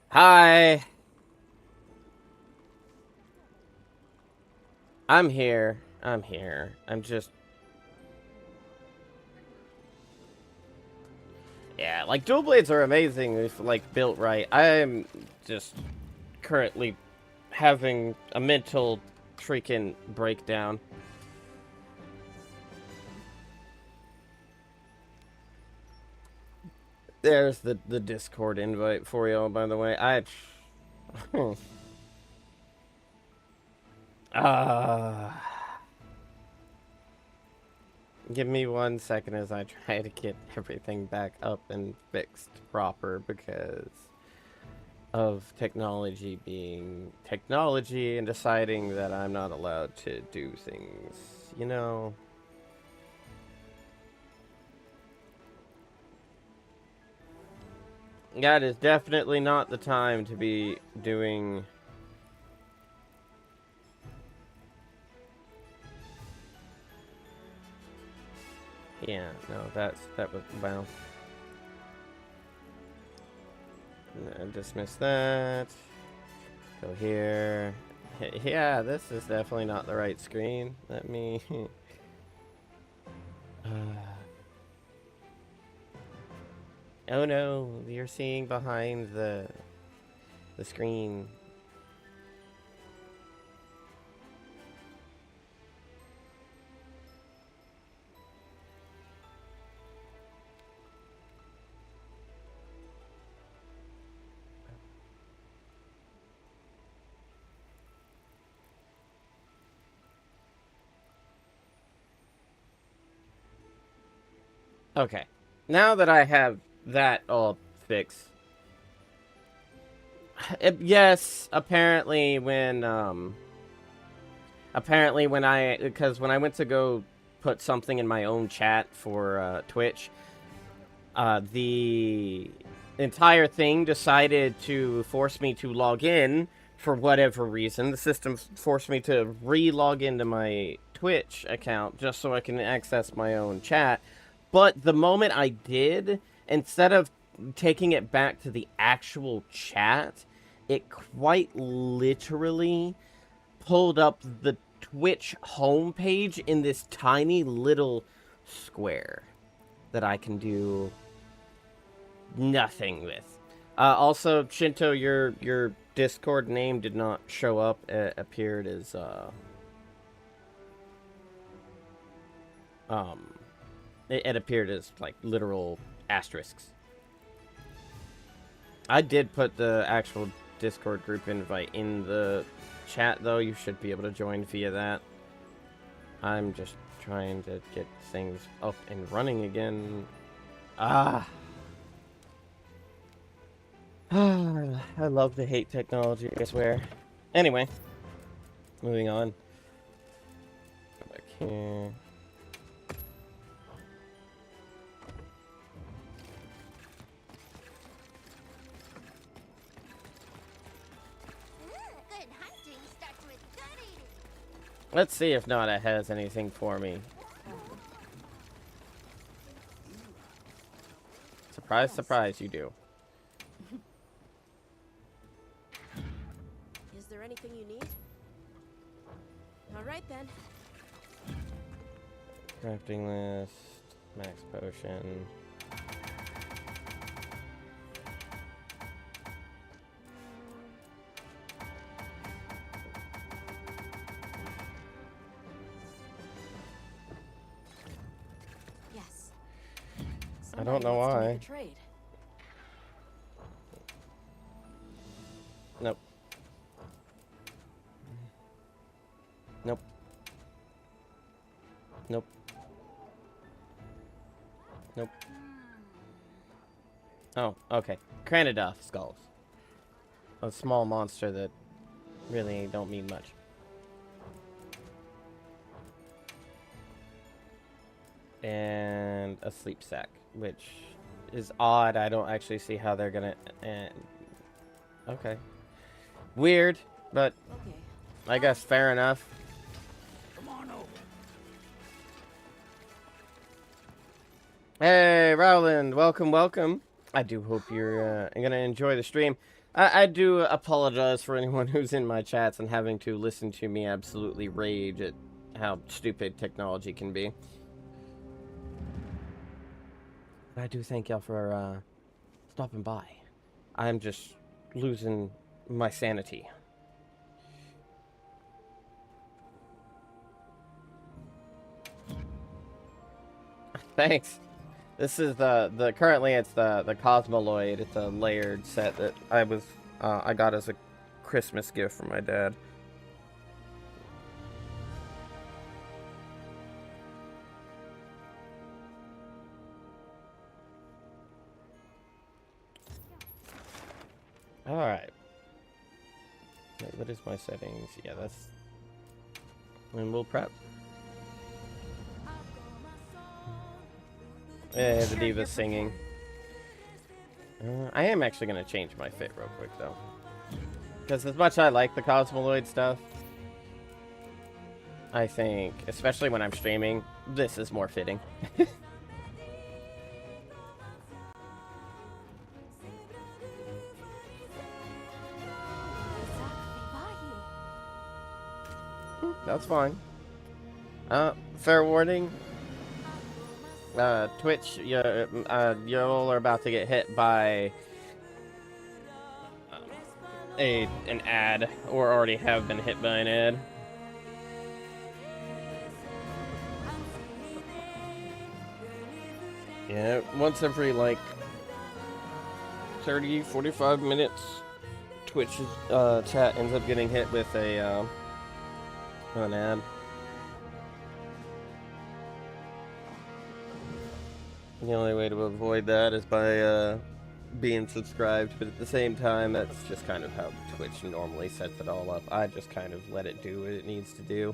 Hi. I'm here. I'm here. I'm just... Yeah, like, dual blades are amazing if, like, built right. I'm just currently having a mental freaking breakdown. There's the Discord invite for y'all, by the way. Ah... Give me 1 second as I try to get everything back up and fixed proper because of technology being technology and deciding that I'm not allowed to do things, you know? That is definitely not the time to be doing... Yeah, no, that was, well... Dismiss that. Go here. Yeah, this is definitely not the right screen. Let me... Oh no, you're seeing behind the screen. Okay. Now that I have that all fixed. Yes, apparently when because when I went to go put something in my own chat for Twitch, the entire thing decided to force me to log in for whatever reason. The system forced me to re-log into my Twitch account just so I can access my own chat. But the moment I did, instead of taking it back to the actual chat, it quite literally pulled up the Twitch homepage in this tiny little square that I can do nothing with. Also, Shinto, your Discord name did not show up. It appeared as it appeared as like literal asterisks. I did put the actual Discord group invite in the chat, though. You should be able to join via that. I'm just trying to get things up and running again. Ah. I love to hate technology, I swear. Anyway, moving on. Go back here. Let's see if Nada has anything for me. Surprise, surprise, you do. Is there anything you need? All right then. Crafting list, max potion. Yes. I don't know why. Nope. Nope. Nope. Nope. Oh, okay. Cranidoth skulls. A small monster that really don't mean much. And a sleep sack, which is odd. I don't actually see how they're gonna... Okay. Weird, but okay. I guess fair enough. Come on over. Hey, Rowland, welcome, welcome. I do hope you're gonna enjoy the stream. I do apologize for anyone who's in my chats and having to listen to me absolutely rage at how stupid technology can be. But I do thank y'all for stopping by. I'm just losing my sanity. Thanks. This is currently it's the Cosmoloid. It's a layered set that I got as a Christmas gift from my dad. All right. Wait, what is my settings? Yeah, that's. And we'll prep. Yeah, the diva's singing. I am actually gonna change my fit real quick though, because as much as I like the Cosmoloid stuff, I think, especially when I'm streaming, this is more fitting. That's fine. Fair warning. Twitch, y'all are about to get hit by an ad, or already have been hit by an ad. Yeah, once every like 30, 45 minutes, Twitch's chat ends up getting hit with an ad. The only way to avoid that is by being subscribed, but at the same time, that's just kind of how Twitch normally sets it all up. I just kind of let it do what it needs to do.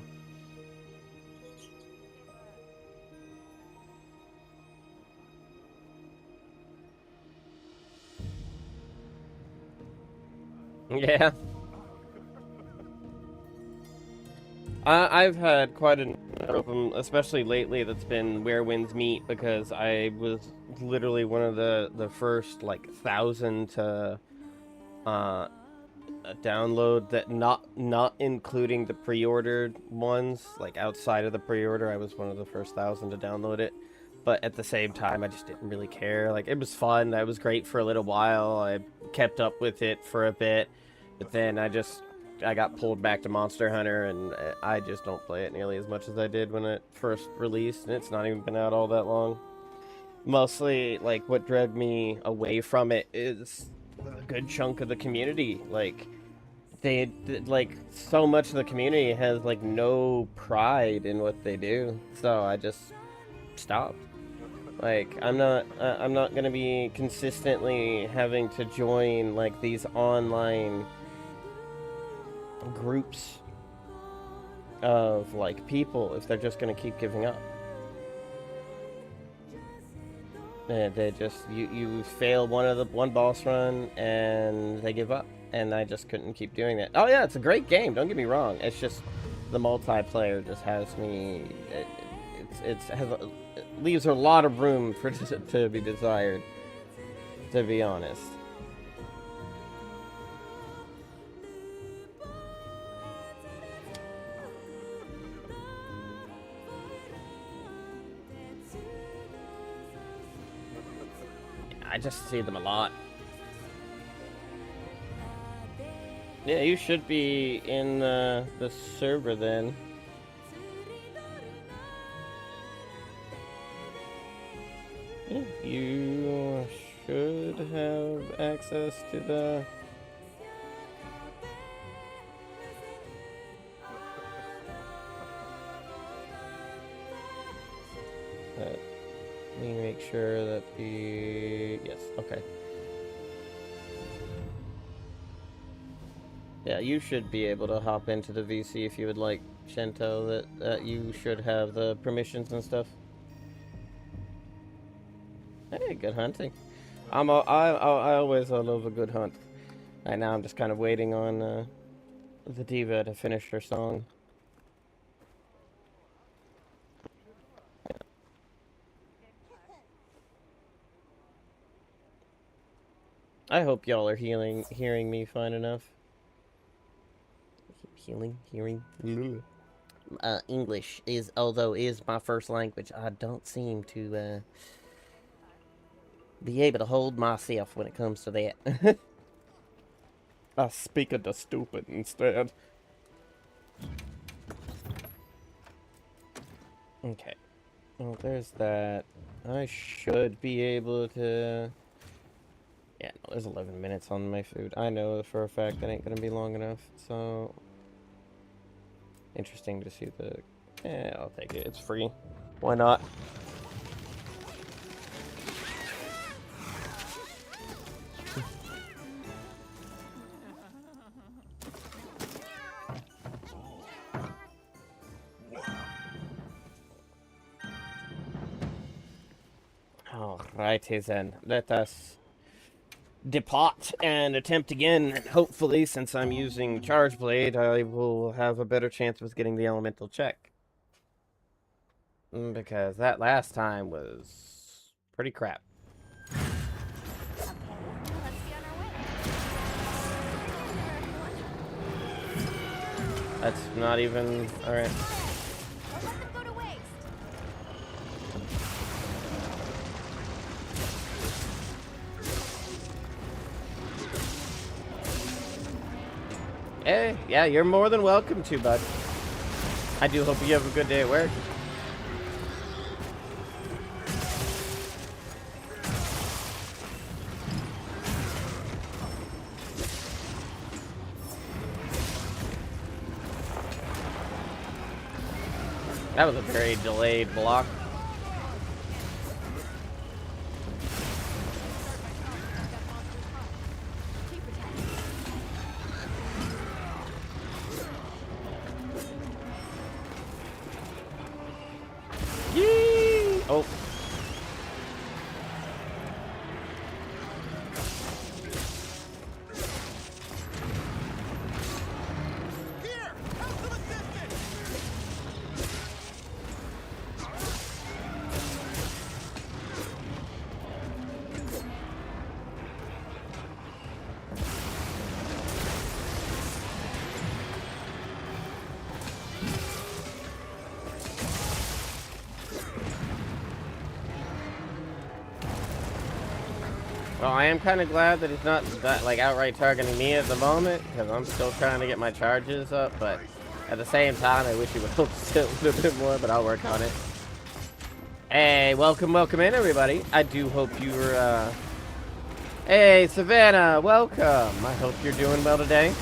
Yeah. I've had quite a number of them, especially lately, that's been Where Winds Meet, because I was literally one of the first, like, 1,000 to download that, not including the pre-ordered ones, like, outside of the pre-order. I was one of the first 1,000 to download it, but at the same time, I just didn't really care. Like, it was fun, that was great for a little while, I kept up with it for a bit, but then I got pulled back to Monster Hunter, and I just don't play it nearly as much as I did when it first released, and it's not even been out all that long. Mostly, like, what dragged me away from it is a good chunk of the community. Like, like, so much of the community has, like, no pride in what they do, so I just stopped. Like, I'm not gonna be consistently having to join, like, these online groups of like people if they're just gonna keep giving up. And they just you fail one boss run and they give up, and I just couldn't keep doing that. Oh yeah, it's a great game, don't get me wrong, it's just the multiplayer just has me it leaves a lot of room for to be desired, to be honest. I just see them a lot. Yeah, you should be in the server then. Yeah, you should have access to the... Let me make sure that the... Yes, okay. Yeah, you should be able to hop into the VC if you would like, Shento, that you should have the permissions and stuff. Hey, good hunting. I always love a good hunt. Right now I'm just kind of waiting on the diva to finish her song. I hope y'all are hearing me fine enough. Hearing. English is, although is my first language, I don't seem to be able to hold myself when it comes to that. I speak of the stupid instead. Okay. Well, there's that. I should be able to... Yeah, no, there's 11 minutes on my food. I know for a fact that ain't gonna be long enough, so... Interesting to see the... Yeah, I'll take it. It's free. Why not? Alrighty then. Let us depart and attempt again. And hopefully, since I'm using Charge Blade, I will have a better chance of getting the elemental check. Because that last time was pretty crap. That's not even... Alright. Hey, yeah, you're more than welcome to, bud. I do hope you have a good day at work. That was a very delayed block. Yee! Oh. Well, I am kind of glad that he's not like outright targeting me at the moment, because I'm still trying to get my charges up, but at the same time, I wish he would hold still a little bit more, but I'll work on it. Hey, welcome in, everybody. I do hope you were, Hey, Savannah, welcome. I hope you're doing well today.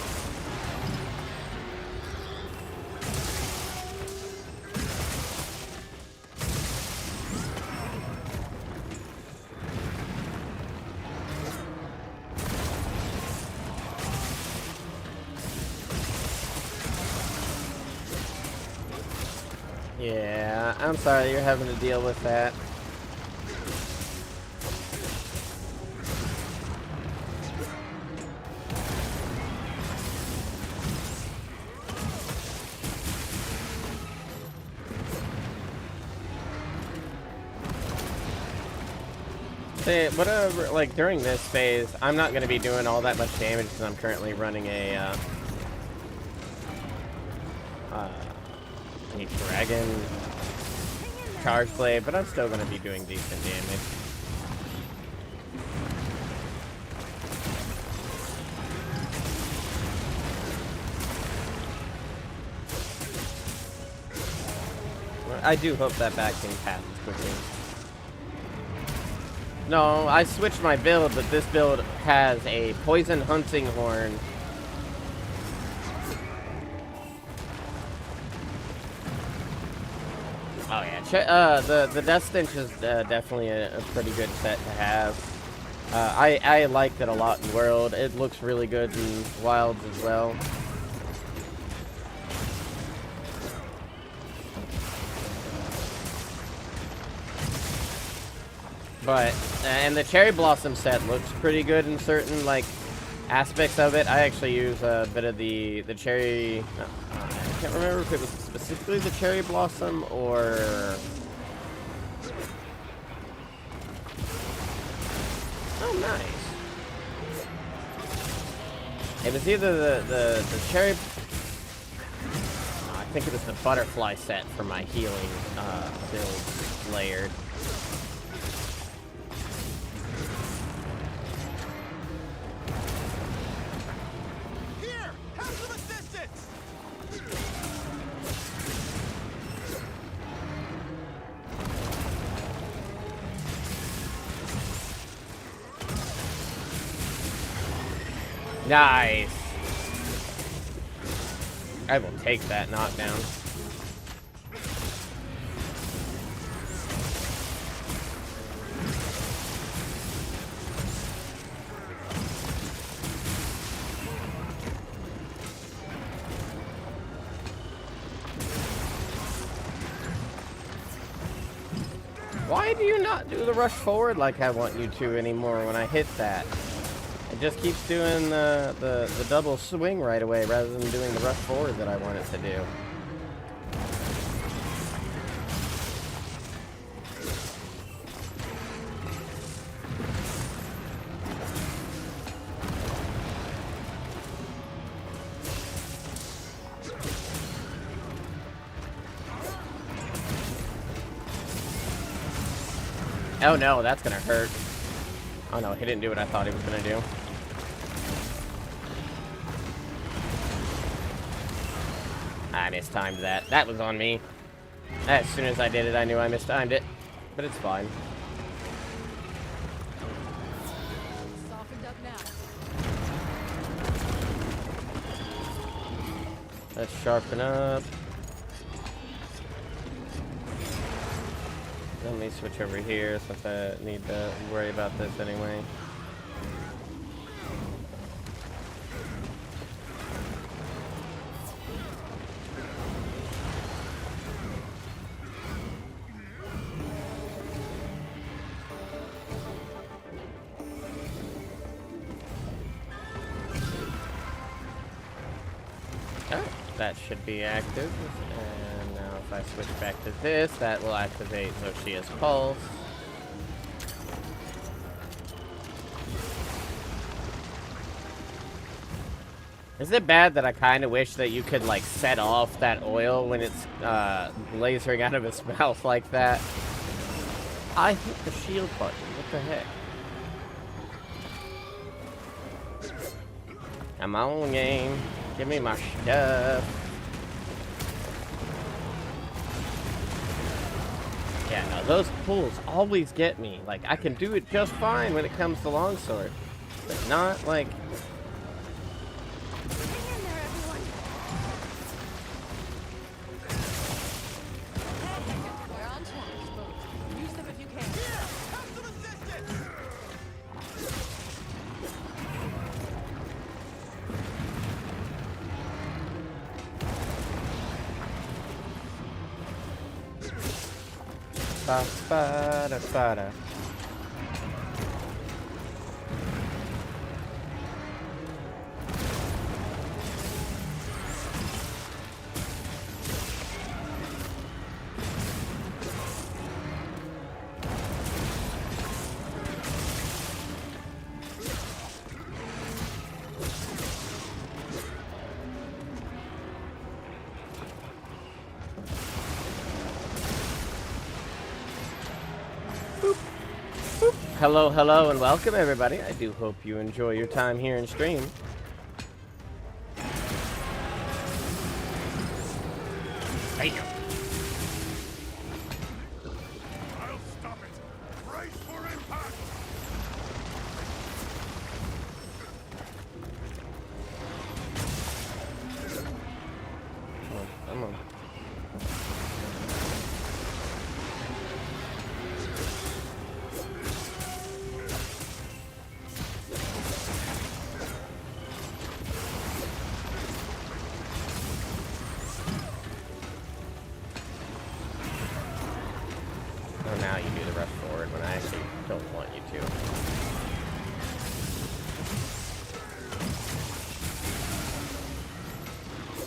Yeah, I'm sorry you're having to deal with that. See, whatever, like, during this phase, I'm not going to be doing all that much damage because I'm currently running a dragon charge blade, but I'm still going to be doing decent damage. I do hope that vaccine passes quickly. No, I switched my build, but this build has a poison hunting horn. Oh yeah, the Death Stench is definitely a pretty good set to have. I liked it a lot in World. It looks really good in Wilds as well. But, and the Cherry Blossom set looks pretty good in certain, like, aspects of it. I actually use a bit of the Cherry... I can't remember if it was specifically the Cherry Blossom or... Oh, nice. It was either the cherry... I think it was the butterfly set for my healing build layered. Here! Have some assistance! Nice. I will take that knockdown. Why do you not do the rush forward like I want you to anymore when I hit that? It just keeps doing the double swing right away rather than doing the rush forward that I want it to do. Oh no, that's gonna hurt. Oh no, he didn't do what I thought he was gonna do. I mistimed that. That was on me. As soon as I did it, I knew I mistimed it. But it's fine. Softened up now. Let's sharpen up. Let me switch over here since I need to worry about this anyway. Oh, that should be active. And now if I switch back to this, that will activate Zoshia's Pulse. Is it bad that I kind of wish that you could, like, set off that oil when it's lasering out of his mouth like that? I hit the shield button. What the heck? Come on, game. Give me my stuff. Yeah, no, those pulls always get me. Like, I can do it just fine when it comes to longsword. But not, like... Hang in there, everyone. We're on track, folks. Use them if you can. Here! Have some assistance! Ba-ba-da-ba-da. Hello, hello, and welcome, everybody. I do hope you enjoy your time here in stream. Thank you. I'll stop it! Brace for impact! Come on. Oh, now you do the rush forward when I actually don't want you to.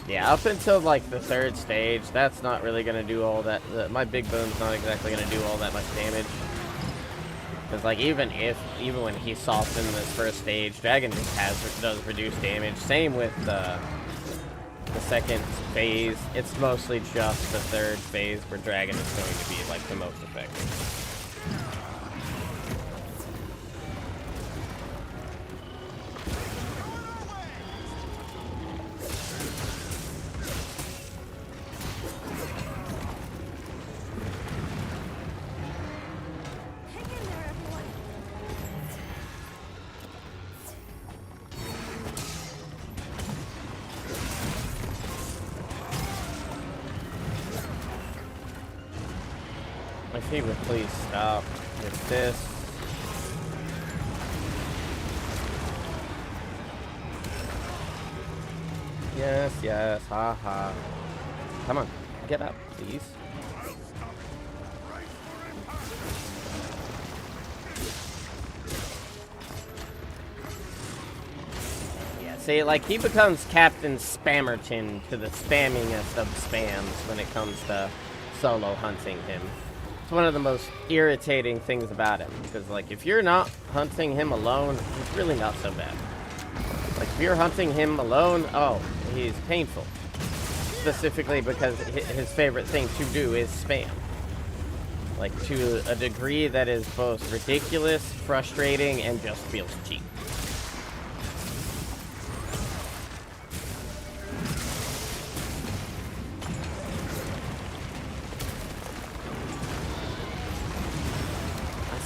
Yeah, up until like the third stage, that's not really gonna do all that. My big boom's not exactly gonna do all that much damage. Because like even when he's soft in this first stage, Dragon just does reduced damage. Same with the second phase. It's mostly just the third phase where Dragon is going to be like the most effective. My favorite, please stop with this. Yes, yes, haha. Come on, get up, please. Yeah, see, like, he becomes Captain Spammerton to the spammingest of spams when it comes to solo hunting him. It's one of the most irritating things about him, because, like, if you're not hunting him alone, he's really not so bad. Like, if you're hunting him alone, oh, he's painful. Specifically because his favorite thing to do is spam. Like, to a degree that is both ridiculous, frustrating, and just feels cheap.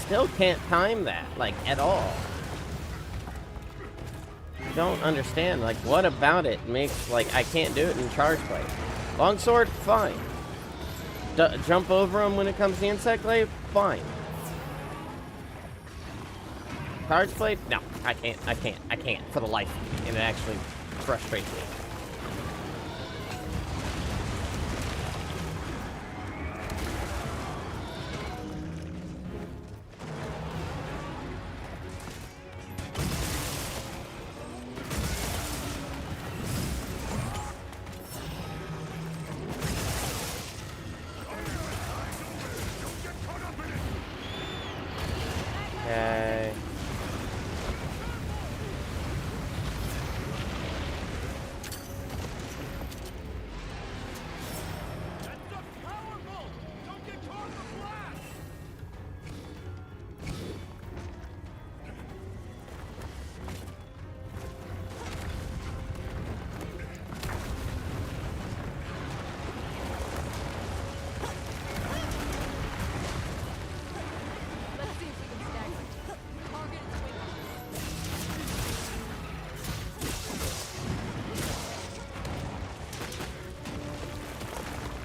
Still can't time that, like, at all. I don't understand, like, what about it makes, like, I can't do it in charge blade. Longsword, fine. Jump over him when it comes to insect glaive, fine. Charge blade, no, I can't, for the life of me, and it actually frustrates me. Okay.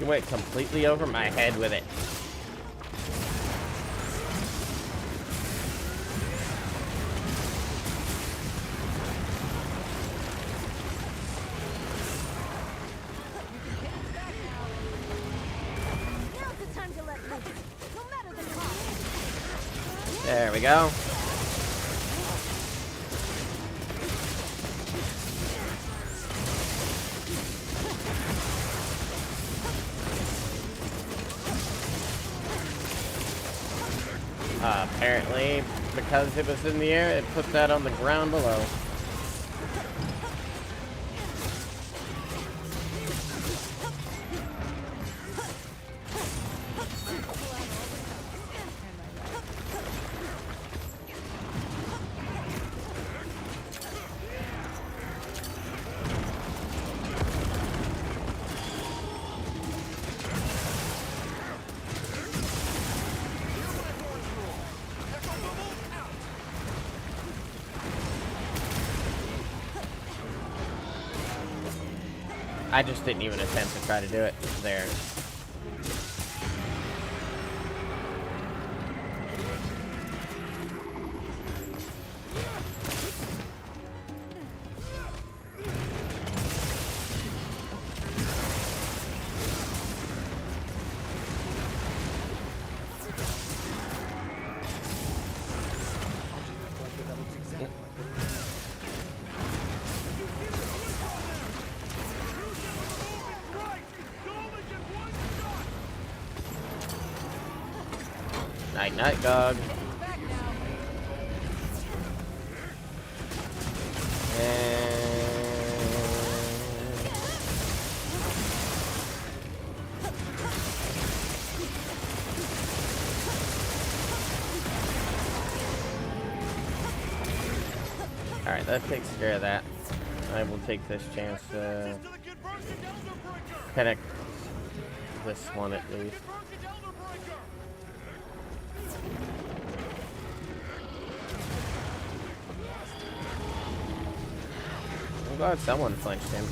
You went completely over my head with it. There we go. Apparently, because it was in the air, it put that on the ground below. I just didn't even attempt to try to do it. There. Night, night, dog. Alright, that takes care of that. I will take this chance to connect this one at least. I'm glad someone flinched him.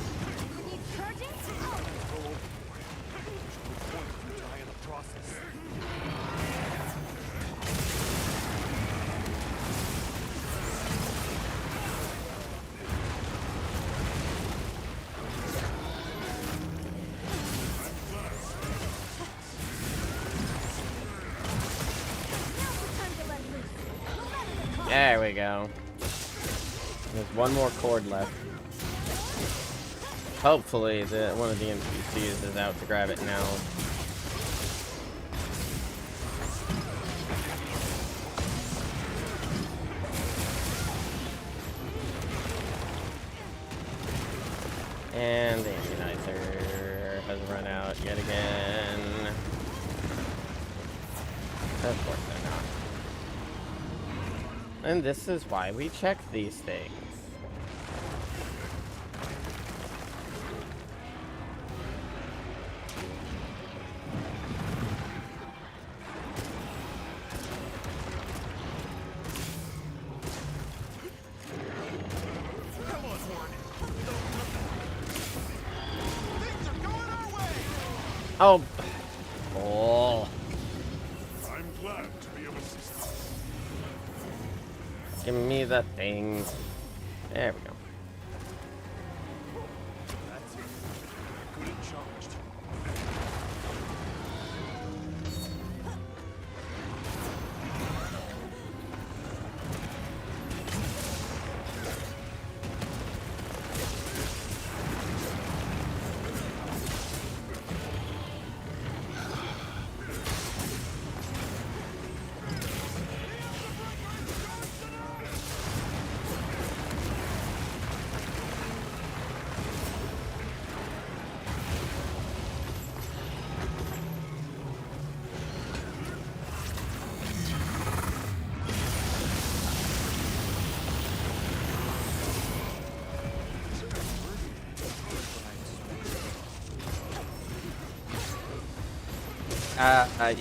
There we go. There's one more cord left. Hopefully, one of the NPCs is out to grab it now. And the immunizer has run out yet again. Of course they're not. And this is why we check these things. Oh. Oh. I'm glad to be of assistance. Give me the thing. There we go. That's it. Good and charged.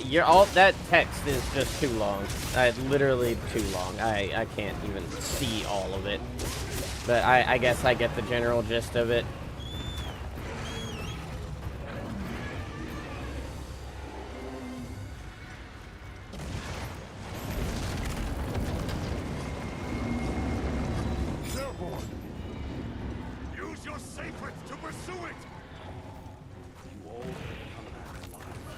You're all that text is just too long. Literally too long. I can't even see all of it. But I guess I get the general gist of it. Therefore, use your sacreds to pursue it. You all come back alive.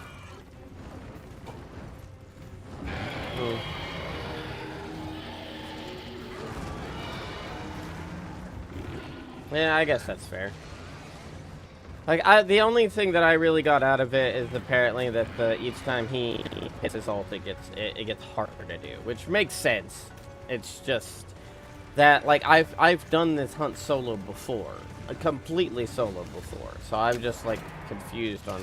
Yeah, I guess that's fair. Like, the only thing that I really got out of it is apparently that each time he hits his ult, it gets harder to do, which makes sense. It's just that, like, I've done this hunt solo before, completely solo before, so I'm just like confused on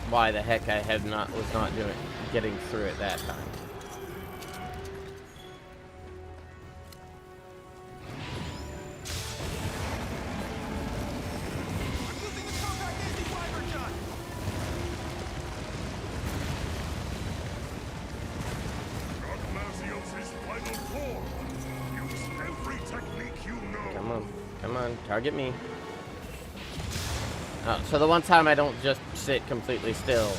why the heck I was not getting through it that time. Come on, target me. Oh, so the one time I don't just sit completely still.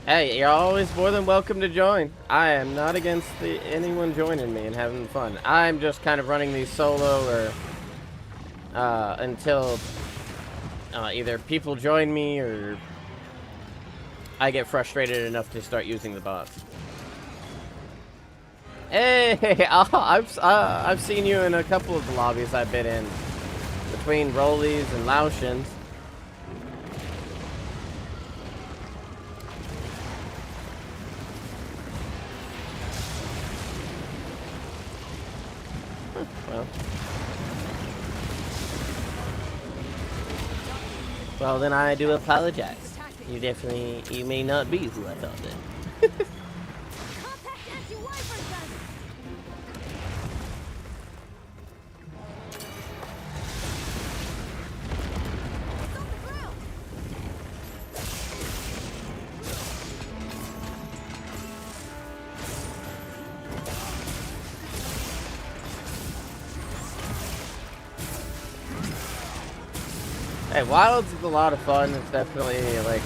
Hey, you're always more than welcome to join. I am not against anyone joining me and having fun. I'm just kind of running these solo or until either people join me or I get frustrated enough to start using the bots. Hey, I've seen you in a couple of the lobbies I've been in, between Rollies and Laotians. Well, then I do apologize. You may not be who I thought then. Compact anti-wiper gun. It's on the ground. Hey, Wilds is a lot of fun. It's definitely, like,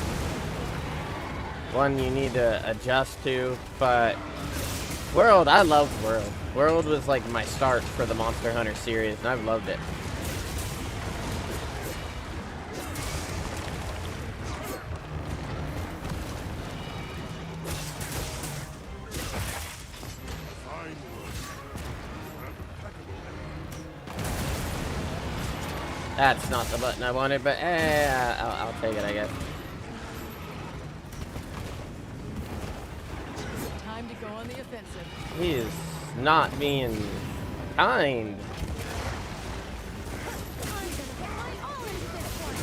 one you need to adjust to, but World, I loved World. World was, like, my start for the Monster Hunter series, and I've loved it. Fine work. That's not the button I wanted, but I'll take it, I guess. Time to go on the offensive. He is not being kind. I'm gonna put my all into this one.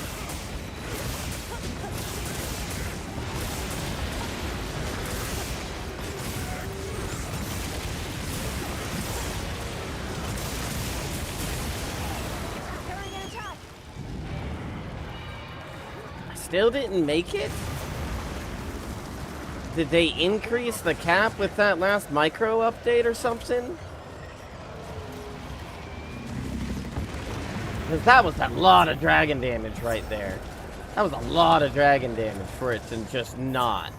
Carrying an attack. I still didn't make it? Did they increase the cap with that last micro update or something? Because that was a lot of dragon damage right there. That was a lot of dragon damage for it to just not.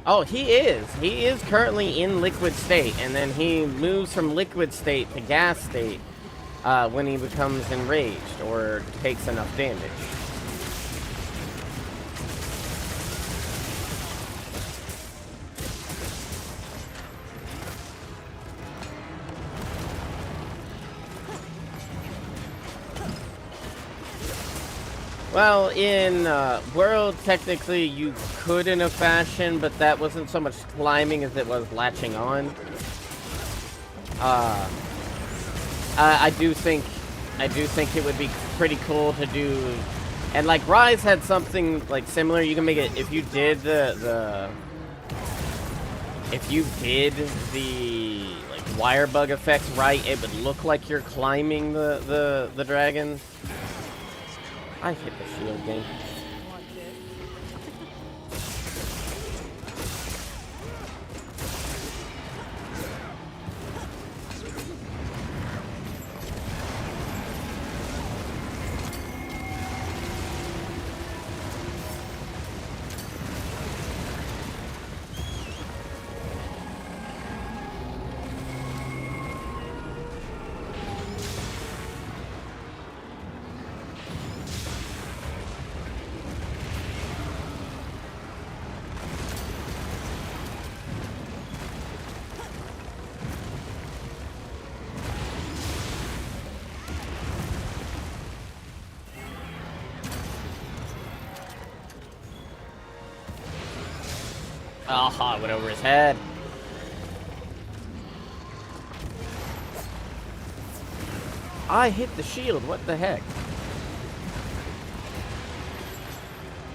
Oh, he is. He is currently in liquid state, and then he moves from liquid state to gas state when he becomes enraged or takes enough damage. Well, in World, technically, you could in a fashion, but that wasn't so much climbing as it was latching on. I do think it would be pretty cool to do, and like Rise had something like similar. You can make it if you did the like wire bug effects right. It would look like you're climbing the dragon. I hit the shield game. Want this? Oh, it went over his head. I hit the shield, what the heck?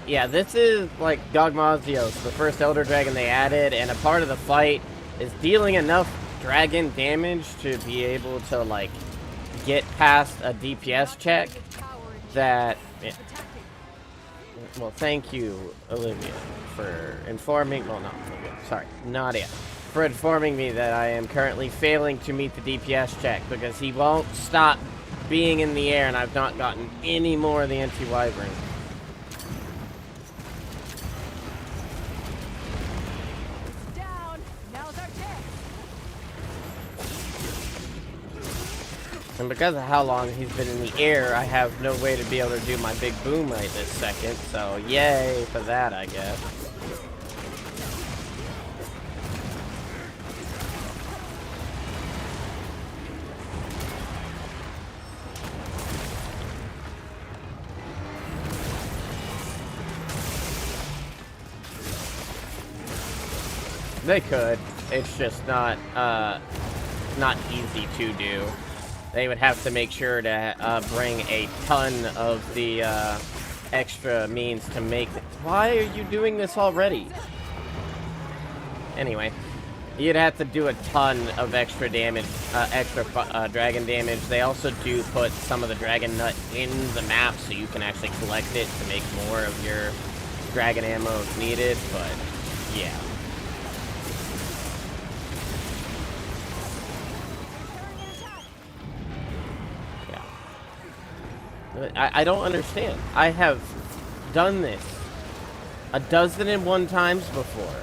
Yeah, this is like Gogmazios, the first Elder Dragon they added, and a part of the fight is dealing enough dragon damage to be able to, like, get past a DPS check that... Yeah. Well, thank you, Olivia, for informing... Well, not Olivia, sorry, Nadia. For informing me that I am currently failing to meet the DPS check because he won't stop being in the air and I've not gotten any more of the anti-wyvern. And because of how long he's been in the air, I have no way to be able to do my big boom right this second. So yay for that, I guess. They could. It's just not easy to do. They would have to make sure to bring a ton of the extra means to make it. Why are you doing this already? Anyway, you'd have to do a ton of extra damage, extra dragon damage. They also do put some of the dragon nut in the map so you can actually collect it to make more of your dragon ammo if needed, but yeah. I don't understand. I have done this 1,001 times before.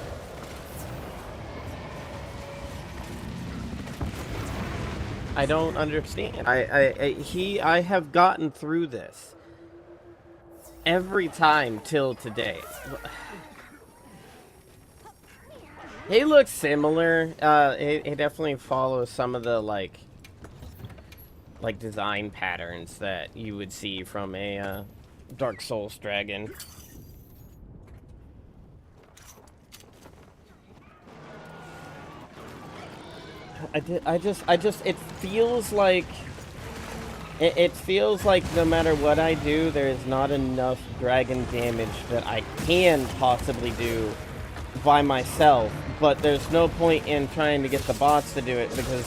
I don't understand. I have gotten through this every time till today. He looks similar. He definitely follows some of the like design patterns that you would see from a Dark Souls dragon. It feels like it feels like no matter what I do, there is not enough dragon damage that I can possibly do by myself, but there's no point in trying to get the bots to do it because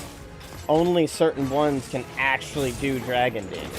only certain ones can actually do dragon damage.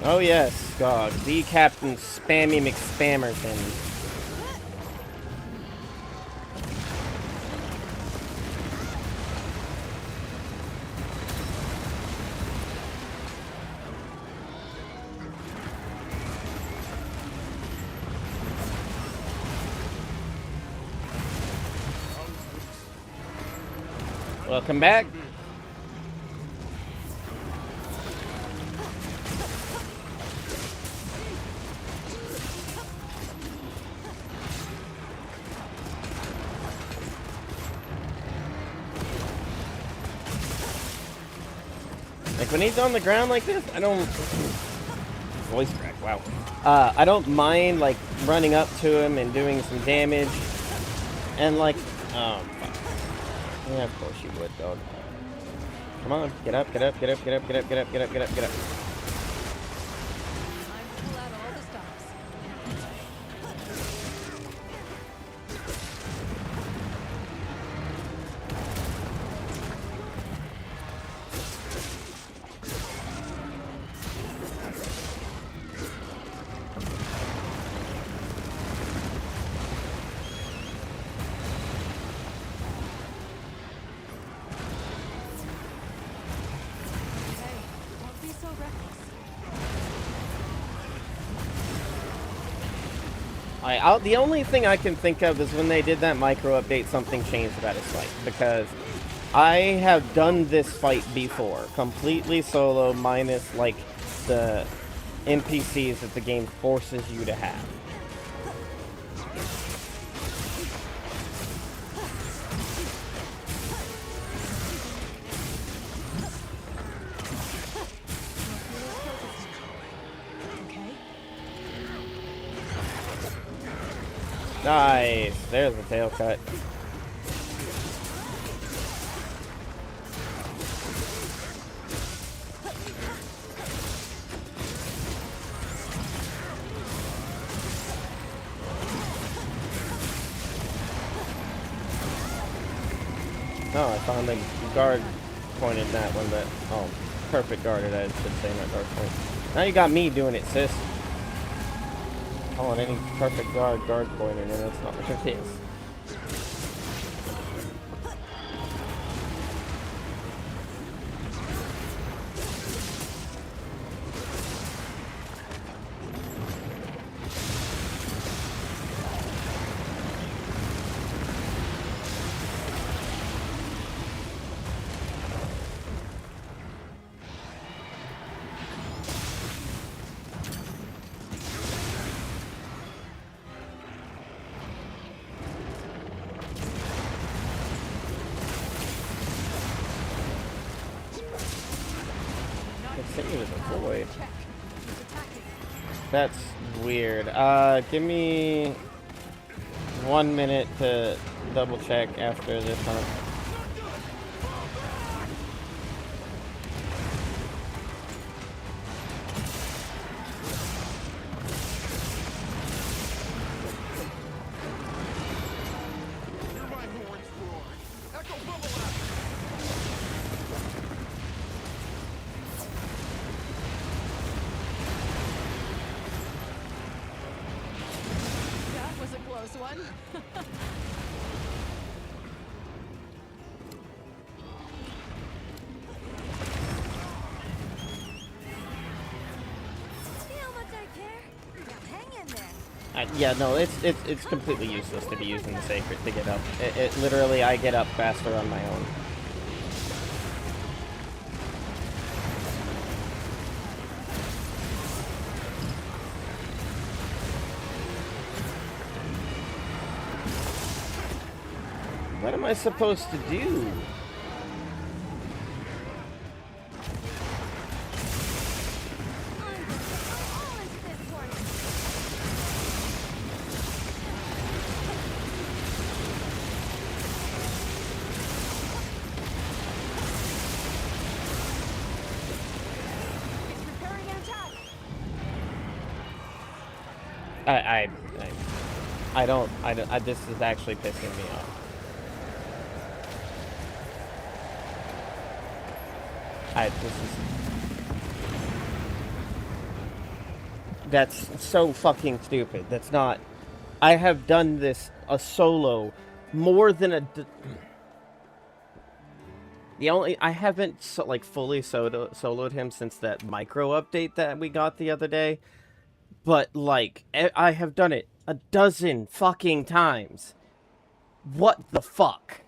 Oh yes, God, the Captain Spammy McSpammerton. Welcome back. Like when he's on the ground like this, I don't... Voice crack, wow. I don't mind like running up to him and doing some damage. And like, oh, fuck. Yeah, of course you would, dog. Come on, get up, get up, get up, get up, get up, get up, get up, get up, get up. The only thing I can think of is when they did that micro update, something changed about his fight. Because I have done this fight before, completely solo, minus like the NPCs that the game forces you to have. Nice. There's the tail cut. Oh, I found the guard point in that one, but oh, perfect guarded, I should say, not guard point. Now you got me doing it, sis. I want any perfect guard pointed, and that's not what it is. That's weird. Give me 1 minute to double check after this hunt. One. Yeah, no, it's completely useless to be using the sacred to get up. It literally, I get up faster on my own. What am I supposed to do? This is actually pissing me off. That's so fucking stupid. That's not, I have done this a solo more than I haven't fully soloed him since that micro update that we got the other day. But, I have done it a dozen fucking times. What the fuck?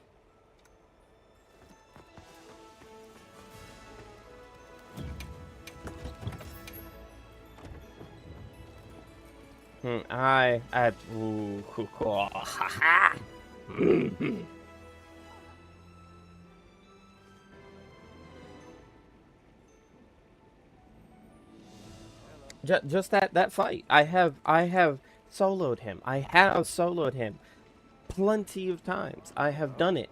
Ooh, ha. Just that fight. I have soloed him. I have soloed him plenty of times. I have done it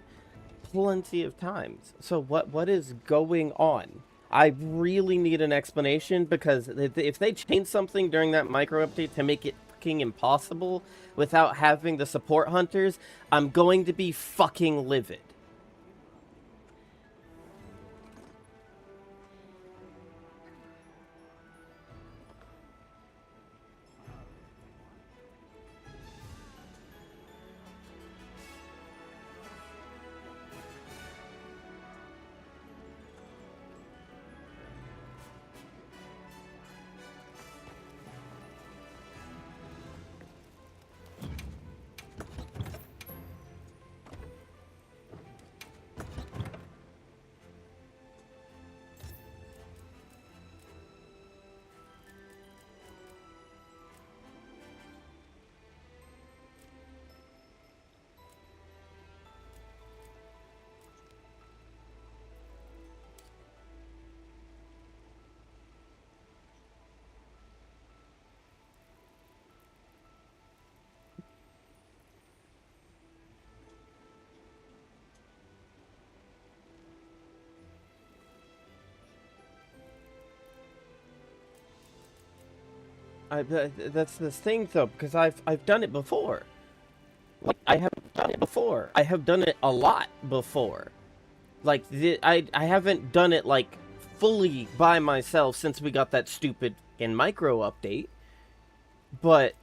plenty of times. So what is going on? I really need an explanation, because if they change something during that micro update to make it fucking impossible without having the support hunters, I'm going to be fucking livid. That's the thing, though, because I've done it before. I have done it before. I have done it a lot before. Like, I haven't done it, like, fully by myself since we got that stupid and micro update. But...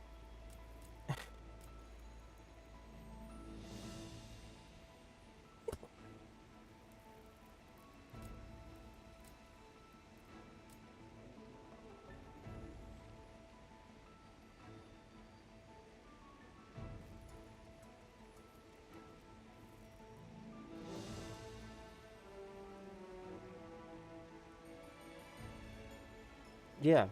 yeah.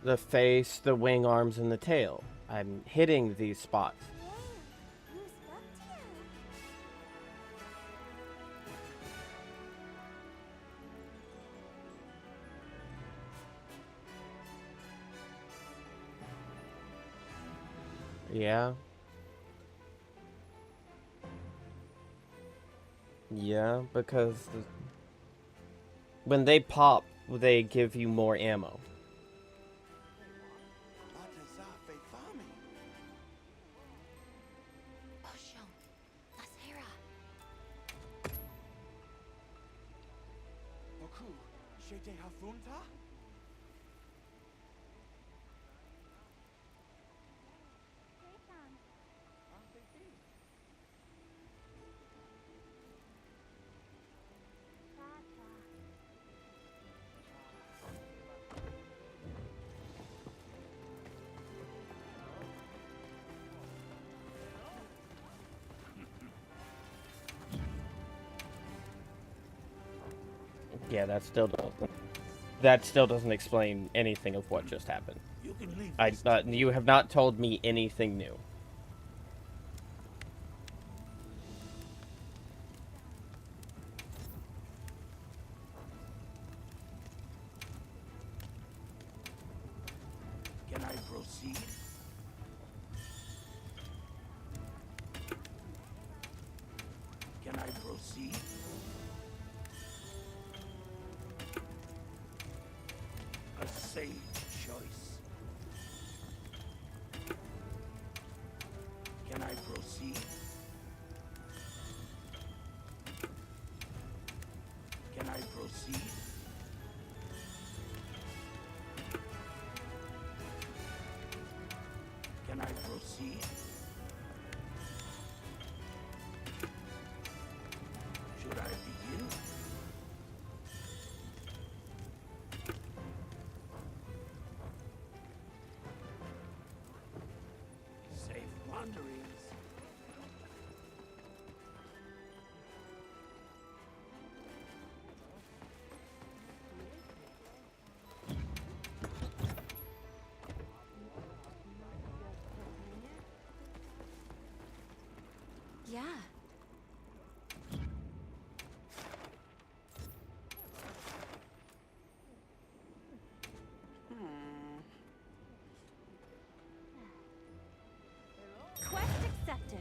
The face, the wing arms, and the tail. I'm hitting these spots. Yeah. Yeah, because when they pop, they give you more ammo. Yeah, that still doesn't explain anything of what just happened. You have not told me anything new. Can I proceed? Can I proceed? A sage choice. Can I proceed? Can I proceed? Can I proceed? Should I begin? Safe wanderings. Yeah. Quest accepted.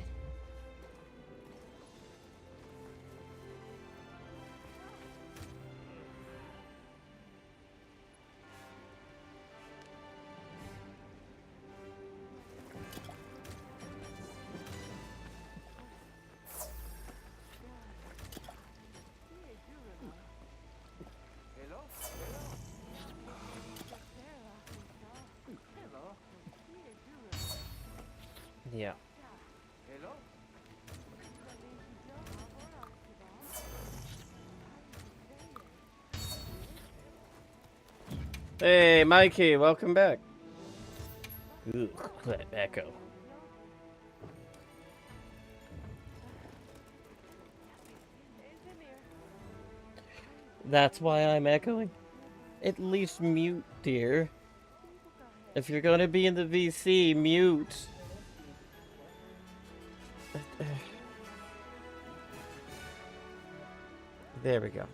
Yeah. Hey, Mikey, welcome back. Ooh, that echo. That's why I'm echoing. At least mute, dear. If you're gonna be in the VC, mute. There we go.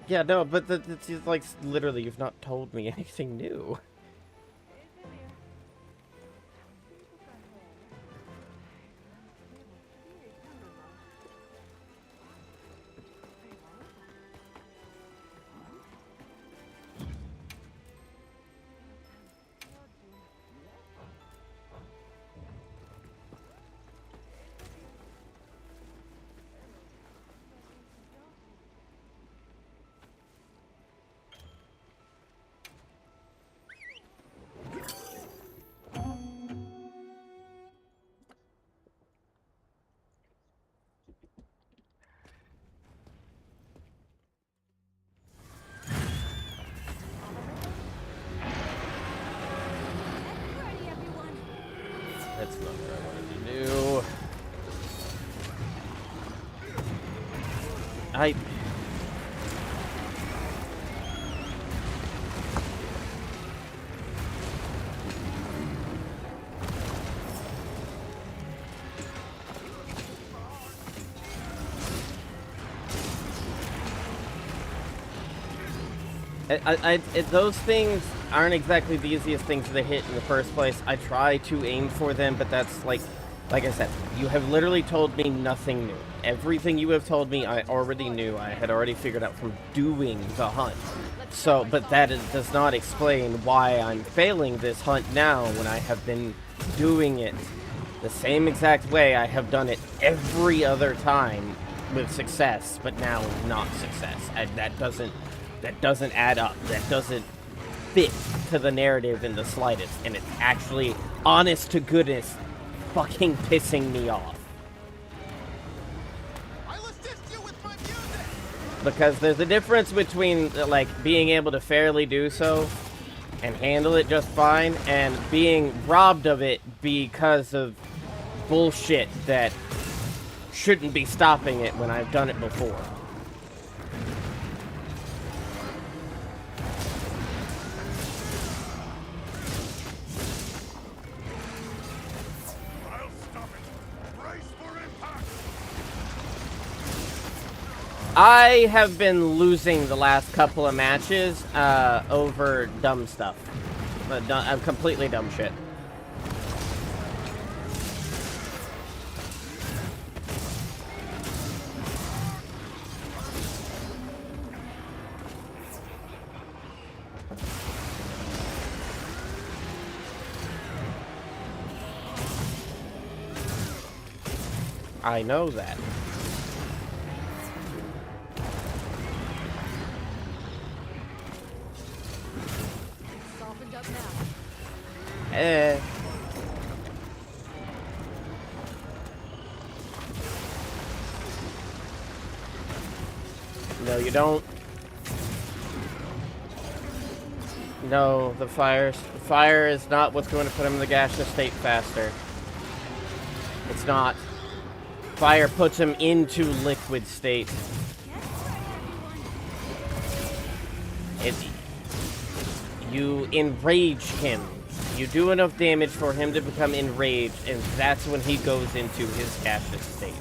Yeah, no, but it's just like, literally, you've not told me anything new. That's not what I wanted to do. Those things aren't exactly the easiest things to hit in the first place. I try to aim for them, but that's like I said, you have literally told me nothing new. Everything you have told me, I already knew. I had already figured out from doing the hunt. So, but that does not explain why I'm failing this hunt now when I have been doing it the same exact way I have done it every other time with success, but now not success. And that doesn't add up. That doesn't fit to the narrative in the slightest. And it's actually, honest to goodness, fucking pissing me off. I'll assist you with my music. Because there's a difference between, like, being able to fairly do so and handle it just fine, and being robbed of it because of bullshit that shouldn't be stopping it when I've done it before. I'll stop it. Brace for impact. I have been losing the last couple of matches over dumb stuff. Completely dumb shit. I know that. Softened up now. No, you don't. No, the fire is not what's going to put him in the gaseous state faster. It's not. Fire puts him into liquid state. You enrage him. You do enough damage for him to become enraged, and that's when he goes into his gaseous state.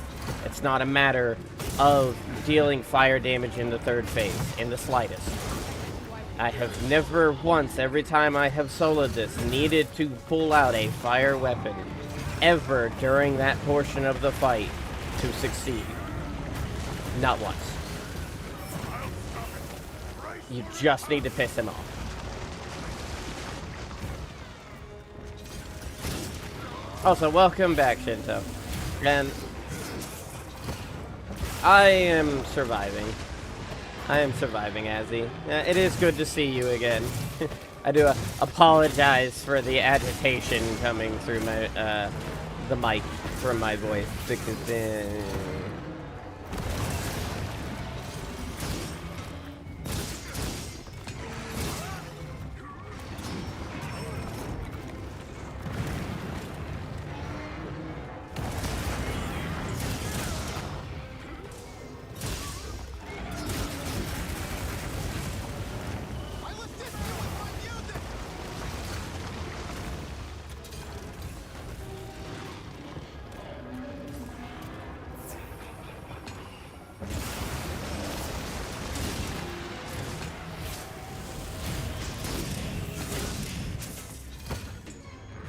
It's not a matter of dealing fire damage in the third phase, in the slightest. I have never once, every time I have soloed this, needed to pull out a fire weapon, ever during that portion of the fight, to succeed. Not once. You just need to piss him off. Also, welcome back, Shinto. And I am surviving. I am surviving, Azzy. It is good to see you again. I do apologize for the agitation coming through my the mic from my voice, because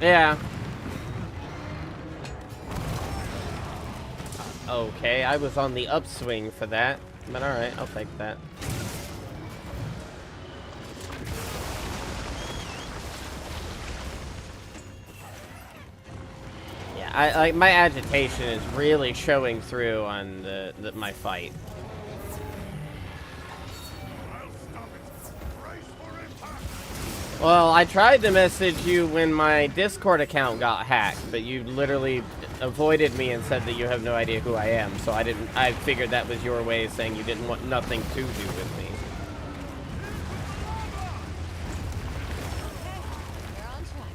yeah. Okay, I was on the upswing for that, but alright, I'll take that. Yeah, my agitation is really showing through on my fight. Well, I tried to message you when my Discord account got hacked, but you literally avoided me and said that you have no idea who I am, so I figured that was your way of saying you didn't want nothing to do with me. We're on track.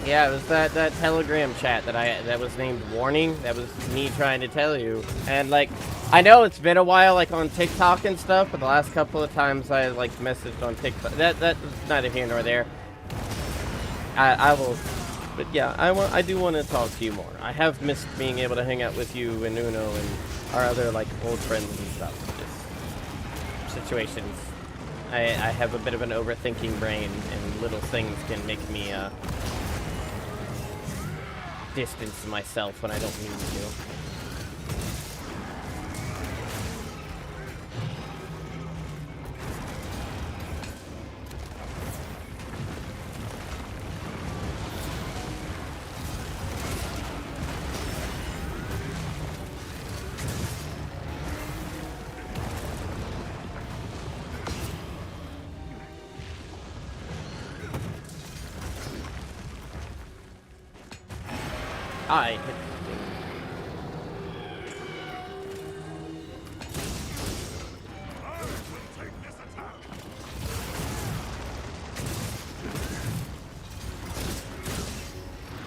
Yeah, it was that Telegram chat that was named Warning. That was me trying to tell you. And like, I know it's been a while, like on TikTok and stuff, but the last couple of times I like messaged on TikTok. That's neither here nor there. I will, but yeah, I do want to talk to you more. I have missed being able to hang out with you and Uno and our other like old friends and stuff. Just situations. I have a bit of an overthinking brain, and little things can make me distance myself when I don't mean to.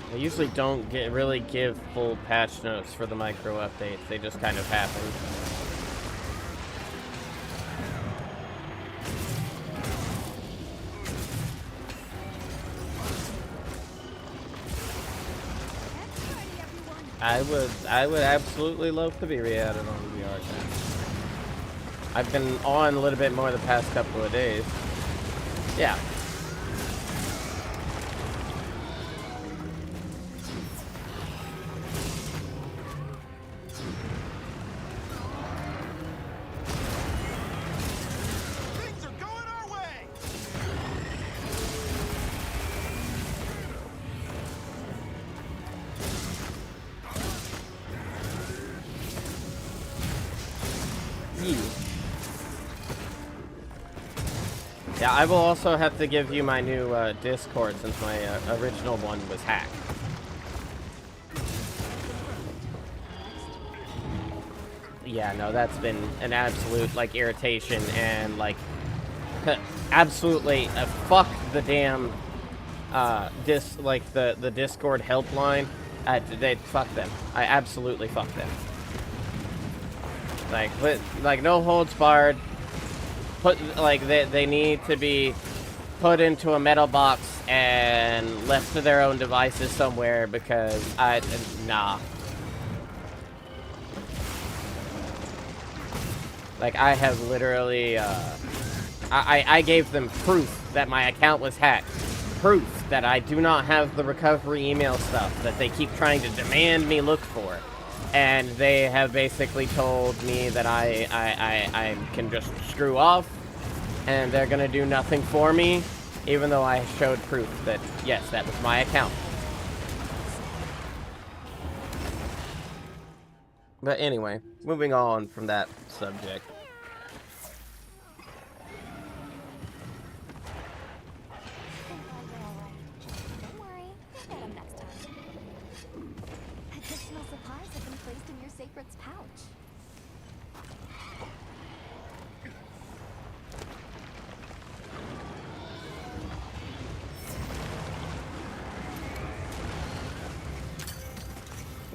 I usually don't really give full patch notes for the micro updates. They just kind of happen. I would absolutely love to be re-added on VR chat. I've been on a little bit more the past couple of days. Yeah. Things are going our way. Yeah, I will also have to give you my new Discord since my original one was hacked. Yeah, no, that's been an absolute, like, irritation and, like, absolutely, fuck the damn, the Discord helpline. Fuck them. I absolutely fuck them. Like, no holds barred. They need to be put into a metal box and left to their own devices somewhere because nah. Like, I have literally, I gave them proof that my account was hacked. Proof that I do not have the recovery email stuff that they keep trying to demand me look for. And they have basically told me that I can just screw off, and they're gonna do nothing for me, even though I showed proof that, yes, that was my account. But anyway, moving on from that subject. Don't worry, we'll get him next time. Additional supplies have been placed in your sacred's pouch.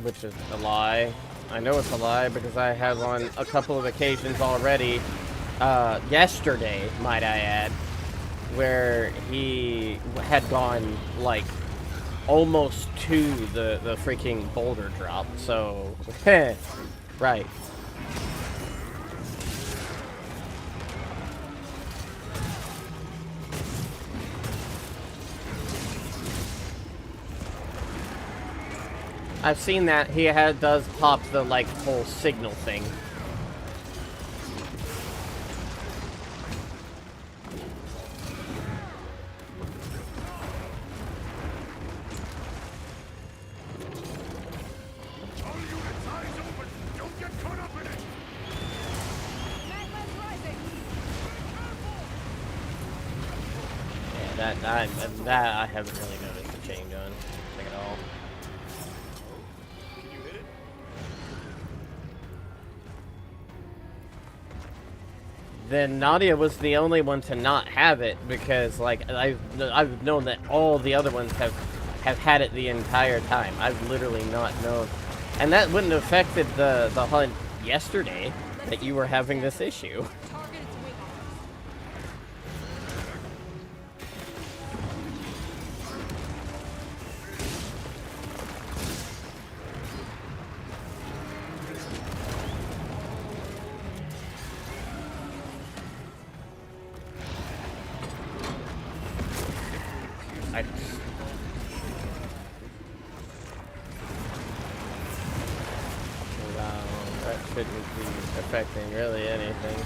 Which is a lie. I know it's a lie because I have on a couple of occasions already, yesterday, might I add, where he had gone, like, almost to the freaking boulder drop, so, right. I've seen that he does pop the, like, whole signal thing. All units, eyes open. Don't get caught up in it. Magma's rising! Yeah, that I haven't really noticed a change on, like, at all. Can you hit it? Then Nadia was the only one to not have it because, like, I've known that all the other ones have have had it the entire time. I've literally not known. And that wouldn't have affected the hunt yesterday that you were having this issue. Target its wing arms. I... Wow, that shouldn't be affecting really anything.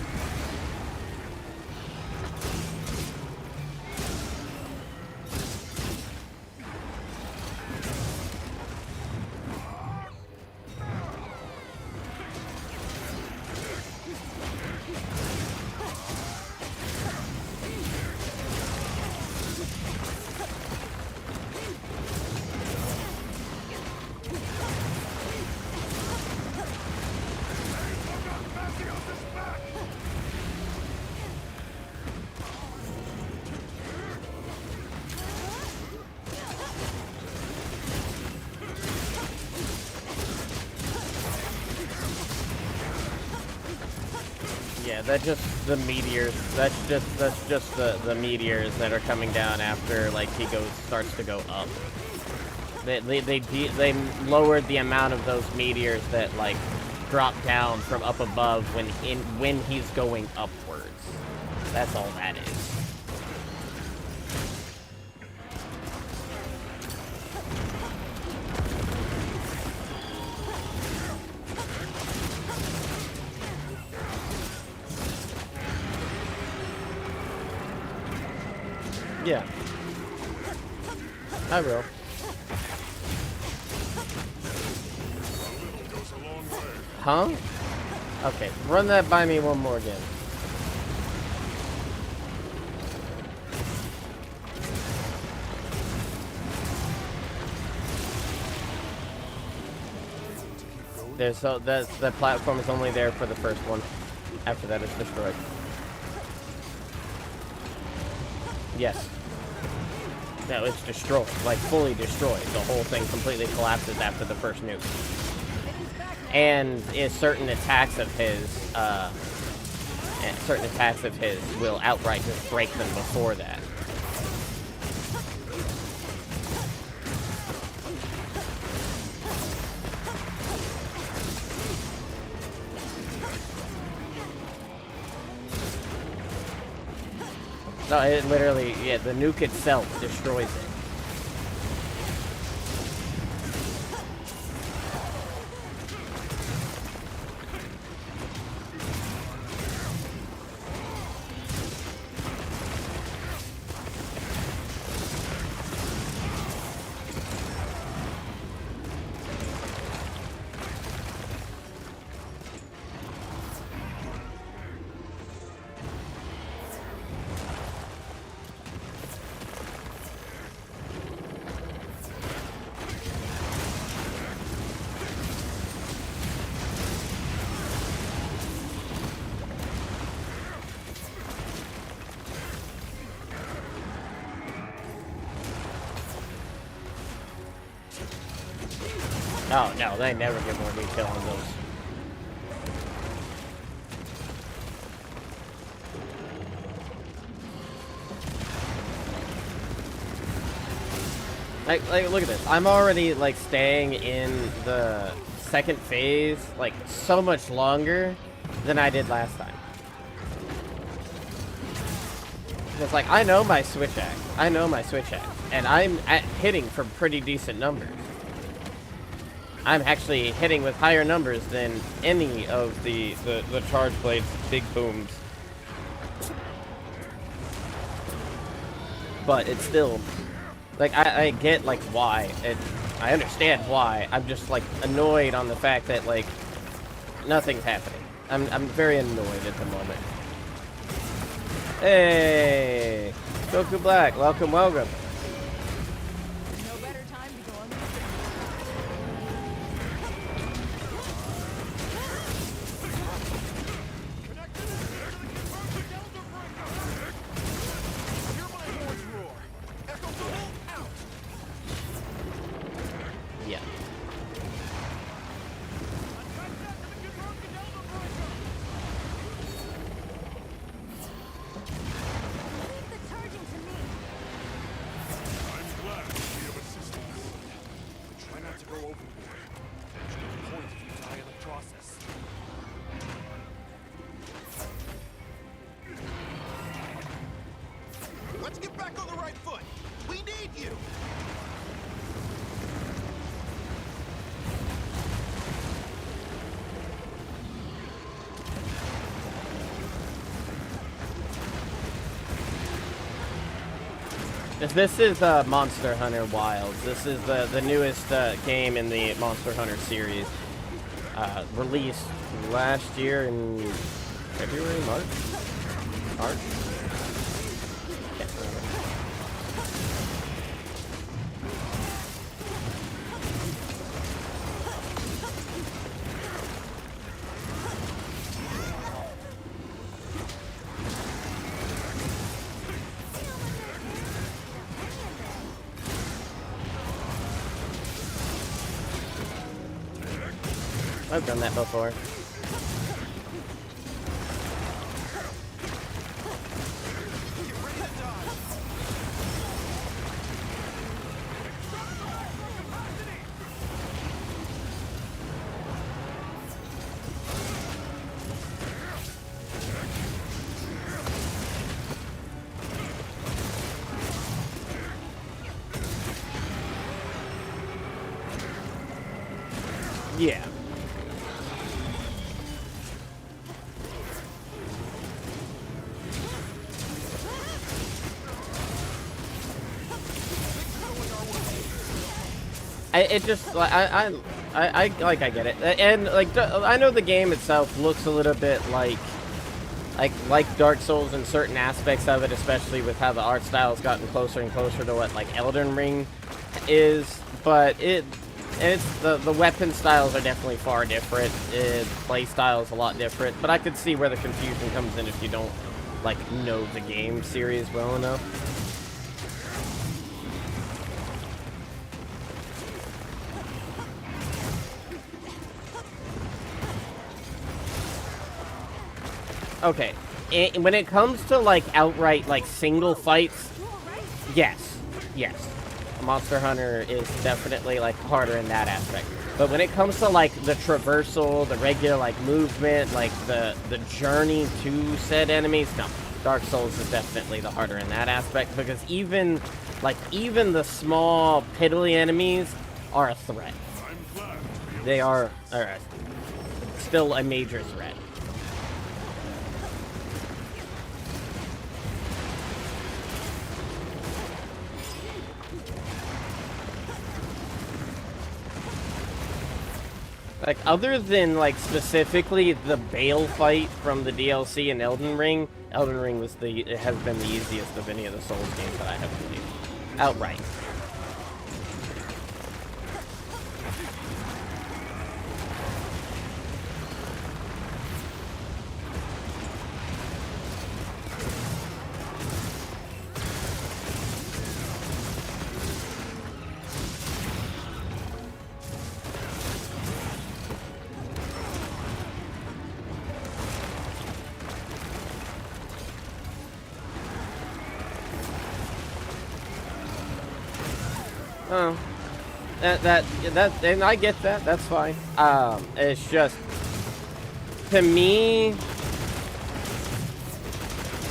Yeah, that's just the meteors. That's just the meteors that are coming down after like he starts to go up. They lowered the amount of those meteors that like drop down from up above when he's going upwards. That's all that is. Yeah. I will. Huh? Okay, run that by me one more again. The platform is only there for the first one. After that, it's destroyed. Yes. No, it's destroyed. Like, fully destroyed. The whole thing completely collapses after the first nuke. And certain attacks of his, will outright just break them before that. No, it literally, yeah, the nuke itself destroys it. Oh, no, they never get more detail on those. Like, look at this. I'm already, like, staying in the second phase, like, so much longer than I did last time. It's like, I know my switch act. And I'm hitting for pretty decent numbers. I'm actually hitting with higher numbers than any of the Charge Blade's big booms. But it's still, like, I get, like, why. I understand why. I'm just, like, annoyed on the fact that, like, nothing's happening. I'm very annoyed at the moment. Hey! Goku Black, welcome, welcome. No better time to go on the This is Monster Hunter Wilds. This is the newest game in the Monster Hunter series. Released last year in February, March? Can't remember. I've done that before. Yeah. It just I get it, and like I know the game itself looks a little bit like Dark Souls in certain aspects of it, especially with how the art style's gotten closer and closer to what like Elden Ring is, but it's the weapon styles are definitely far different. Play style is a lot different, but I could see where the confusion comes in if you don't like know the game series well enough. Okay, when it comes to like outright like single fights, yes, Monster Hunter is definitely like harder in that aspect. But when it comes to like the traversal, the regular like movement, like the journey to said enemies, no, Dark Souls is definitely the harder in that aspect, because even the small piddly enemies are a threat. They are still a major threat. Like, other than, like, specifically the Bale fight from the DLC in Elden Ring has been the easiest of any of the Souls games that I have played. Outright. Oh, and I get that. That's fine. It's just, to me,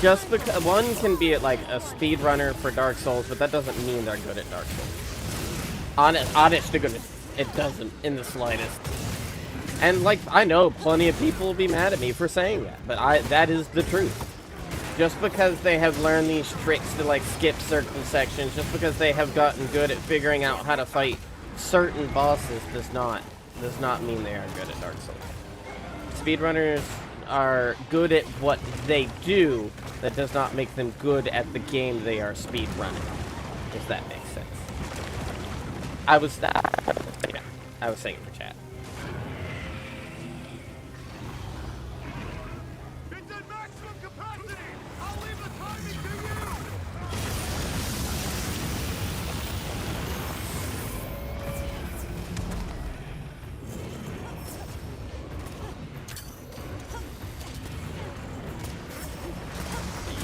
just because one can be like a speedrunner for Dark Souls, but that doesn't mean they're good at Dark Souls. Honest to goodness, it doesn't in the slightest. And like, I know plenty of people will be mad at me for saying that, but that is the truth. Just because they have learned these tricks to like skip certain sections, just because they have gotten good at figuring out how to fight certain bosses does not mean they are good at Dark Souls. Speedrunners are good at what they do, that does not make them good at the game they are speedrunning, if that makes sense. I was saying it for chat. It's at maximum capacity! I'll leave the timing to you!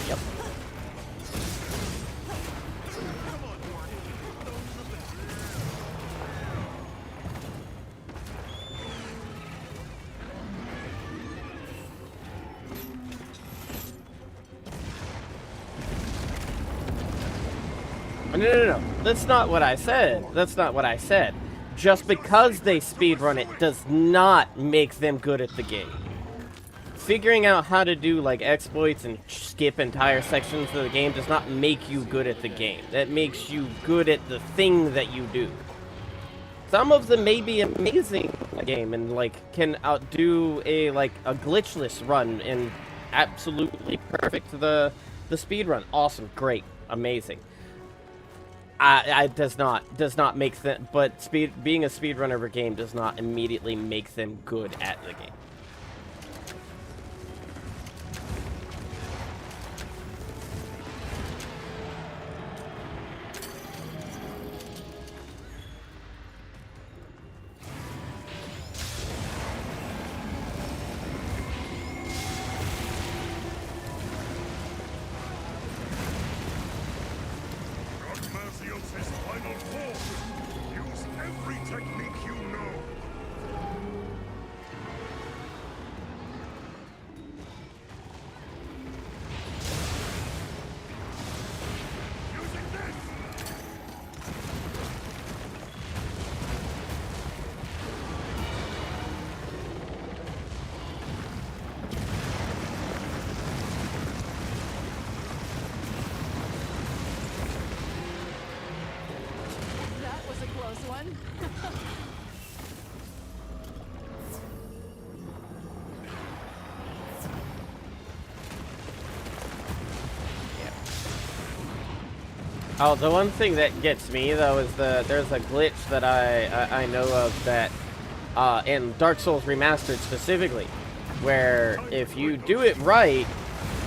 Yep. No. That's not what I said. That's not what I said. Just because they speedrun it does not make them good at the game. figuring out how to do like exploits and skip entire sections of the game does not make you good at the game. That makes you good at the thing that you do. Some of them may be amazing in the game and like can outdo a glitchless run and absolutely perfect the speed run. Awesome, great, amazing. Does not make them, but being a speedrunner of a game does not immediately make them good at the game. Final form. Use every technique you know. Using this. One. Oh, the one thing that gets me though is there's a glitch that I know of that in Dark Souls Remastered specifically, where if you do it right,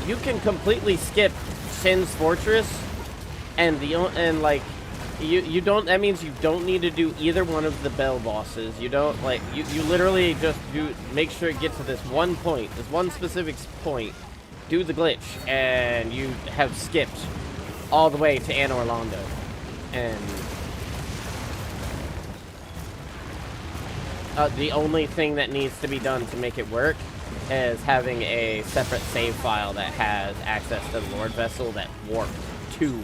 you can completely skip Sin's Fortress, and you don't, that means you don't need to do either one of the bell bosses. You don't, like, you literally just make sure to get to this one point, this one specific point, do the glitch, and you have skipped all the way to Anor Londo. And the only thing that needs to be done to make it work is having a separate save file that has access to the Lord Vessel that warped to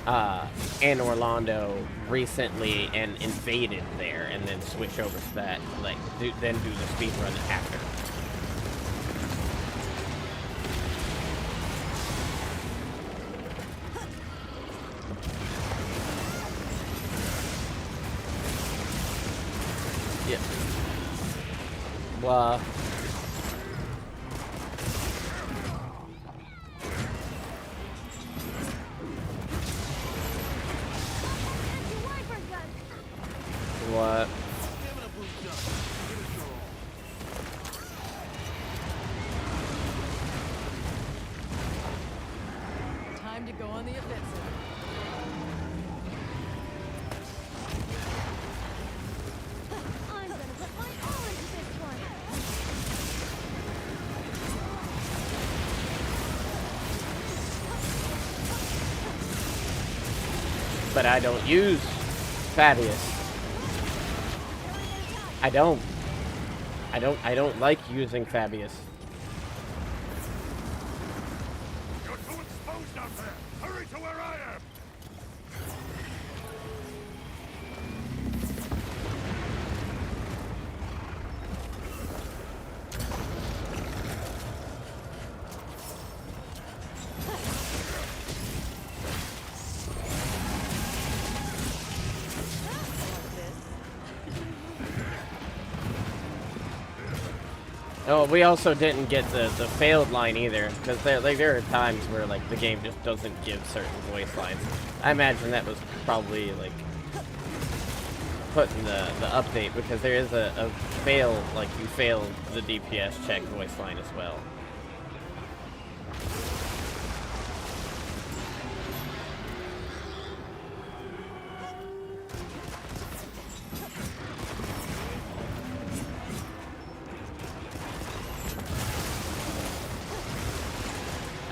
Anor Londo recently and invaded there, and then switch over to that, like, then do the speed run after. Yep. Well, what? Time to go on the offensive. I'm gonna put my all into this one. But I don't use Fabius. I don't like using Fabius. You're too exposed out there. Hurry to where I am. Oh, we also didn't get the failed line either, because there are times where like the game just doesn't give certain voice lines. I imagine that was probably like put in the update, because there is a fail, like you failed the DPS check voice line as well.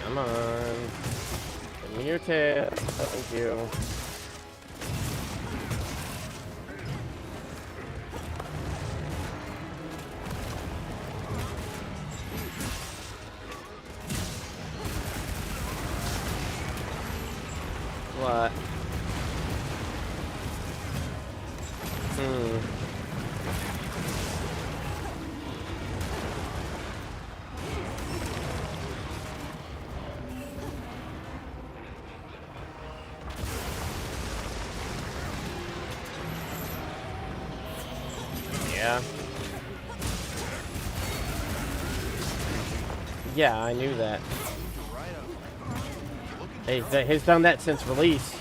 Come on. Give me your tail. Thank you. What? yeah. Yeah, I knew that. He's done that since release.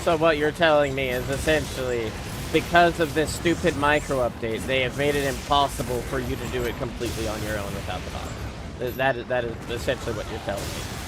So what you're telling me is essentially, because of this stupid micro update, they have made it impossible for you to do it completely on your own without the box. That is essentially what you're telling me.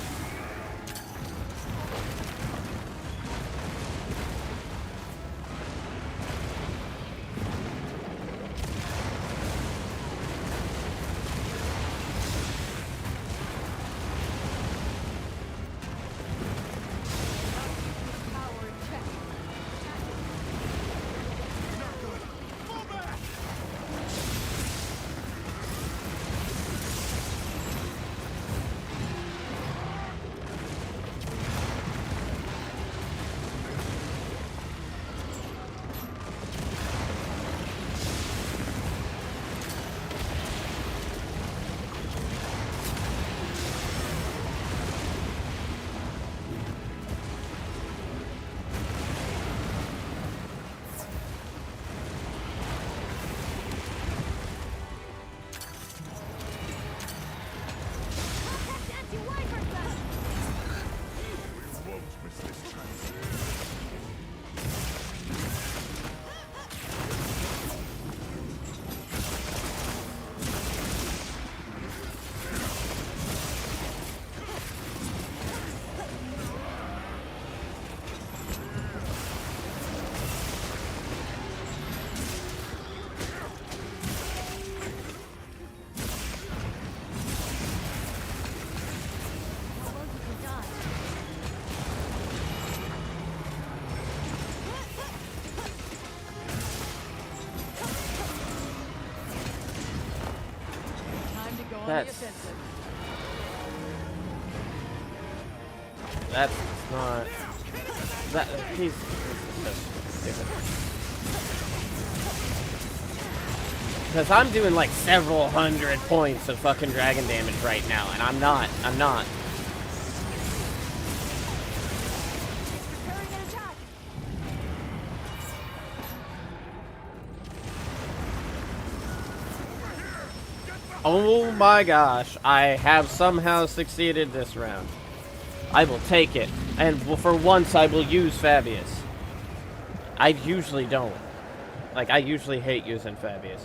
That's not... He's so stupid. Because I'm doing like several hundred points of fucking dragon damage right now, and I'm not. Oh my gosh, I have somehow succeeded this round. I will take it, and for once I will use Fabius. I usually don't. Like, I usually hate using Fabius.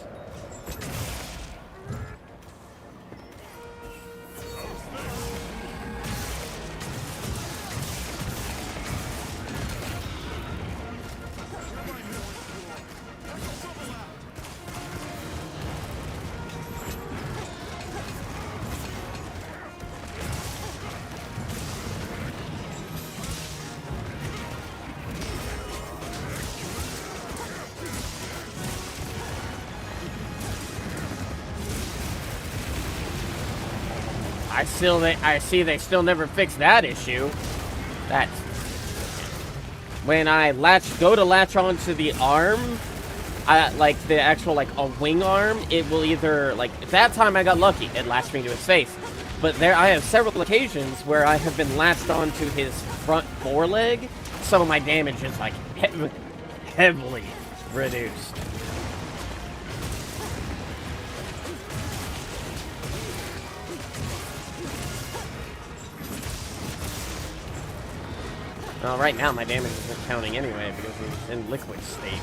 I see they still never fixed that issue. That's... When I go to latch onto the arm, like the actual, like, a wing arm, it will either, like, that time I got lucky, it latched me to his face. But I have several occasions where I have been latched onto his front foreleg, so my damage is, like, heavily reduced. Well, right now my damage isn't counting anyway because he's in liquid state.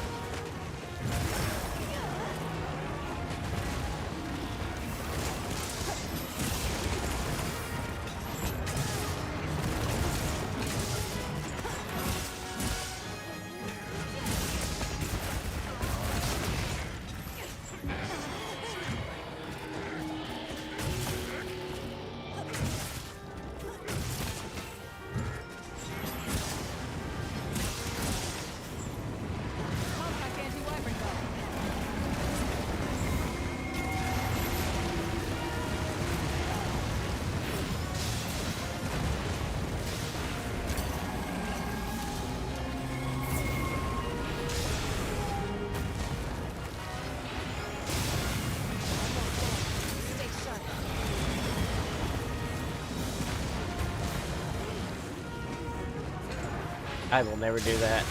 I will never do that.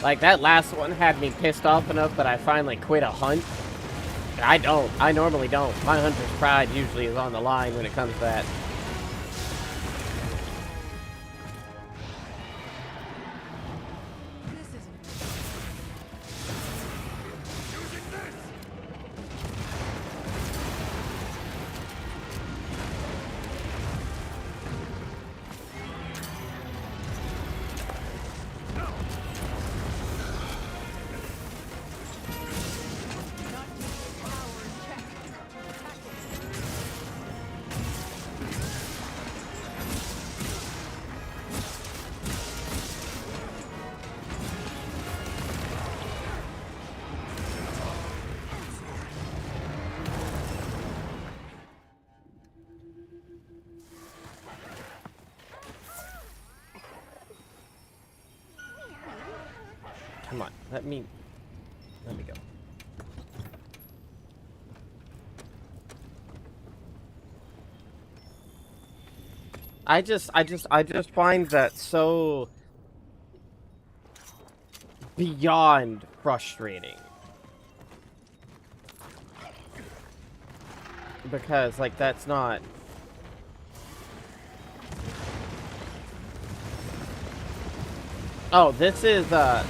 Like, that last one had me pissed off enough that I finally quit a hunt. I don't. I normally don't. My hunter's pride usually is on the line when it comes to that. This isn't. Using this! Not taking power check. Attack it. Come on. Let me go. I just find that so beyond frustrating. Because, like, that's not... Oh, this is the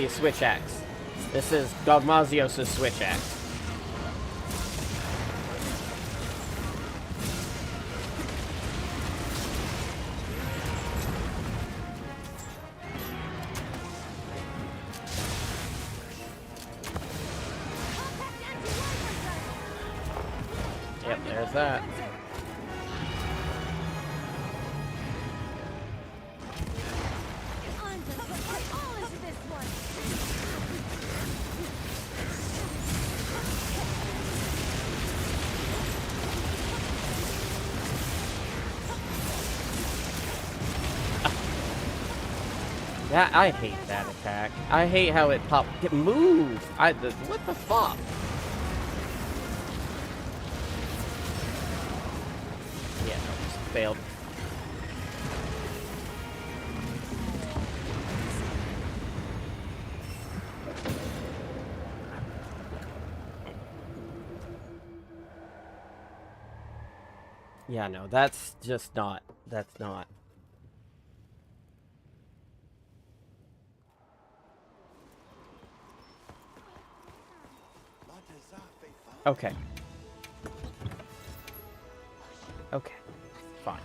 switch axe. This is Dogmazios' switch axe. Yep, there's that. I'm gonna put my all into this one. That I hate that attack. I hate how it pop. It moves. What the fuck? Yeah, no, just failed. Yeah, no, that's just not. That's not. Okay. Okay. Fine.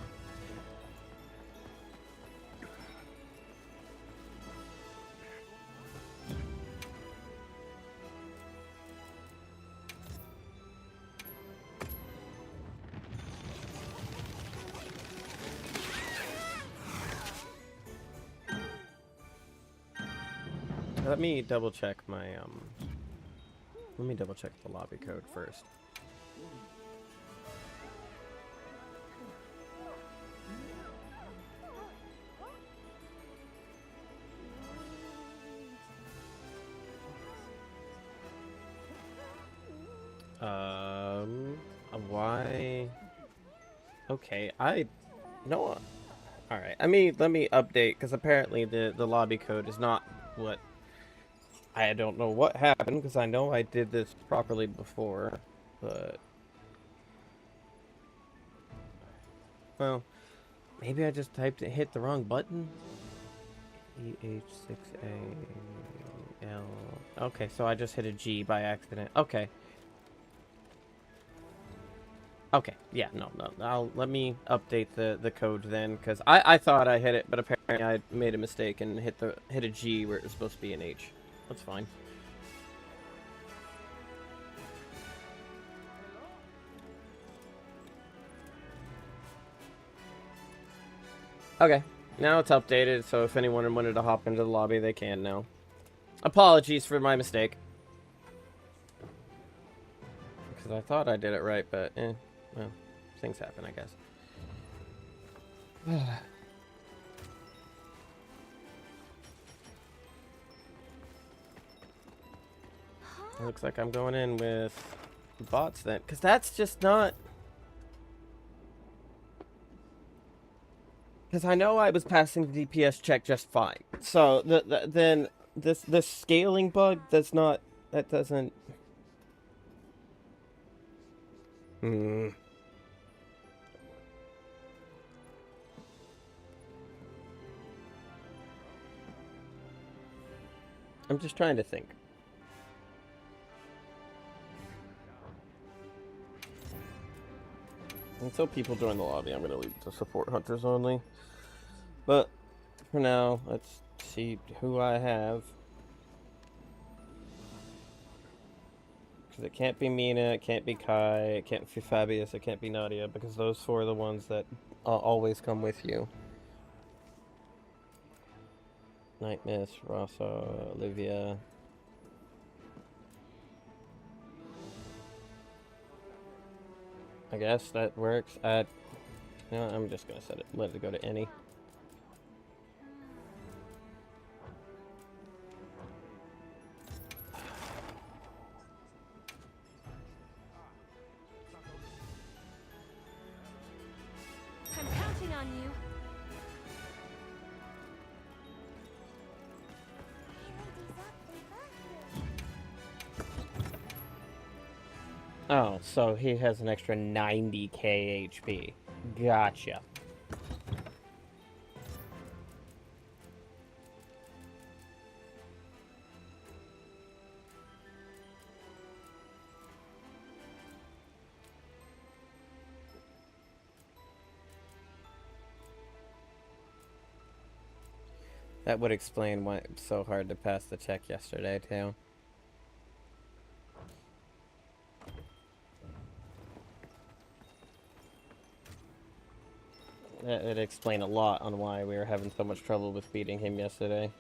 Let me double check my let me double check the lobby code first. Why? Okay, no. All right. Let me update because apparently the lobby code is not what. I don't know what happened because I know I did this properly before, but well, maybe I just hit the wrong button. EH6AL. Okay, so I just hit a G by accident. Okay. Okay, yeah, no. Let me update the code then, because I thought I hit it, but apparently I made a mistake and hit a G where it was supposed to be an H. That's fine. Okay, now it's updated, so if anyone wanted to hop into the lobby, they can now. Apologies for my mistake. Because I thought I did it right, but well, things happen, I guess. It looks like I'm going in with bots then, because that's just not... Because I know I was passing the DPS check just fine. So then this scaling bug does not. That doesn't. Hmm. I'm just trying to think. Until people join the lobby, I'm going to leave it to support hunters only. But for now, let's see who I have. Because it can't be Mina, it can't be Kai, it can't be Fabius, it can't be Nadia, because those four are the ones that always come with you. Night Mist, Rasa, Olivia. I guess that works. You know, I'm just gonna let it go to any. I'm counting on you. Oh, so he has an extra 90k HP. Gotcha. That would explain why it was so hard to pass the check yesterday, too. It'd explain a lot on why we were having so much trouble with beating him yesterday.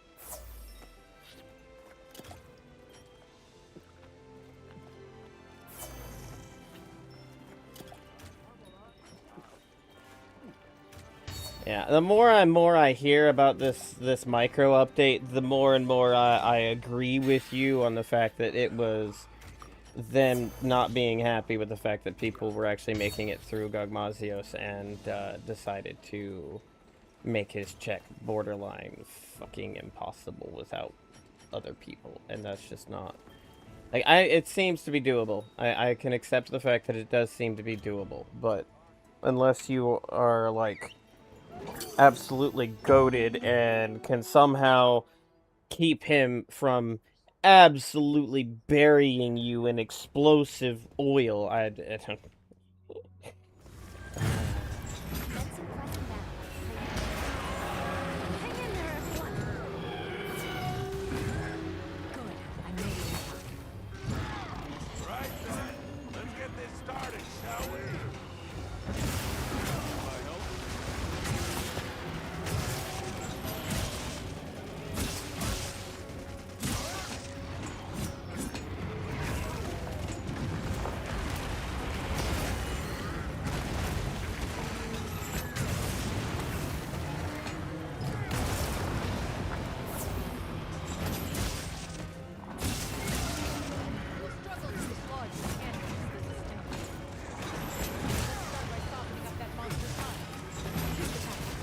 Yeah, the more and more I hear about this micro update, the more and more I agree with you on the fact that it was them not being happy with the fact that people were actually making it through Gogmazios and decided to make his check borderline fucking impossible without other people, and that's just not... Like, it seems to be doable. I can accept the fact that it does seem to be doable, but unless you are, like, absolutely goated and can somehow keep him from absolutely burying you in explosive oil, I don't... Let's impress him now. Hang in there, everyone. Good. I made it in time. Right then, let's get this started, shall we? I hope. You'll struggle to dislodge the cannons this attempt. Let's start by softening up that monster's mind. Shoot the target.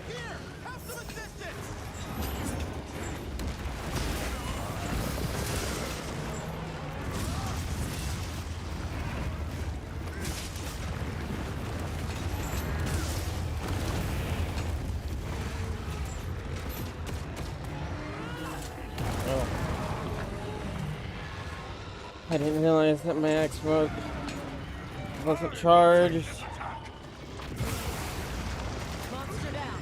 Here, have some assistance! Oh. I didn't realize that my Xbox wasn't charged. Monster down.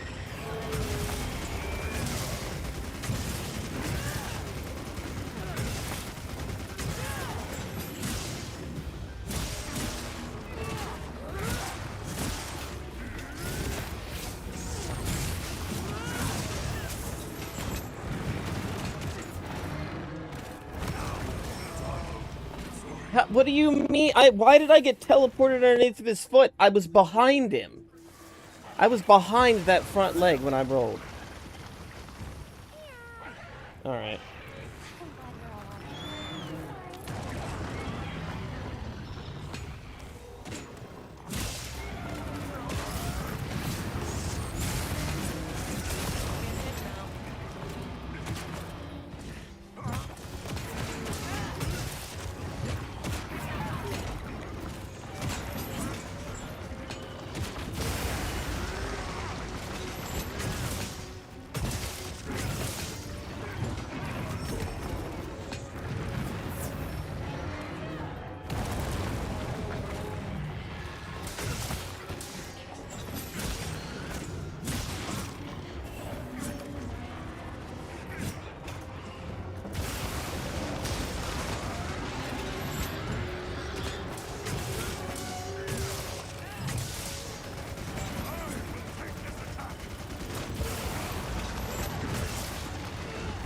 What do you mean? Why did I get teleported underneath of his foot? I was behind him. I was behind that front leg when I rolled. Alright. I'm glad you're all right.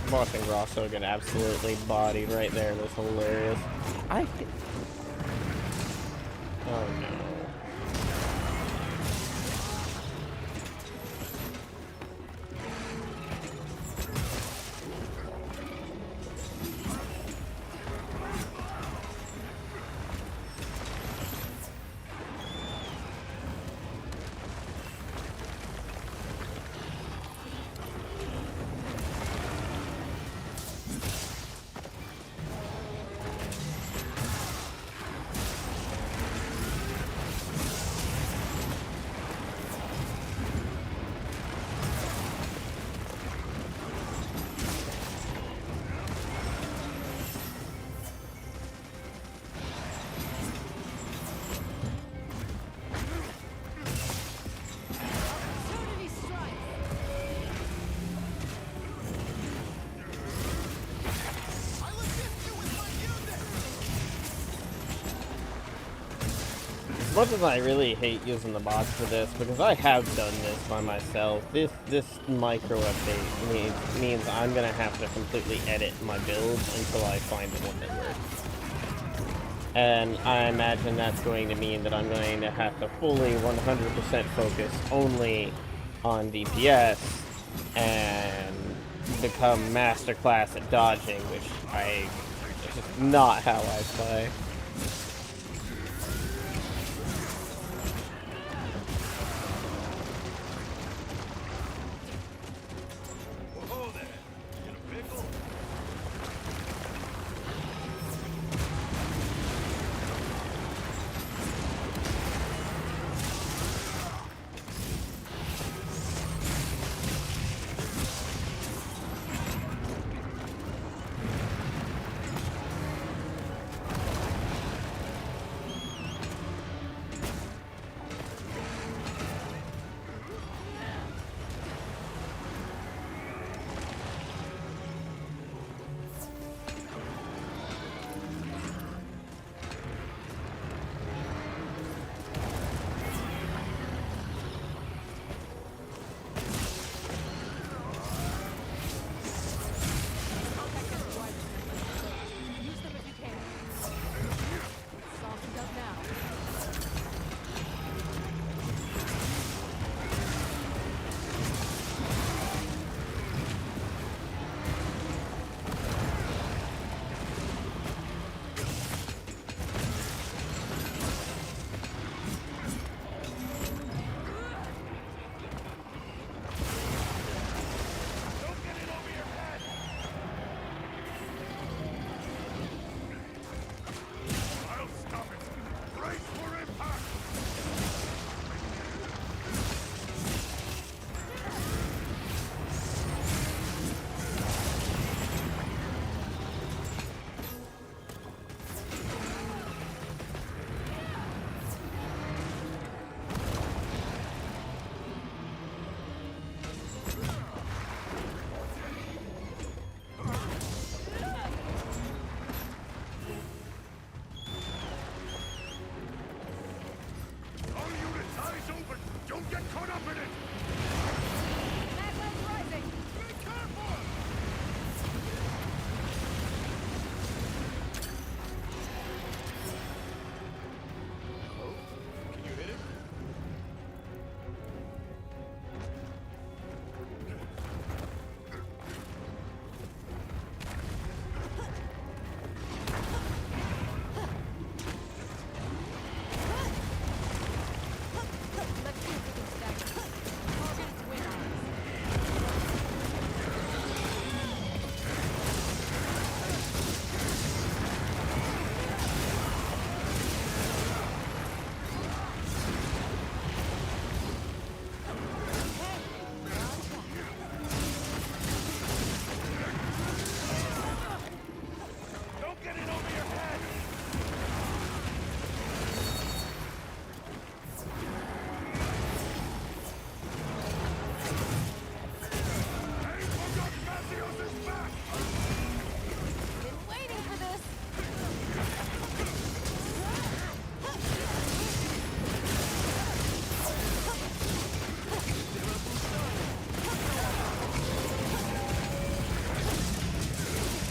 Watching Rosso get absolutely bodied right there was hilarious. Oh no. Opportunity strike. As much as I really hate using the bots for this, because I have done this by myself, this micro update means I'm gonna have to completely edit my build until I find the one that works. And I imagine that's going to mean that I'm going to have to fully 100% focus only on DPS and become masterclass at dodging, which it's just not how I play. Whoa there. In a pickle?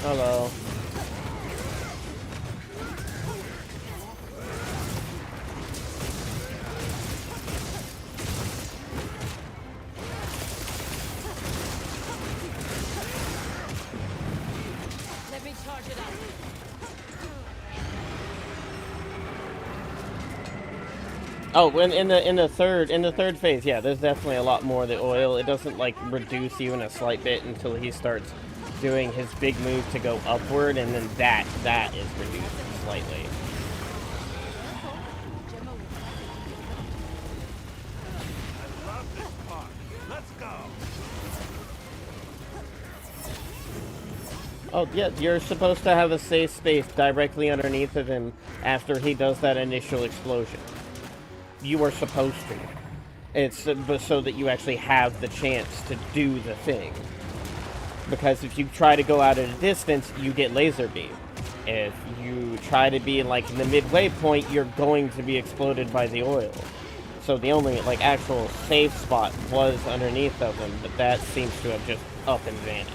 Hello. Let me charge it up. Oh, when in the third phase, yeah, there's definitely a lot more of the oil. It doesn't like reduce even a slight bit until he starts doing his big move to go upward, and then that is reduced slightly. I love this part. Let's go. Oh yeah, you're supposed to have a safe space directly underneath of him after he does that initial explosion. You are supposed to. It's but so that you actually have the chance to do the thing. Because if you try to go out at a distance, you get laser beam. If you try to be like in the midway point, you're going to be exploded by the oil. So the only like actual safe spot was underneath of him, but that seems to have just up and vanished.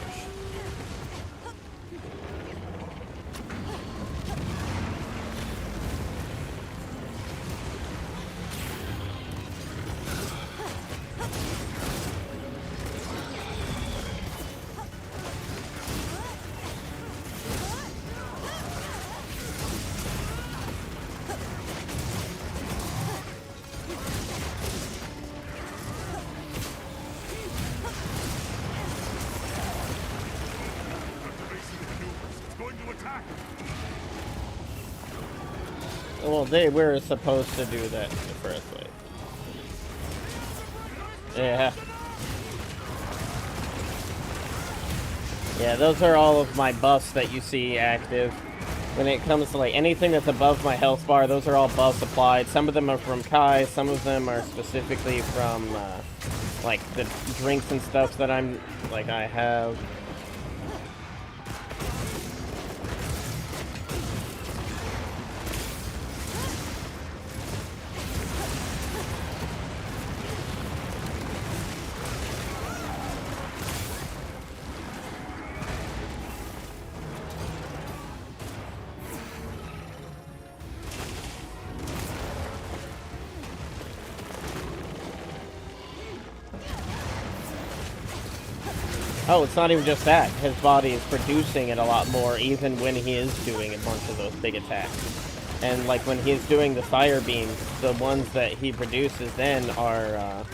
Well, they were supposed to do that in the first place. Yeah. Yeah, those are all of my buffs that you see active. When it comes to like anything that's above my health bar, those are all buffs applied. Some of them are from Kai, some of them are specifically from like the drinks and stuff that I have. Oh, it's not even just that. His body is producing it a lot more, even when he is doing a bunch of those big attacks. And, like, when he's doing the fire beams, the ones that he produces then are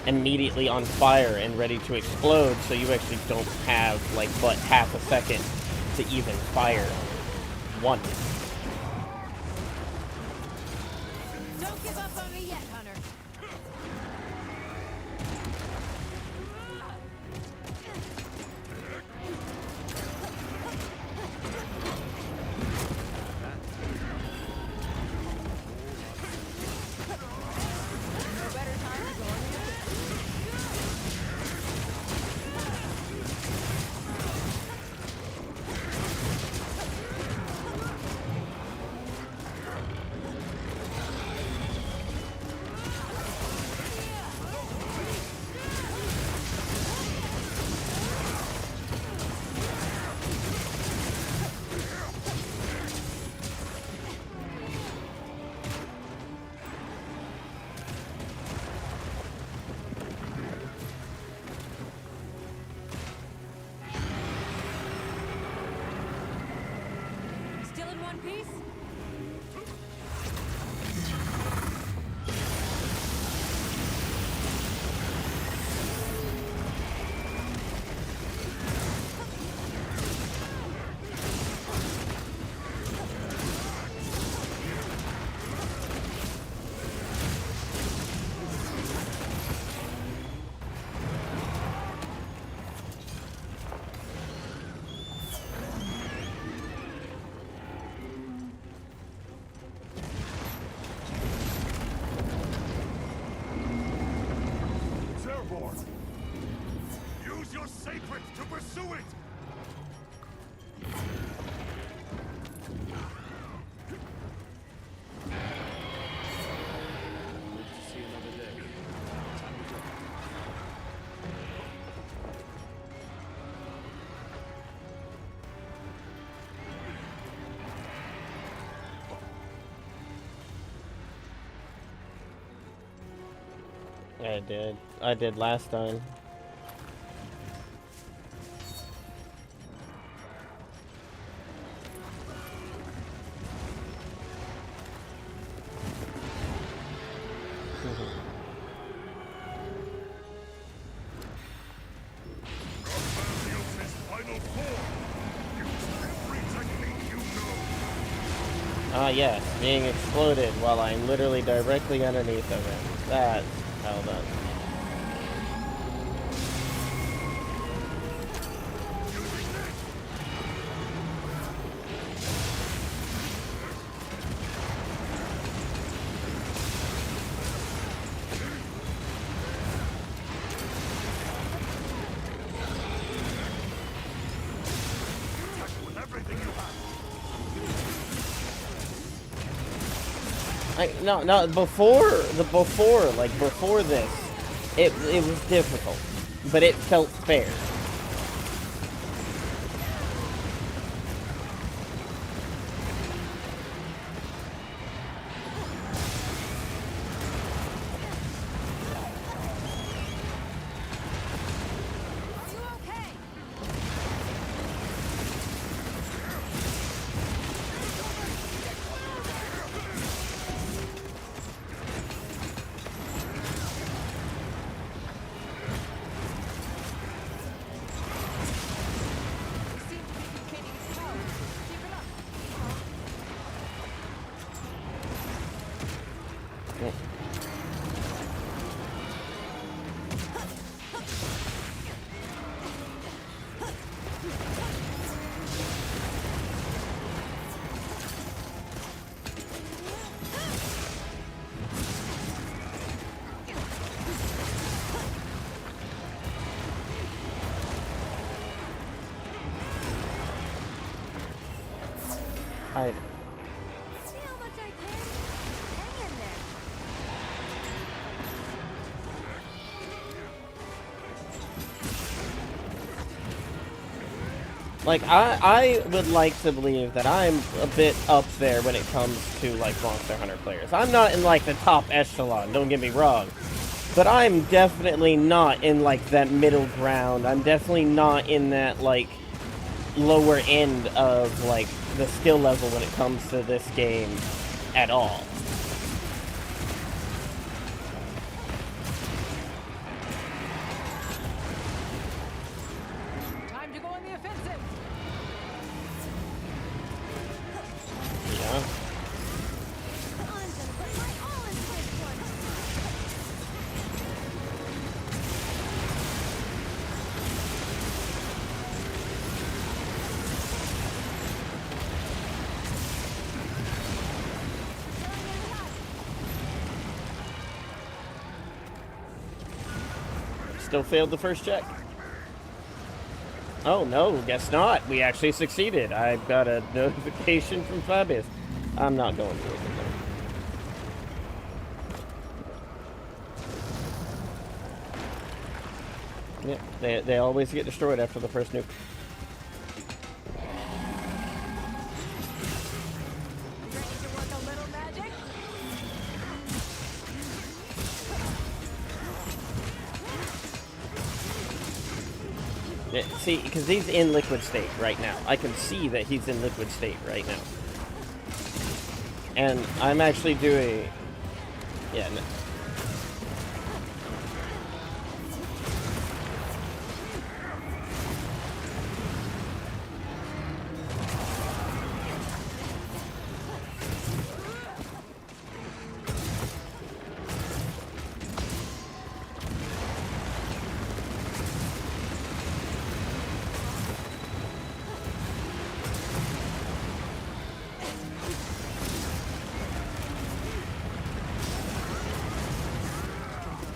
immediately on fire and ready to explode, so you actually don't have, like, but half a second to even fire one. Don't give up on me yet, Hunter. Still in one piece? It's airborne. Use your sacreds to pursue it. Live to see another day. Time to go. I did. I did last time. Prometheus' final form. Use every technique you know. Ah, yes, being exploded while I'm literally directly underneath of it. That's how done. Attack with everything you have. No, before this, it was difficult, but it felt fair. Are you okay? You seem to be containing its power. Keep it up. I See how much I can? Hang in there. like I would like to believe that I'm a bit up there when it comes to like Monster Hunter players. I'm not in like the top echelon, don't get me wrong. But I'm definitely not in like that middle ground. I'm definitely not in that like lower end of like the skill level when it comes to this game at all. Time to go on the offensive. Yeah. I'm gonna put my all into this one. Still failed the first check. Oh no, guess not. We actually succeeded. I got a notification from Fabius. I'm not going to it. Yep, they always get destroyed after the first nuke. Ready to work a little magic? Yeah, see, because he's in liquid state right now. I can see that he's in liquid state right now. And I'm actually doing... Yeah, no.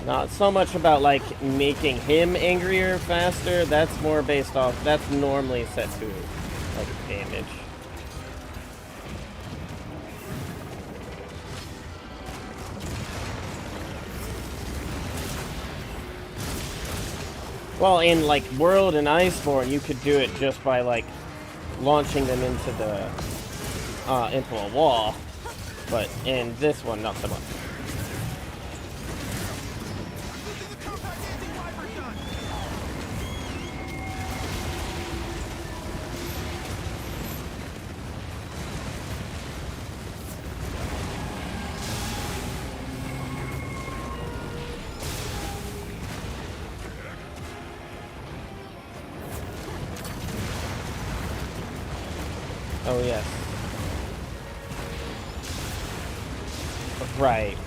Not so much about, like, making him angrier faster. That's more based off... That's normally set to, like, damage. Well, in, like, World and Iceborne, you could do it just by, like, launching them into the... into a wall. But in this one, not so much. Oh, yes. Right.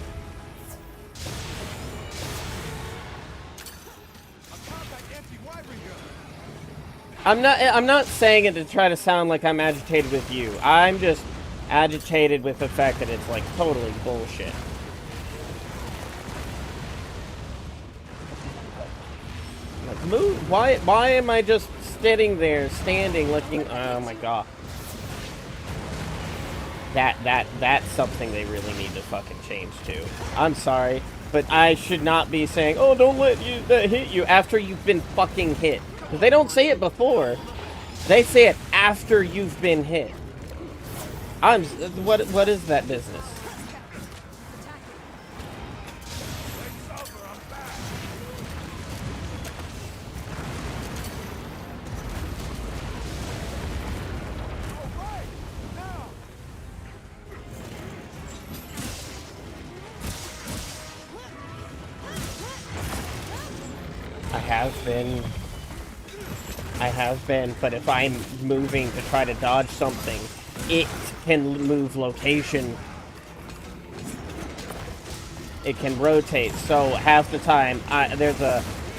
I'm not saying it to try to sound like I'm agitated with you. I'm just agitated with the fact that it's like totally bullshit. Like, move. Why am I just standing looking? Oh my god. That's something they really need to fucking change too. I'm sorry, but I should not be saying, "Oh, don't let that hit you" after you've been fucking hit. Because they don't say it before. They say it after you've been hit. What is that business? I have been, but if I'm moving to try to dodge something, it can move location. It can rotate, so half the time, there's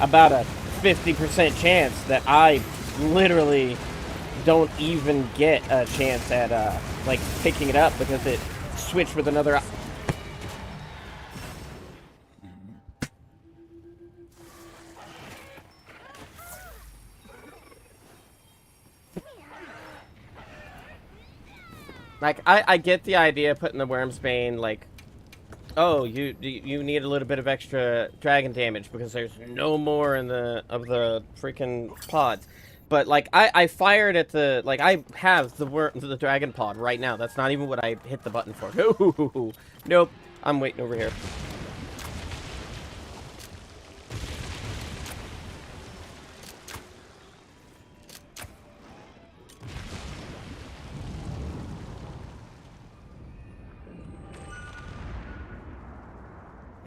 about a 50% chance that I literally don't even get a chance at, like, picking it up because it switched with another... Like, I get the idea of putting the Worm's Bane, like, oh, you need a little bit of extra dragon damage because there's no more in the freaking pods. But like I fired at the I have the dragon pod right now. That's not even what I hit the button for. No, nope. I'm waiting over here.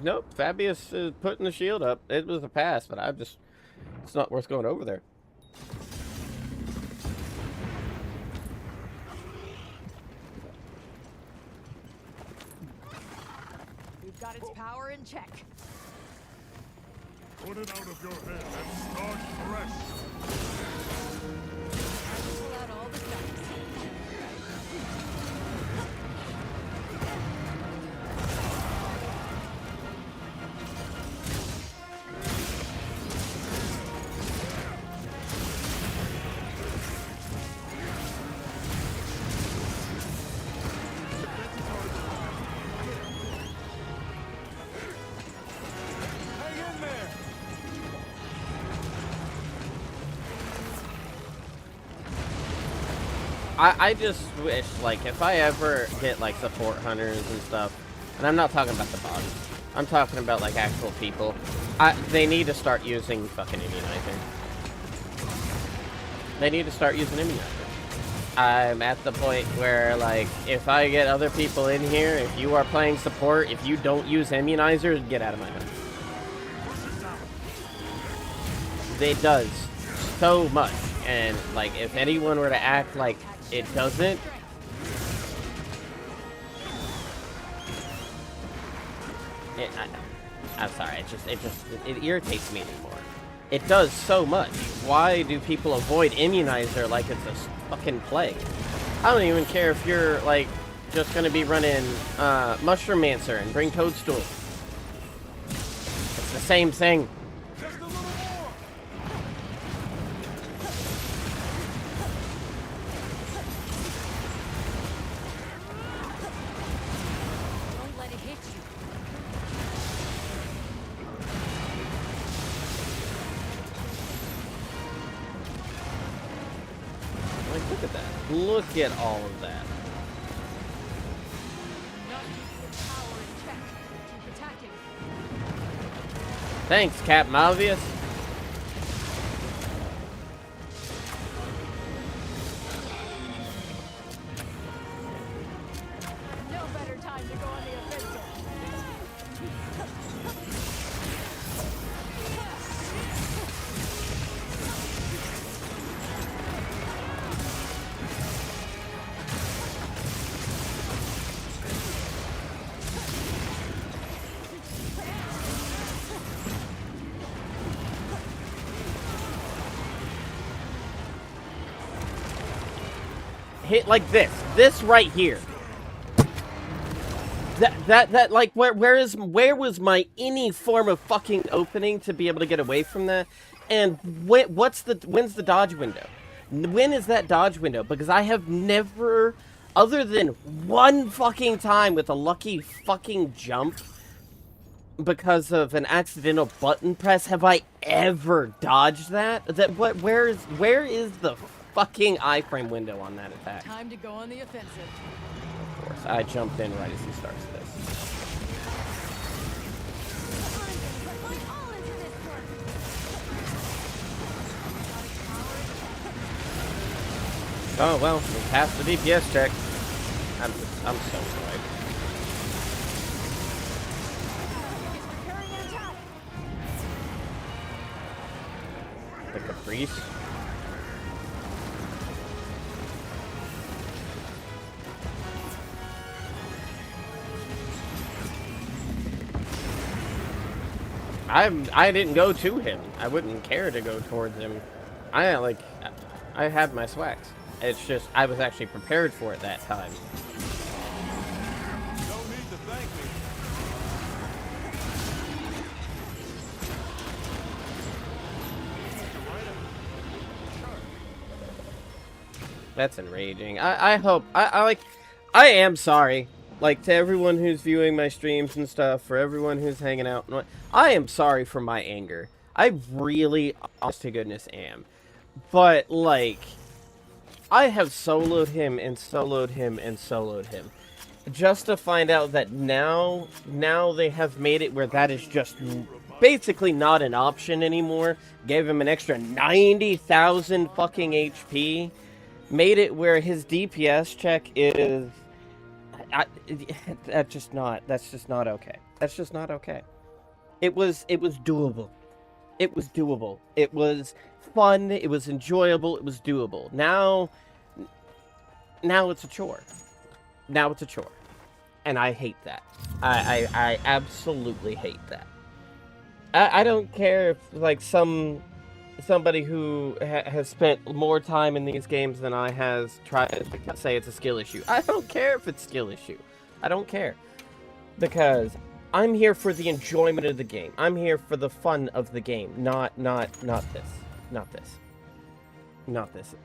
Nope, Fabius is putting the shield up. It was a pass, but it's not worth going over there. We've got its power in check. Put it out of your head and start fresh. Pull out all the stops. I just wish, like, if I ever get, like, support hunters and stuff, and I'm not talking about the bots, I'm talking about, like, actual people, they need to start using fucking immunizer. They need to start using immunizer. I'm at the point where, like, if I get other people in here, if you are playing support, if you don't use immunizers, get out of my house. It does so much, and, like, if anyone were to act like it doesn't, I'm sorry, it irritates me anymore. It does so much. Why do people avoid immunizer like it's a fucking plague? I don't even care if you're, like, just gonna be running Mushroom Mancer and bring Toadstool. It's the same thing. Don't let it hit you. Like, look at that. Look at all of that. Not keeping its power in check. Keep attacking. Thanks, Captain Obvious. No better time to go on the offensive. hit like this. This right here. That like where was my any form of fucking opening to be able to get away from that? And when's the dodge window? When is that dodge window? Because I have never, other than one fucking time with a lucky fucking jump because of an accidental button press, have I ever dodged that? Where is the fucking iframe window on that attack? Time to go on the offensive. Of course, I jumped in right as he starts this. I'm gonna put my all into this one. Oh well, we passed the DPS check. I'm so annoyed. Carrying an attack. The Caprice. I didn't go to him. I wouldn't care to go towards him. I had my swags. It's just I was actually prepared for it that time. You don't need to thank me. That's enraging. I hope I am sorry. Like, to everyone who's viewing my streams and stuff, for everyone who's hanging out, I am sorry for my anger. I really, honest to goodness, am. But, like, I have soloed him and soloed him and soloed him. Just to find out that now they have made it where that is just basically not an option anymore. Gave him an extra 90,000 fucking HP. Made it where his DPS check is... that's just not okay. That's just not okay. It was doable. It was doable. It was fun. It was enjoyable. It was doable. Now it's a chore. Now it's a chore. And I hate that. I absolutely hate that. I don't care if, like, somebody who has spent more time in these games than I has tried to say it's a skill issue. I don't care if it's a skill issue. I don't care. Because I'm here for the enjoyment of the game. I'm here for the fun of the game. Not this. Not this. Not this.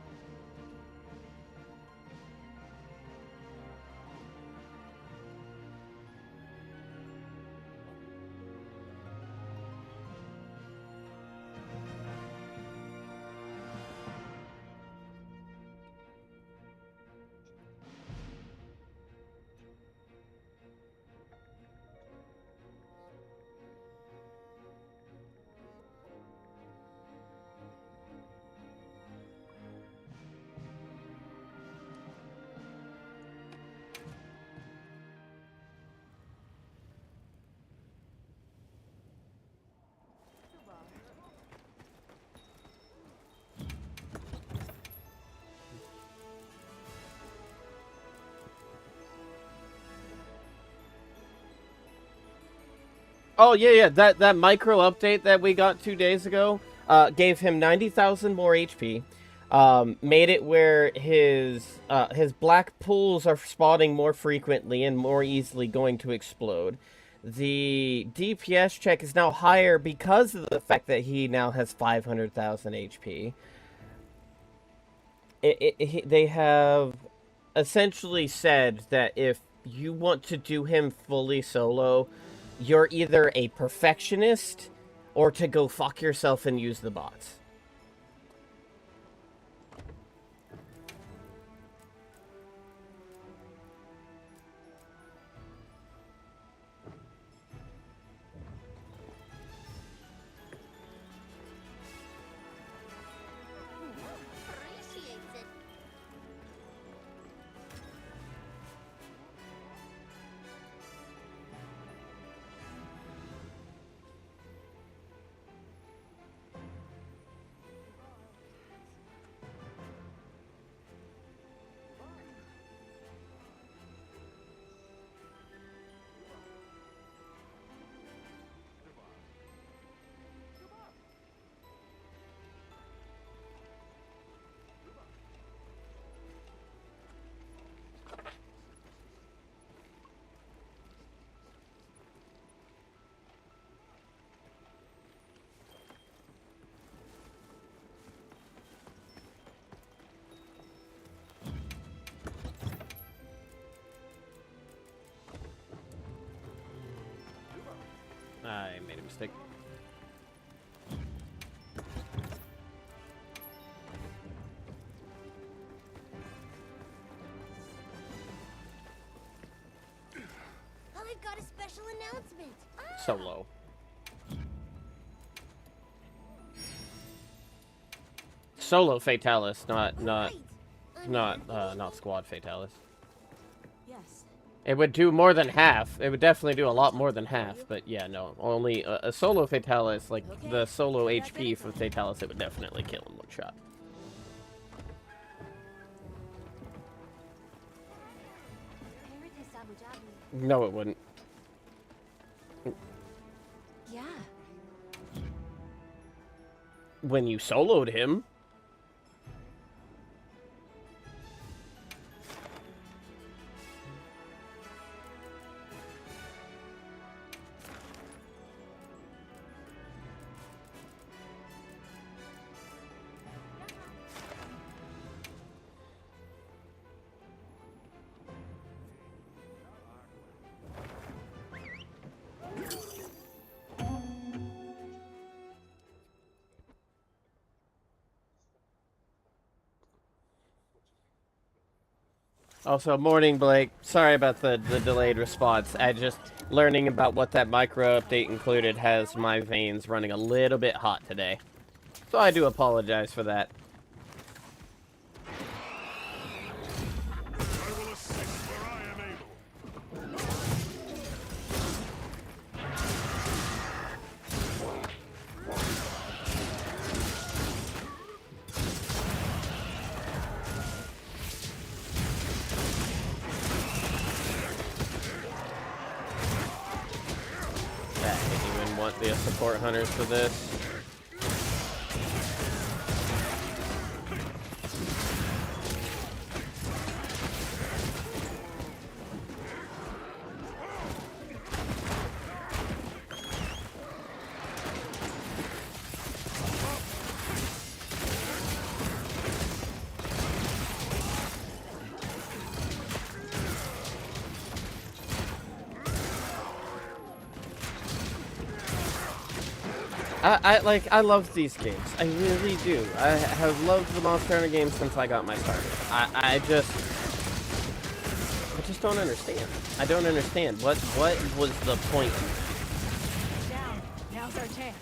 Oh, yeah, that micro update that we got 2 days ago gave him 90,000 more HP, made it where his black pools are spawning more frequently and more easily going to explode. The DPS check is now higher because of the fact that he now has 500,000 HP. They have essentially said that if you want to do him fully solo, you're either a perfectionist or to go fuck yourself and use the bots. Appreciates it. I made a mistake. I've got a special announcement. Solo. Solo Fatalis, not Squad Fatalis. Yes. It would do more than half. It would definitely do a lot more than half. But yeah, no, only a Solo Fatalis, like the solo HP for Fatalis, it would definitely kill in one shot. No, it wouldn't. Yeah. When you soloed him. Also, morning, Blake. Sorry about the delayed response. I just learning about what that micro update included has my veins running a little bit hot today. So I do apologize for that. I will assist where I am able. Yeah, I didn't even want the support hunters for this. I love these games. I really do. I have loved the Monster Hunter games since I got my start. I just don't understand. I don't understand. What was the point? Down. Now's our chance.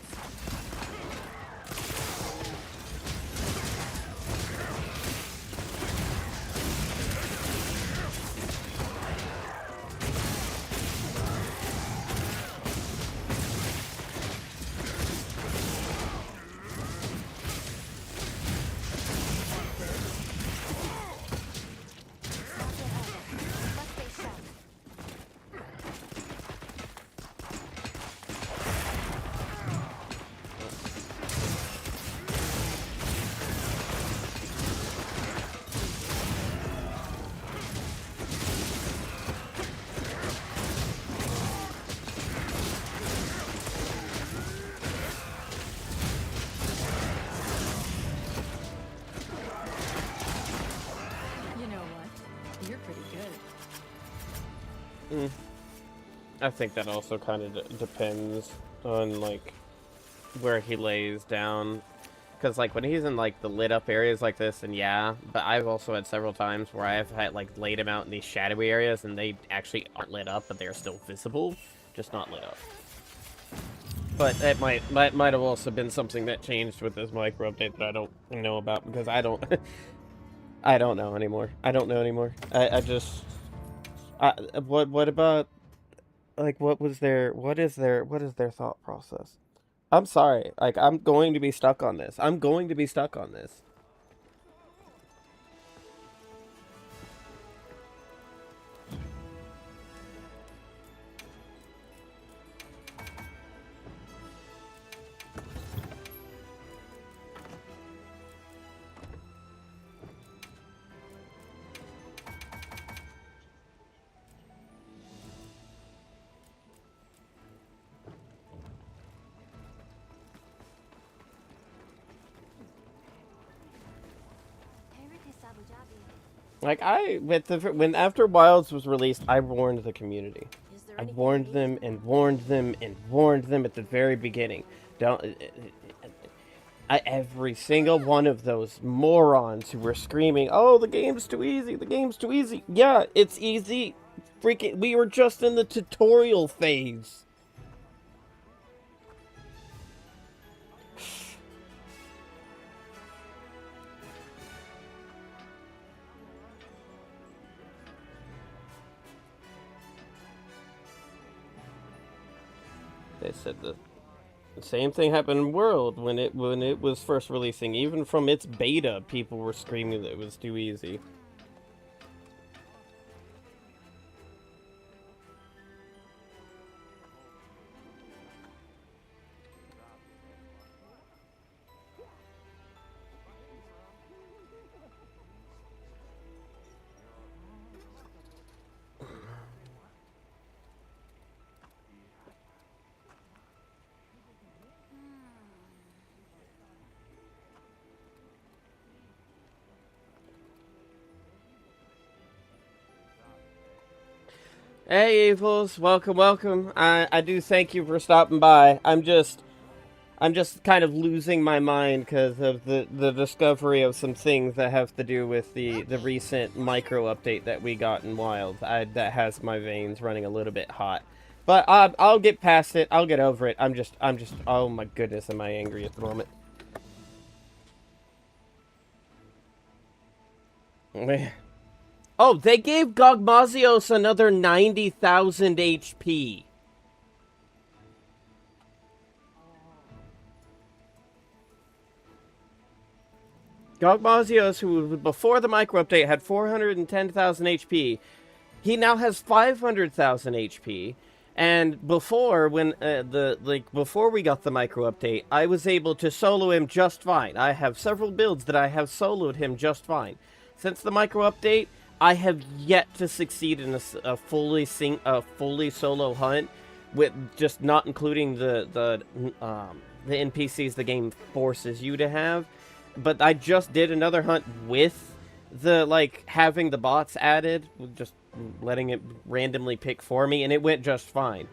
I think that also kind of depends on, like, where he lays down. Because, like, when he's in, like, the lit up areas like this, and yeah, but I've also had several times where I've had, like, laid him out in these shadowy areas, and they actually aren't lit up, but they're still visible, just not lit up. But it might have also been something that changed with this micro update that I don't know about, because I don't, I don't know anymore. I don't know anymore. What about, like, what is their thought process? I'm sorry, like, I'm going to be stuck on this. I'm going to be stuck on this. Like, when After Wilds was released, I warned the community. Is there there I anything warned you them need? and warned them and warned them at the very beginning. Don't. Every single one of those morons who were screaming, "Oh, the game's too easy. The game's too easy." Yeah, it's easy. Freaking, we were just in the tutorial phase. They said the same thing happened in World when it was first releasing. Even from its beta, people were screaming that it was too easy. Hey, Evils, welcome, welcome. I do thank you for stopping by. I'm just kind of losing my mind because of the discovery of some things that have to do with the recent micro update that we got in Wild. That has my veins running a little bit hot. But I'll get past it. I'll get over it. I'm just, oh my goodness, am I angry at the moment. Oh, they gave Gogmazios another 90,000 HP. Gogmazios, who before the micro update had 410,000 HP, he now has 500,000 HP. And before, when before we got the micro update, I was able to solo him just fine. I have several builds that I have soloed him just fine. Since the micro update, I have yet to succeed in a fully solo hunt, with just not including the NPCs the game forces you to have. But I just did another hunt with the, having the bots added, just letting it randomly pick for me, and it went just fine.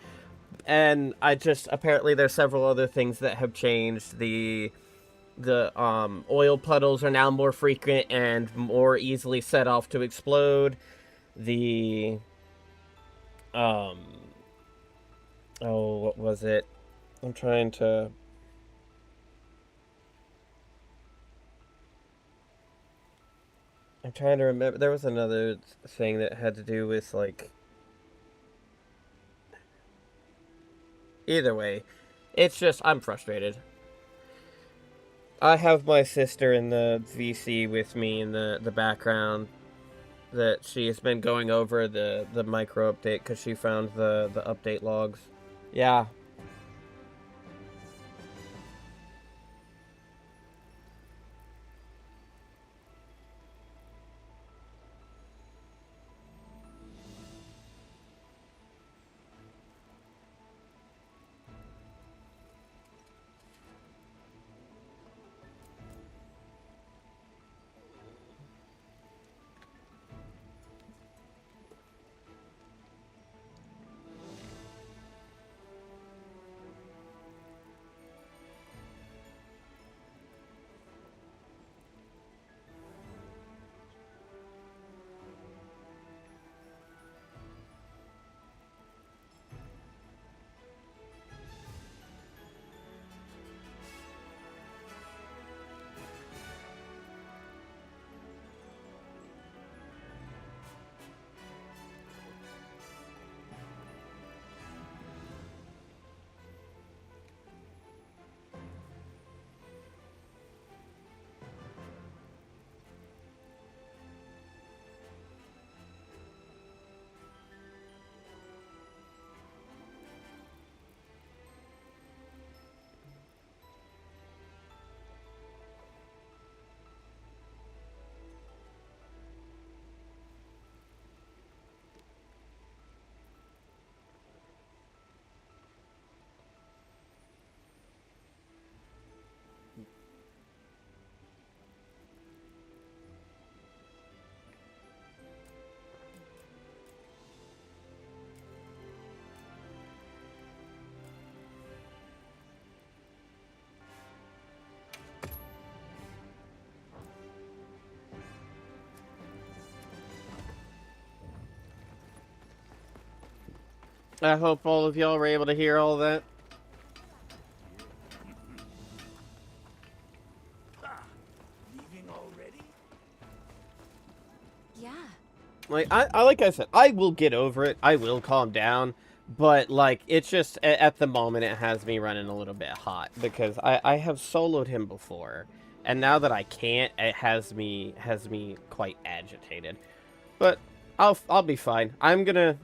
And apparently there's several other things that have changed. The oil puddles are now more frequent and more easily set off to explode. The, oh, what was it? I'm trying to remember. There was another thing that had to do with, either way, it's just, I'm frustrated. I have my sister in the VC with me in the background, that she's been going over the micro update because she found the update logs. Yeah. I hope all of y'all were able to hear all that. Leaving already? Yeah. Like like I said, I will get over it. I will calm down. But like, it's just at the moment it has me running a little bit hot because I have soloed him before, and now that I can't, it has me quite agitated. But I'll be fine. I'm gonna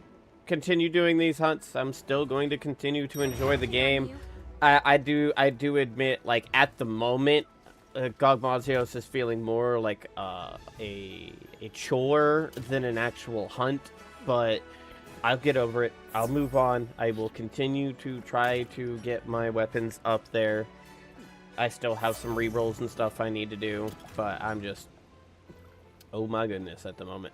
continue doing these hunts. I'm still going to continue to enjoy the game. I do admit, like, at the moment, Gogmazios is feeling more like a chore than an actual hunt, but I'll get over it. I'll move on. I will continue to try to get my weapons up there. I still have some rerolls and stuff I need to do, but I'm just, oh my goodness, at the moment.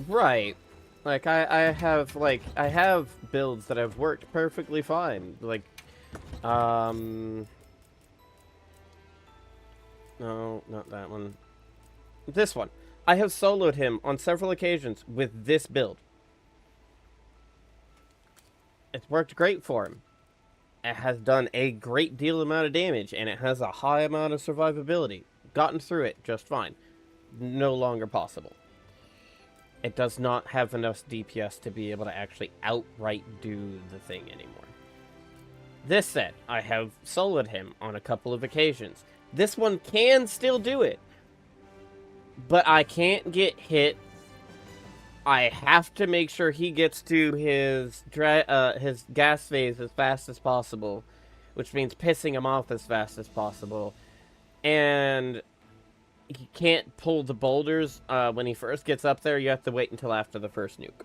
Right. Like, I have builds that have worked perfectly fine. Like, no, not that one. This one. I have soloed him on several occasions with this build. It's worked great for him. It has done a great deal amount of damage, and it has a high amount of survivability. Gotten through it just fine. No longer possible. It does not have enough DPS to be able to actually outright do the thing anymore. This said, I have soloed him on a couple of occasions. This one can still do it, but I can't get hit. I have to make sure he gets to his gas phase as fast as possible, which means pissing him off as fast as possible. And he can't pull the boulders when he first gets up there. You have to wait until after the first nuke.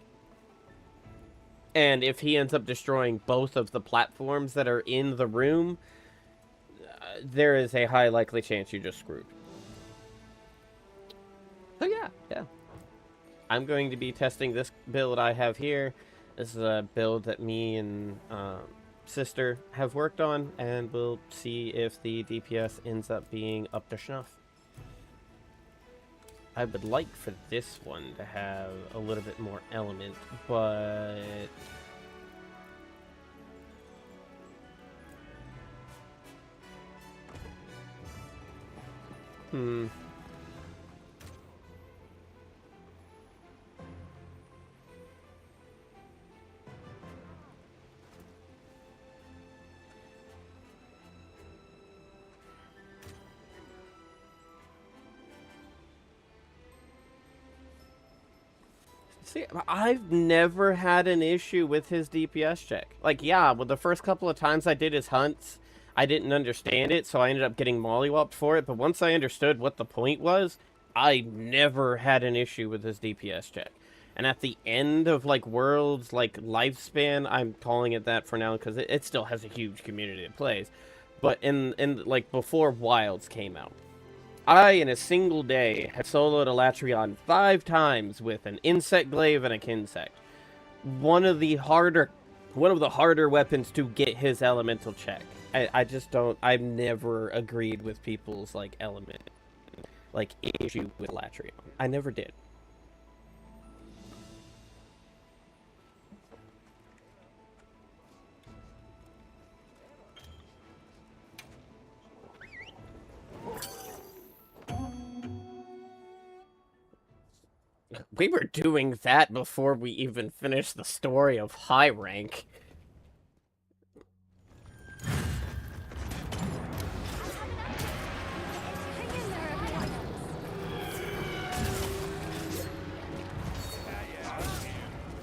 And if he ends up destroying both of the platforms that are in the room, there is a high likely chance you're just screwed. So yeah. I'm going to be testing this build I have here. This is a build that me and sister have worked on, and we'll see if the DPS ends up being up to snuff. I would like for this one to have a little bit more element, but see, I've never had an issue with his DPS check. Like, yeah, well, the first couple of times I did his hunts, I didn't understand it, so I ended up getting mollywopped for it. But once I understood what the point was, I never had an issue with his DPS check. And at the end of, like, World's, like, lifespan, I'm calling it that for now because it still has a huge community that plays. But in like, before Wilds came out, I, in a single day, had soloed a Latreon 5 times with an Insect Glaive and a Kinsect. One of the harder weapons to get his elemental check. I just don't, I've never agreed with people's, like, element, like, issue with Latreon. I never did. We were doing that before we even finished the story of High Rank.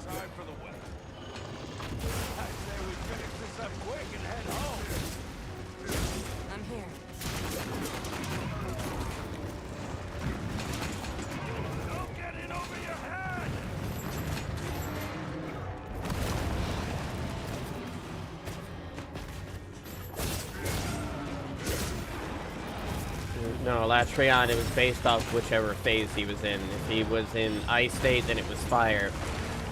Time for the win. I say we finish this up quick and head home. I'm here. Don't get in over your head! No, Latreon, it was based off whichever phase he was in. If he was in Ice State, then it was Fire.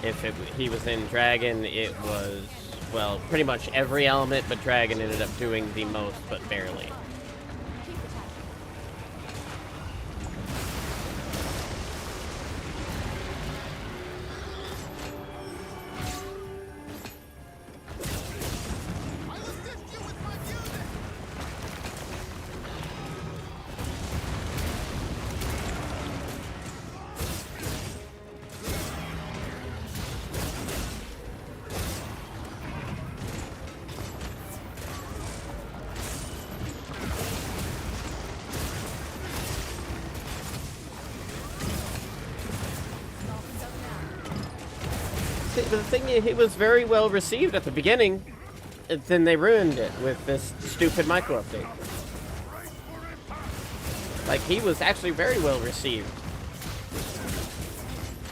If he was in Dragon, it was, well, pretty much every element, but Dragon ended up doing the most, but barely. the thing is, it was very well received at the beginning. Then they ruined it with this stupid micro update. Like, he was actually very well received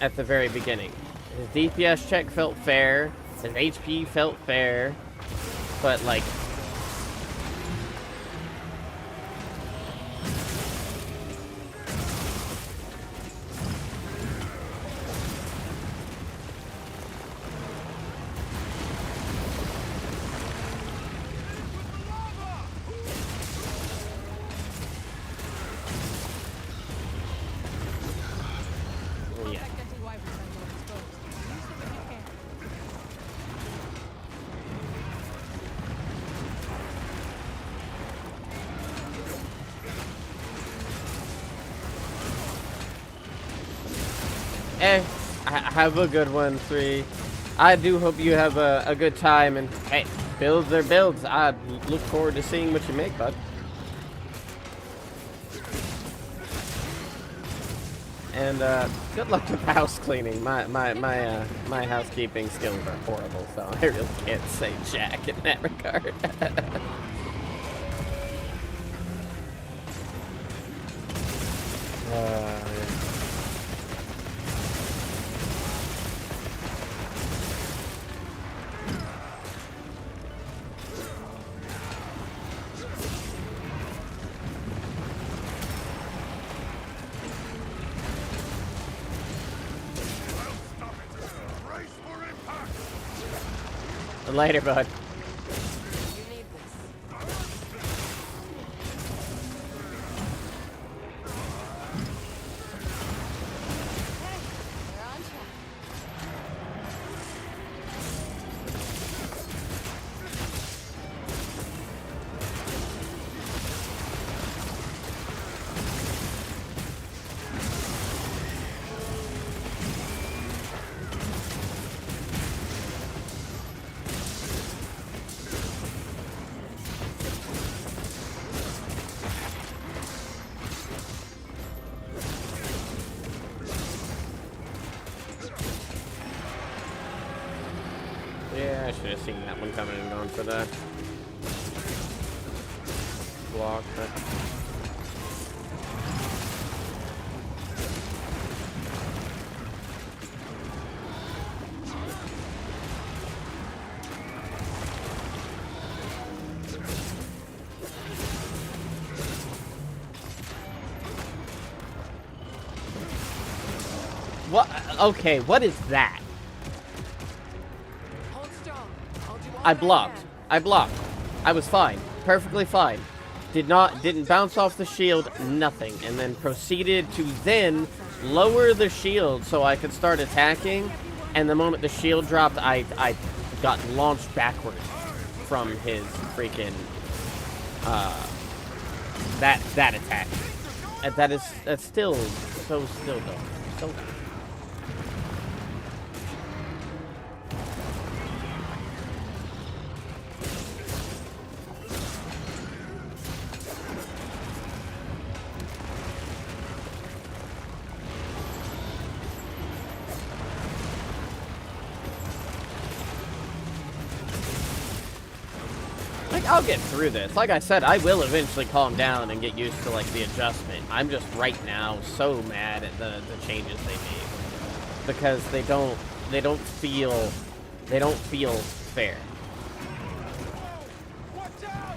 at the very beginning. His DPS check felt fair. His HP felt fair. But, like... yeah. Protect anti-wyvern sensors exposed. Use them if you can. Have a good one, 3. I do hope you have a good time, and hey, builds are builds. I look forward to seeing what you make, bud. And good luck with house cleaning. My housekeeping skills are horrible, so I really can't say jack in that regard. Brace for impact! Later, bud. You need this. Hey, we're on track. Yeah, I should have seen that one coming and gone for the block, but... What? Okay, what is that? Hold strong. I'll do all I that blocked. can. I blocked. I was fine. Perfectly fine. Didn't bounce off the shield, nothing. And then proceeded to then lower the shield so I could start attacking. And the moment the shield dropped, I got launched backwards from his freaking, that attack. And that's still so still dumb. So dumb. Like, I'll get through this. Like I said, I will eventually calm down and get used to, like, the adjustment. I'm just right now so mad at the changes they made. Because they don't feel fair. Watch out!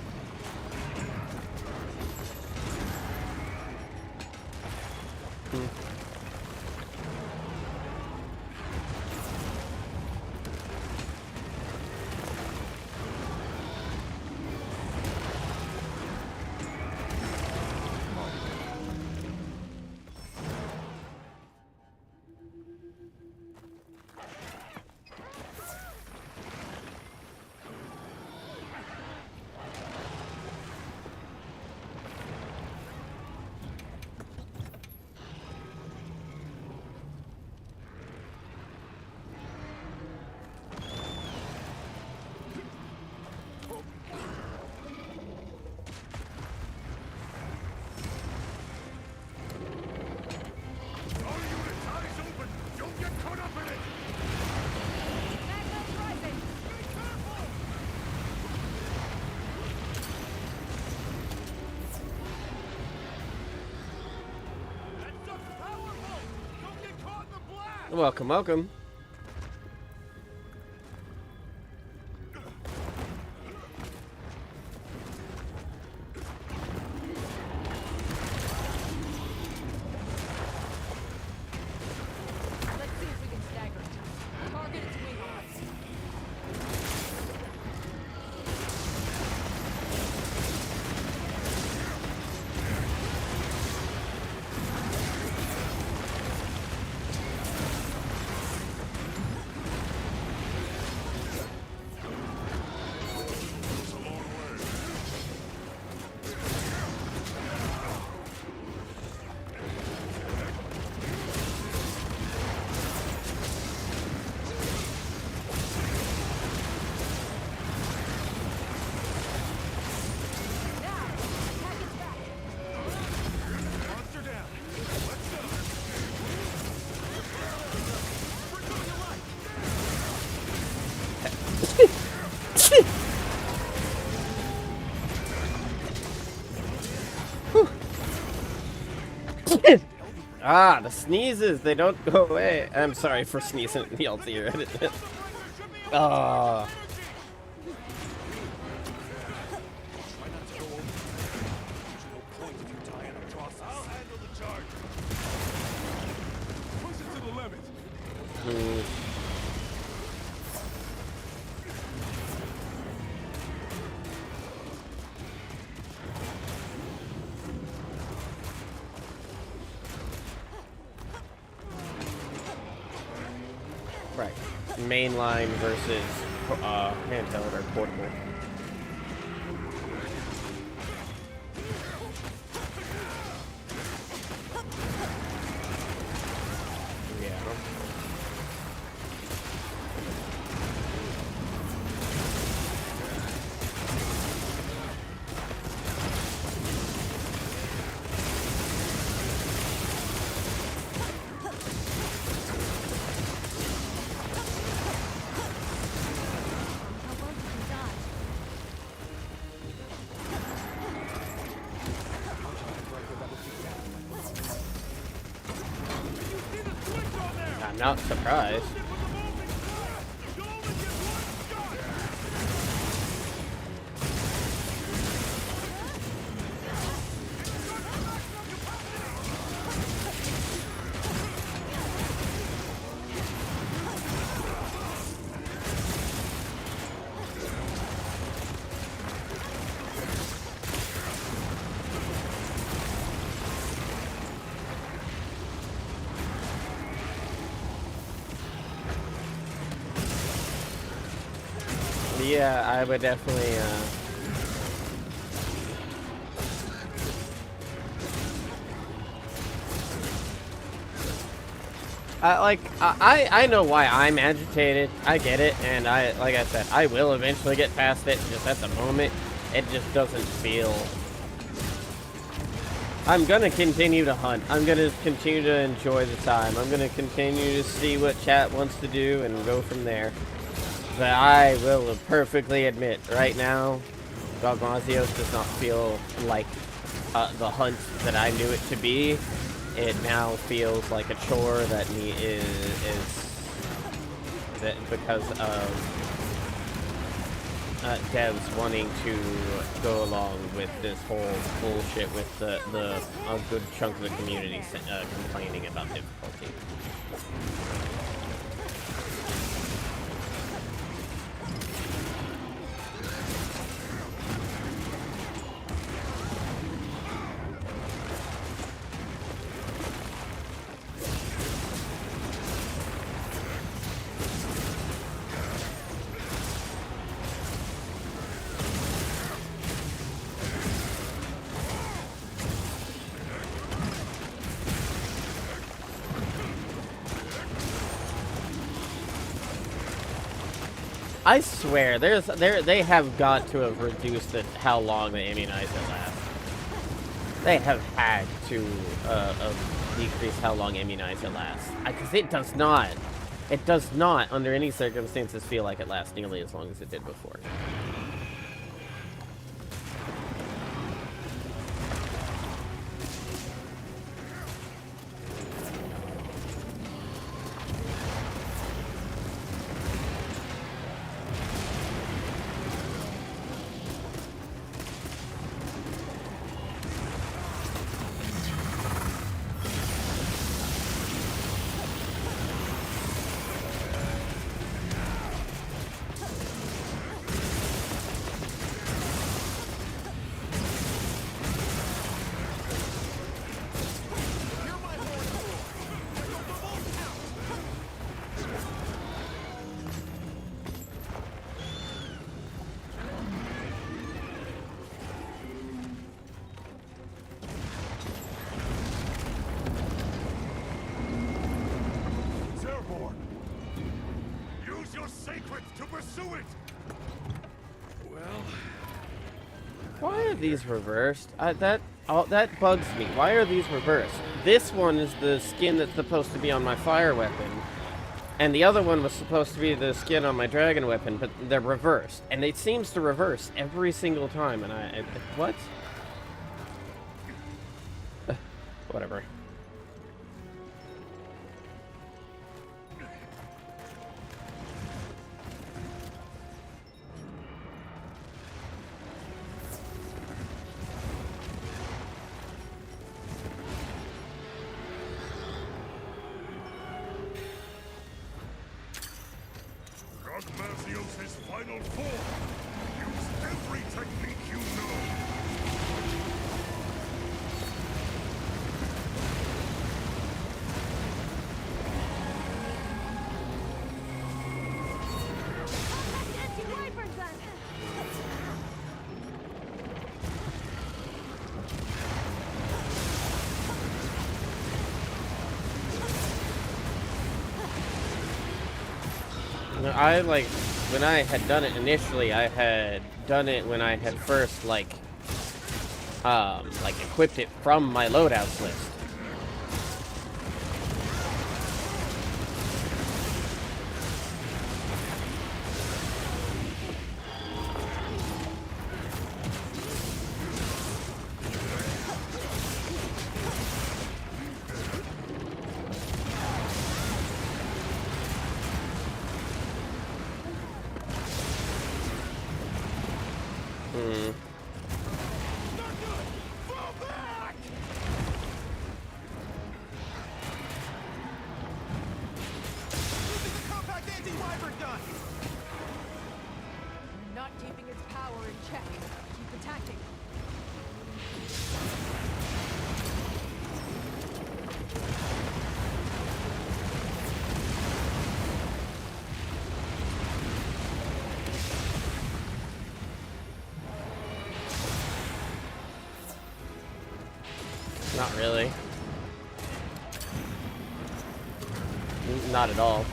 Welcome, welcome. Let's see if we can stagger it. Target its wing lines. Monster down. Let's go. Ah, the sneezes, they don't go away. I'm sorry for sneezing in the LT Reddit. Ah. Try not to go over. There's no point if you die in a process. I'll handle the charge. Push it to the limit. Right. Mainline versus handheld or portable. Yeah. How well did you dodge? I'm not surprised. Yeah, I would definitely, I know why I'm agitated. I get it, and like I said, I will eventually get past it. Just at the moment, it just doesn't feel. I'm gonna continue to hunt. I'm gonna continue to enjoy the time. I'm gonna continue to see what chat wants to do and go from there. But I will perfectly admit, right now, Dogmazios does not feel like the hunt that I knew it to be. It now feels like a chore that that because of devs wanting to go along with this whole bullshit with a good chunk of the community complaining about difficulty. I swear, they have got to have reduced how long the immunizer lasts. They have had to decrease how long immunizer lasts, because it does not under any circumstances feel like it lasts nearly as long as it did before. sacred to pursue it! Well... Why are these reversed? That bugs me. Why are these reversed? This one is the skin that's supposed to be on my fire weapon, and the other one was supposed to be the skin on my dragon weapon, but they're reversed, and it seems to reverse every single time. And what? Whatever. Mercios' final form. Use every technique you know. Anti-wiper gun. I, like, when I had done it initially, I had done it when I had first, like, equipped it from my loadouts list. Not keeping its power in check. Keep attacking. Not really. Not at all.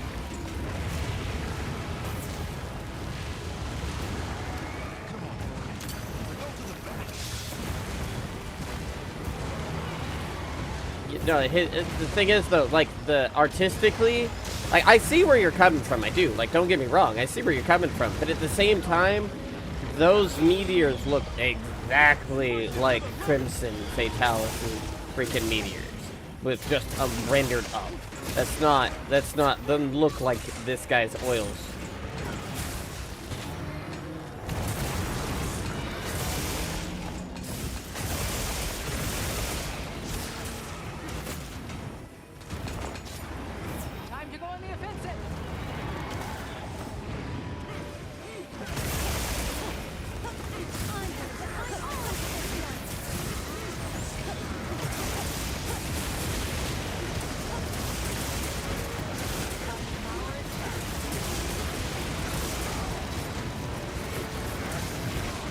No, the thing is though, like, artistically, like, I see where you're coming from, I do, like, don't get me wrong, I see where you're coming from, but at the same time, those meteors look exactly like Crimson Fatalis' freaking meteors, with just rendered up. Doesn't look like this guy's oils. Time to go on the offensive.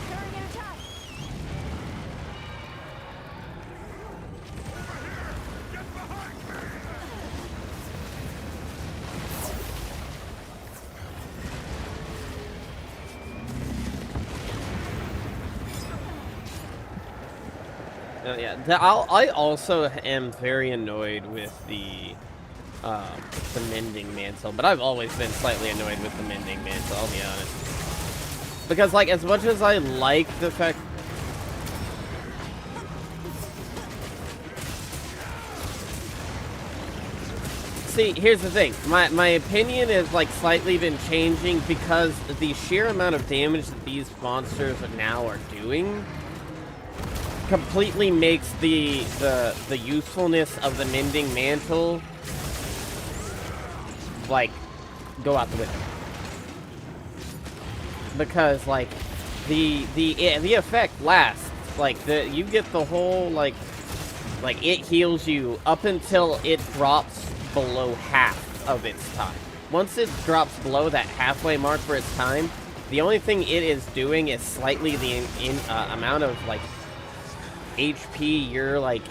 Carrying an attack. Yeah, I also am very annoyed with the Mending Mantle, but I've always been slightly annoyed with the Mending Mantle, I'll be honest. Because, like, as much as I like the fact... See, here's the thing. My opinion has, like, slightly been changing because the sheer amount of damage that these monsters now are doing completely makes the usefulness of the Mending Mantle, like, go out the window. Because, like, the effect lasts. Like, you get the whole, like it heals you up until it drops below half of its time. Once it drops below that halfway mark for its time, the only thing it is doing is slightly the amount of, like, HP you're, like,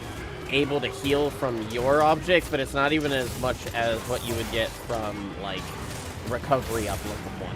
able to heal from your objects, but it's not even as much as what you would get from, like, recovery uplift of 1.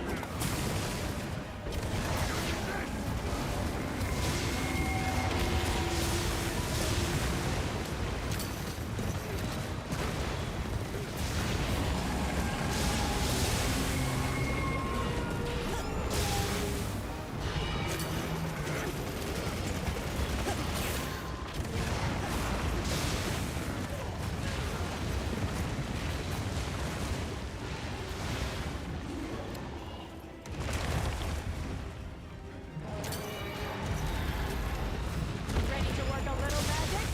Ready to work a little magic?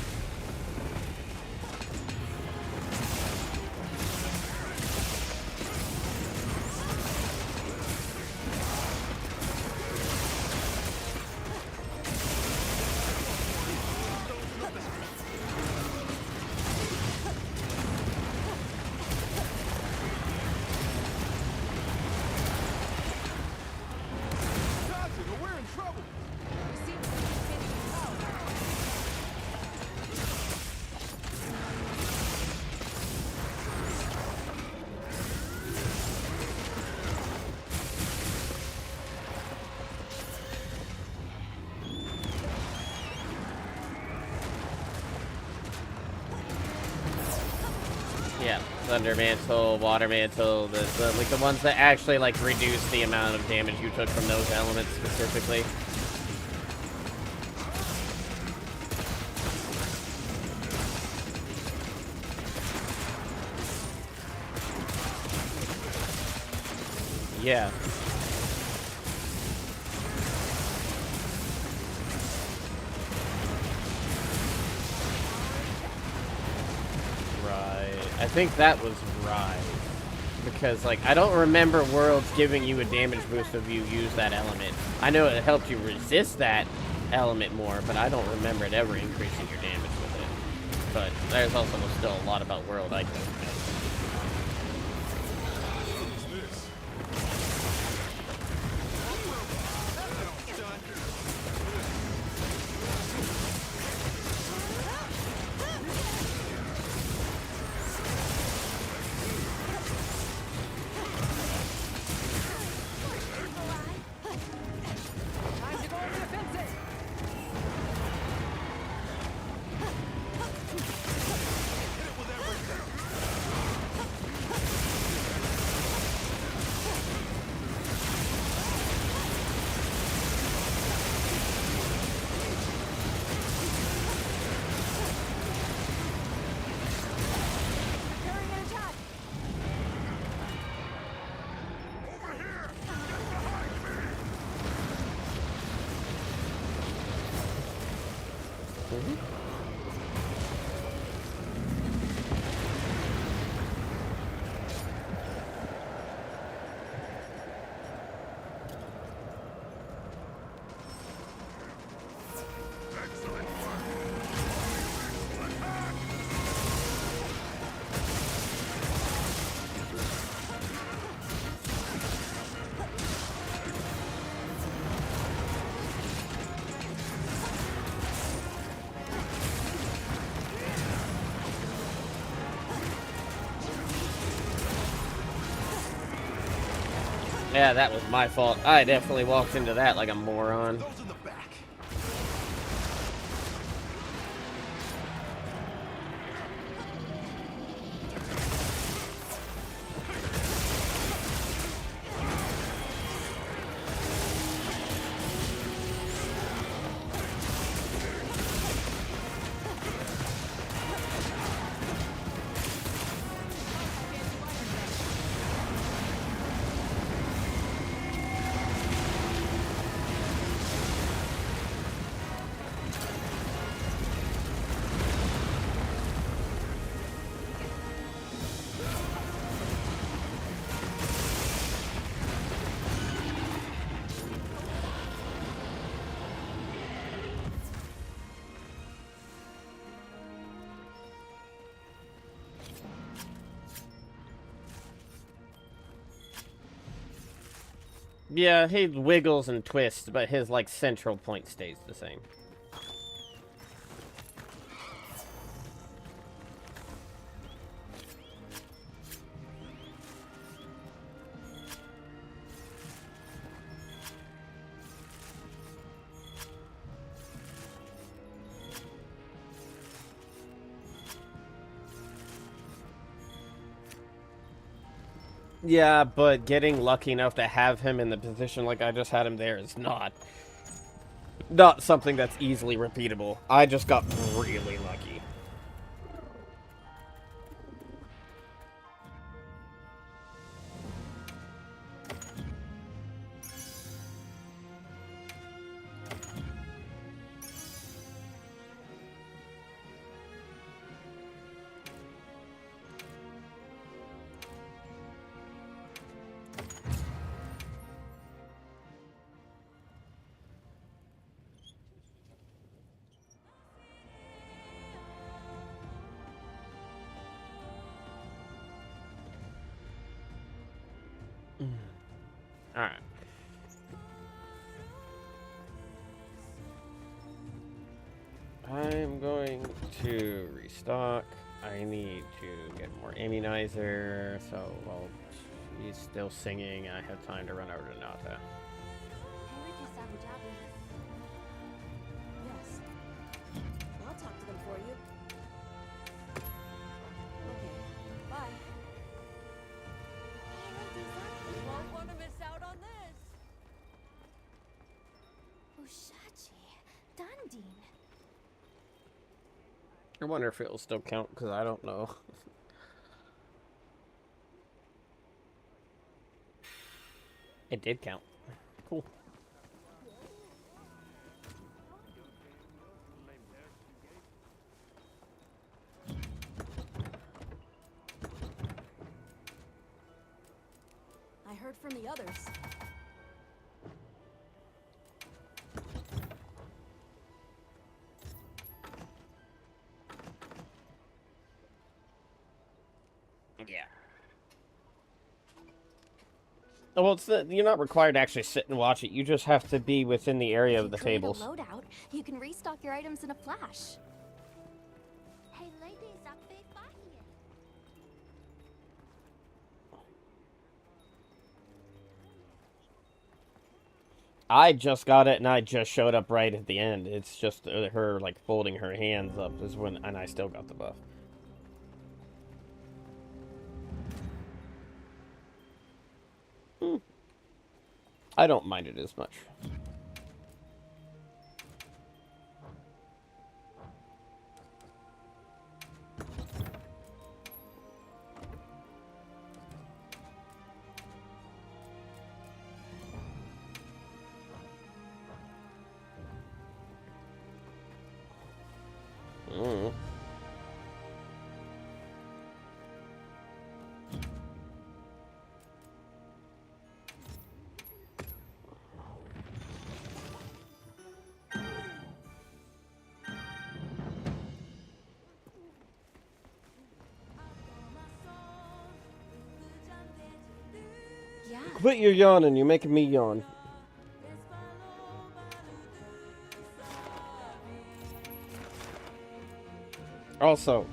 Dodging, or we're in trouble. You seem to be spinning well. Yeah, Thunder Mantle, Water Mantle, like the ones that actually like reduce the amount of damage you took from those elements specifically. Yeah. Right. I think that was right. Because, like, I don't remember Worlds giving you a damage boost if you use that element. I know it helped you resist that element more, but I don't remember it ever increasing your damage with it. But there's also still a lot about World I don't know. What's this? Time to go over the fences. Preparing an attack. Over here! Get behind me! Excellent work! Attack! Yeah, that was my fault. I definitely walked into that like a moron. Those in the back. Yeah, he wiggles and twists, but his, like, central point stays the same. Yeah, but getting lucky enough to have him in the position like I just had him there is not something that's easily repeatable. I just got really lucky. Alright. I'm going to restock. I need to get more immunizer, so while she's still singing, I have time to run over to Nata. Yes. I'll talk to them for you. Okay. Bye. You won't want to miss out on this. Ushachi. Dundee. I wonder if it'll still count, because I don't know. It did count. Cool. I heard from the others. Yeah. Well, you're not required to actually sit and watch it. You just have to be within the area of the tables. If you clear the loadout, you can restock your items in a flash. Hey, ladies, I'm big body. I just got it, and I just showed up right at the end. It's just her, like, folding her hands up is when, and I still got the buff. I don't mind it as much. Yeah. Quit your yawning, you're making me yawn. Also,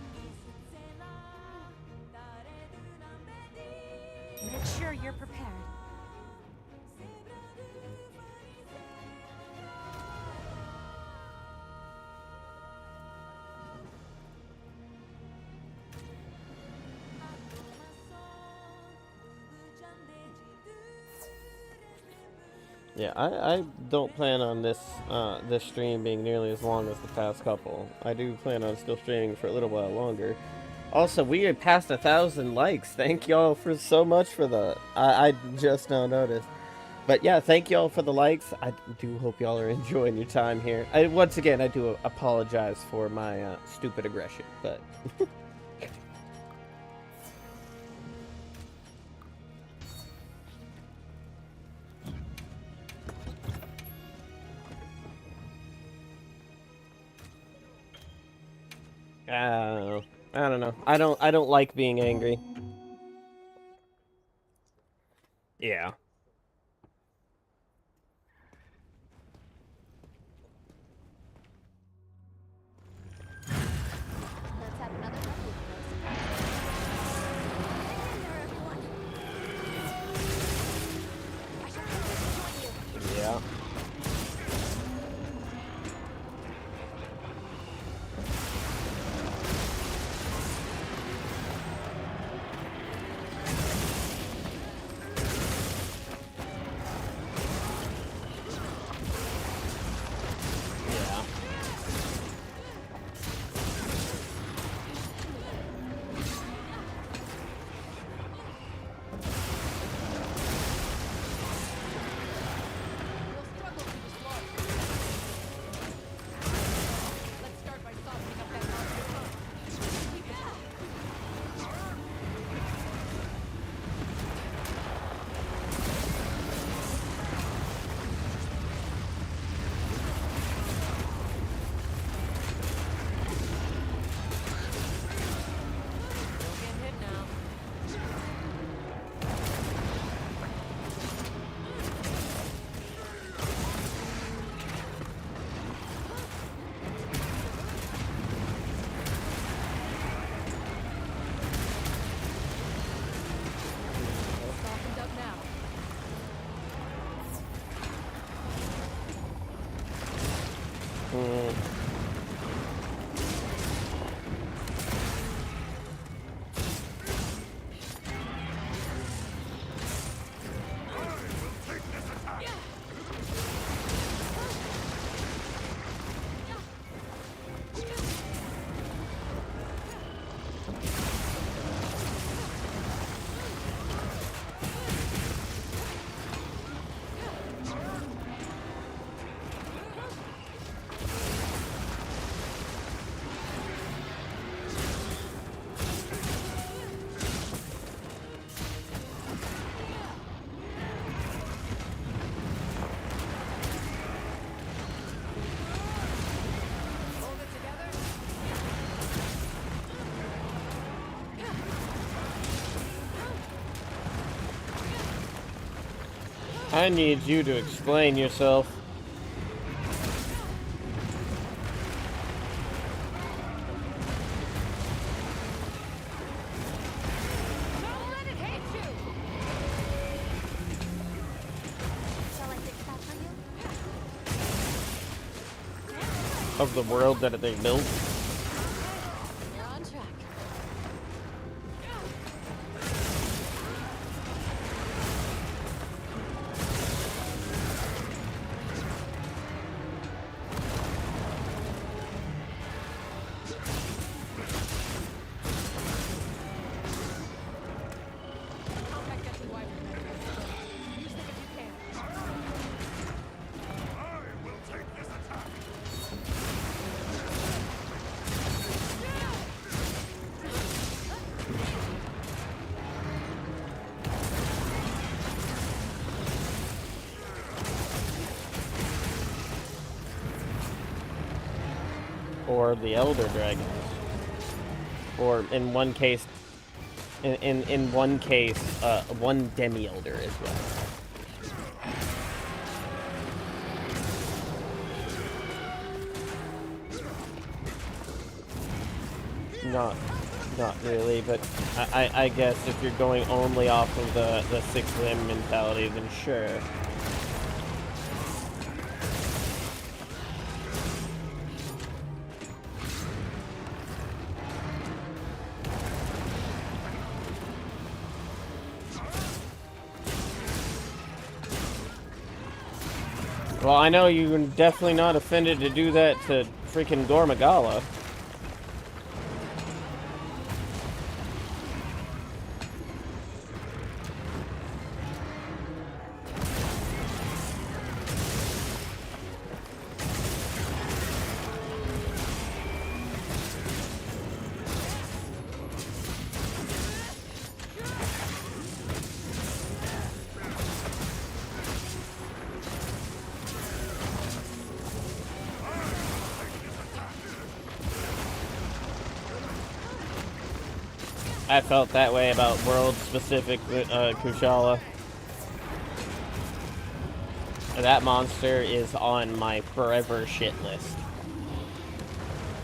Make sure you're prepared. yeah, I don't plan on this this stream being nearly as long as the past couple. I do plan on still streaming for a little while longer. Also, we had passed 1,000 likes. Thank y'all for so much for that. I just now noticed. But yeah, thank y'all for the likes. I do hope y'all are enjoying your time here. Once again, I do apologize for my stupid aggression, but... I don't know. I don't like being angry. Yeah. Let's have another lovely close. Hey there, everyone. I sure hope to join you. Yeah. I need you to explain yourself. Don't let it hit you! Shall I fix that for you? Of the world that they built. You're on track. Contact gets you wider. Use them if you can. I will take this attack. Or the Elder Dragons. Or in one case, in one case, one Demi-Elder as well. Not really, but I guess if you're going only off of the six limb mentality, then sure. Well, I know you're definitely not offended to do that to freaking Gormagala. I felt that way about world-specific Kushala. That monster is on my forever shit list.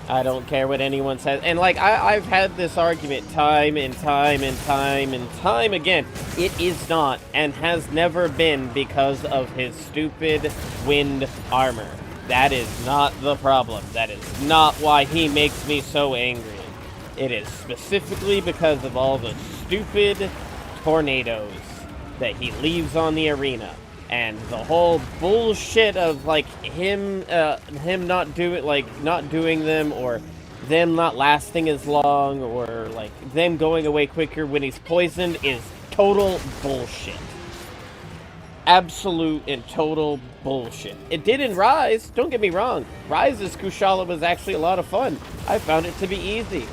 I don't care what anyone says. And, like, I've had this argument time and time and time and time again. It is not, and has never been, because of his stupid wind armor. That is not the problem. That is not why he makes me so angry. It is specifically because of all the stupid tornadoes that he leaves on the arena. And the whole bullshit of, like, him not doing them, or them not lasting as long, or, like, them going away quicker when he's poisoned is total bullshit. Absolute and total bullshit. It did in Rise, don't get me wrong. Rise's Kushala was actually a lot of fun. I found it to be easy.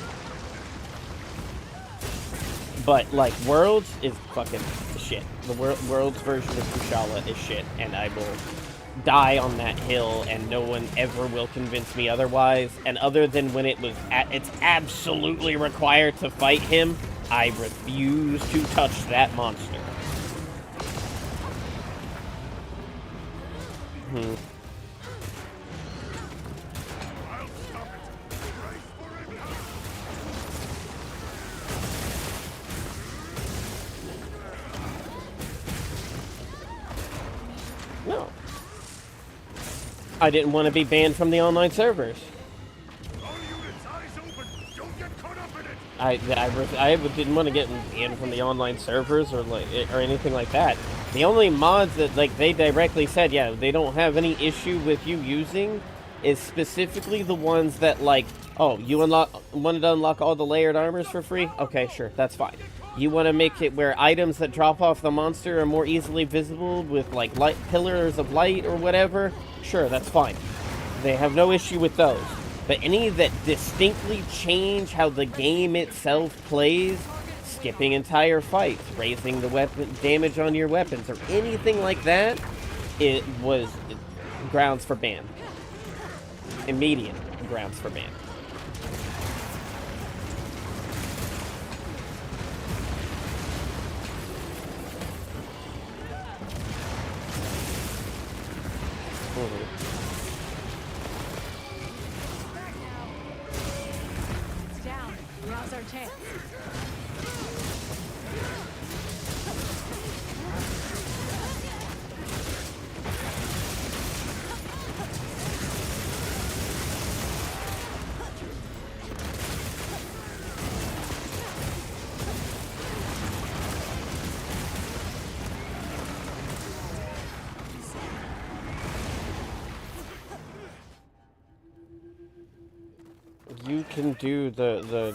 But, like, Worlds is fucking shit. The Worlds version of Kushala is shit, and I will die on that hill, and no one ever will convince me otherwise. And other than when it's absolutely required to fight him, I refuse to touch that monster. I'll stop it. Brace for impact. No. I didn't want to be banned from the online servers. All units, eyes open. Don't get caught up in it. I didn't want to get banned from the online servers or anything like that. The only mods that, like, they directly said, yeah, they don't have any issue with you using is specifically the ones that, like, oh, you wanted to unlock all the layered armors for free? Okay, sure, that's fine. You want to make it where items that drop off the monster are more easily visible with, like, light pillars of light or whatever? Sure, that's fine. They have no issue with those. But any that distinctly change how the game itself plays, skipping entire fights, raising the weapon damage on your weapons, or anything like that, it was grounds for ban. Immediate grounds for ban. totally. Back now. It's down. Now's our chance. You can do the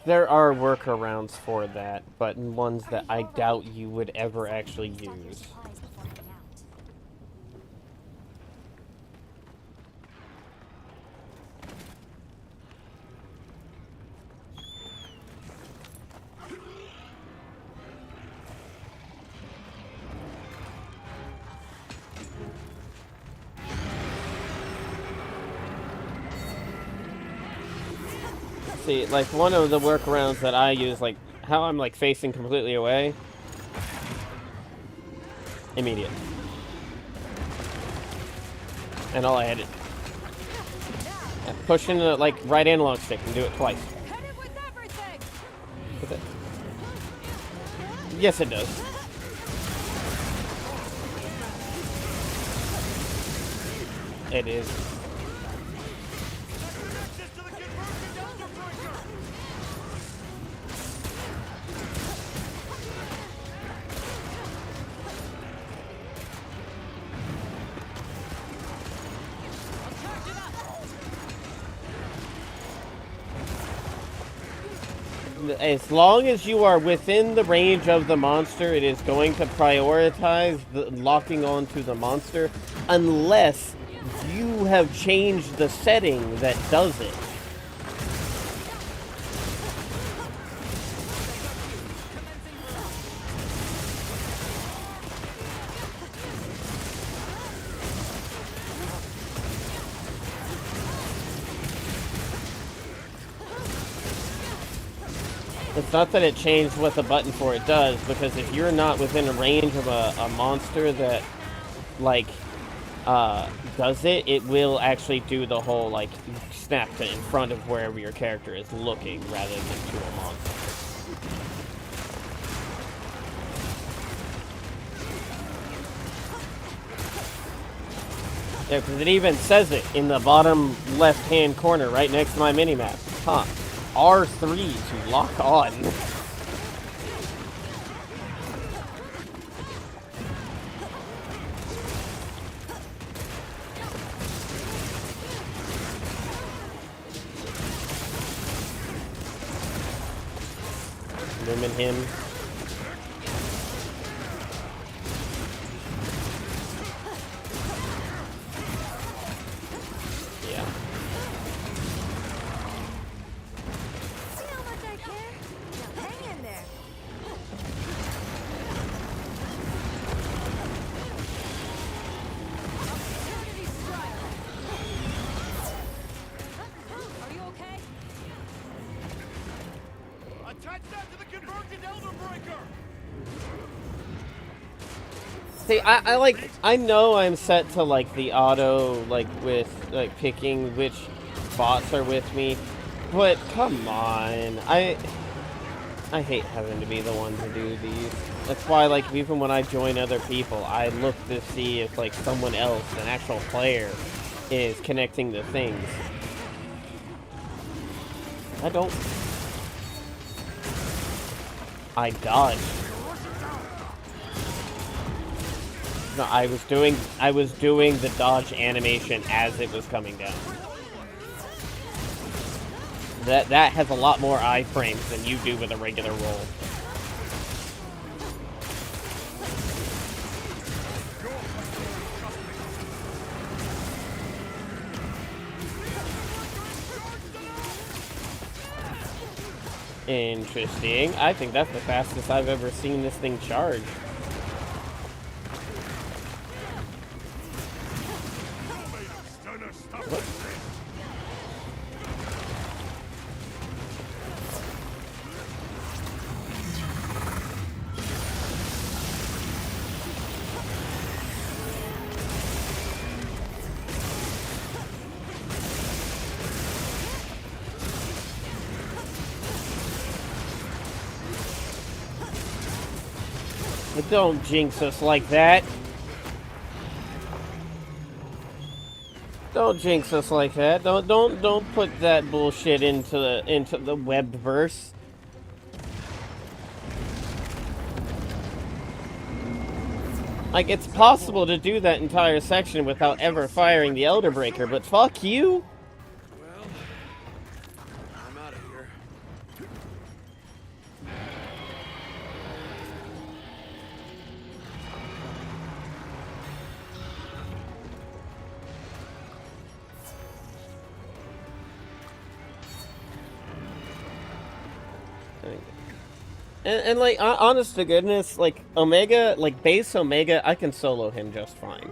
there are workarounds for that, but ones that I doubt you would ever actually Restock your use. supplies before heading out. See, like, one of the workarounds that I use, like, how I'm, like, facing completely away. Immediate. And all I had to push into the, like, right analog stick and do it twice. Hit it with everything. With it. Yes, it does. It is. Access to the conversion elder breaker! As long as you are within the range of the monster, it is going to prioritize the locking onto the monster, unless you have changed the setting that does it. It's not that it changed what the button for it does, because if you're not within a range of a monster that, like, does it, it will actually do the whole, like, snap to in front of wherever your character is looking, rather than to a monster. Yeah, because it even says it in the bottom left-hand corner, right next to my minimap. Huh. R3 to lock on. Limit him. Yeah. See how much I care? Now hang in there. Eternity strike. Are you okay? Attach that to the convergent elder breaker! See, I know I'm set to, like, the auto, like, with, like, picking which bots are with me, but come on, I hate having to be the one to do these. That's why, like, even when I join other people, I look to see if, like, someone else, an actual player, is connecting the things. I dodged. No, I was doing the dodge animation as it was coming down. That has a lot more iframes than you do with a regular roll. Interesting. I think that's the fastest I've ever seen this thing charge. Stunner, stop What? But don't jinx us like that. Don't jinx us like that. Don't put that bullshit into the webverse. Like, it's possible to do that entire section without ever firing the Elder Breaker, but fuck you! Well, I'm out of here. And like, honest to goodness, like, Omega, like, base Omega, I can solo him just fine.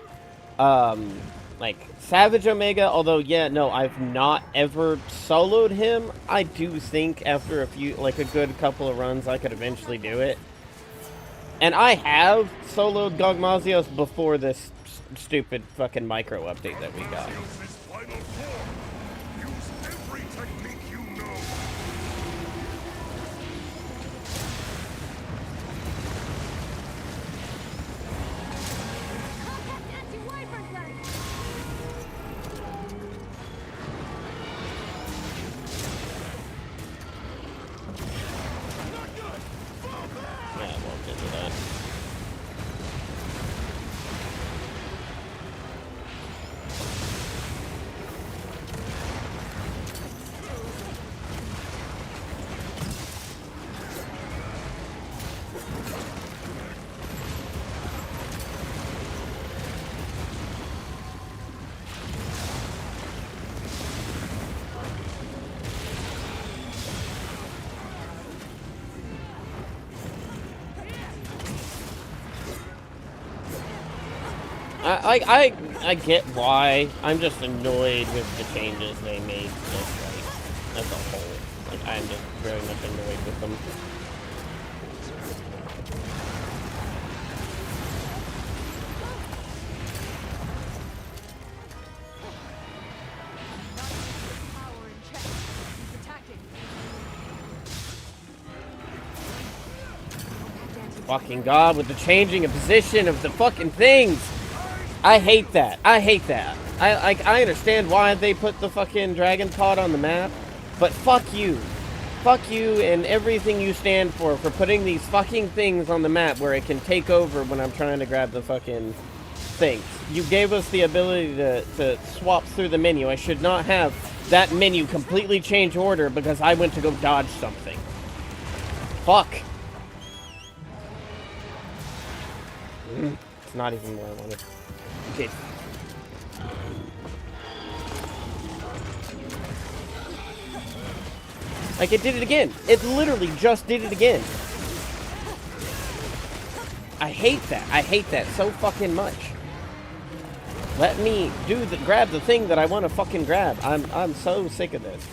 Like, Savage Omega, although, yeah, no, I've not ever soloed him. I do think after a good couple of runs, I could eventually do it. And I have soloed Gogmazios before this stupid fucking micro update that we got. His final form. Use every technique you know. Yeah, I won't get to that. I get why. I'm just annoyed with the changes they made as a whole. Like, I'm just very much annoyed with them. Power in check. He's attacking. Fucking God, with the changing of position of the fucking things! I hate that. I hate that. I understand why they put the fucking dragon pod on the map, but fuck you. Fuck you and everything you stand for putting these fucking things on the map where it can take over when I'm trying to grab the fucking things. You gave us the ability to swap through the menu. I should not have that menu completely change order because I went to go dodge something. Fuck. It's not even where I wanted. Okay. Like, it did it again. It literally just did it again. I hate that. I hate that so fucking much. Let me grab the thing that I want to fucking grab. I'm so sick of this.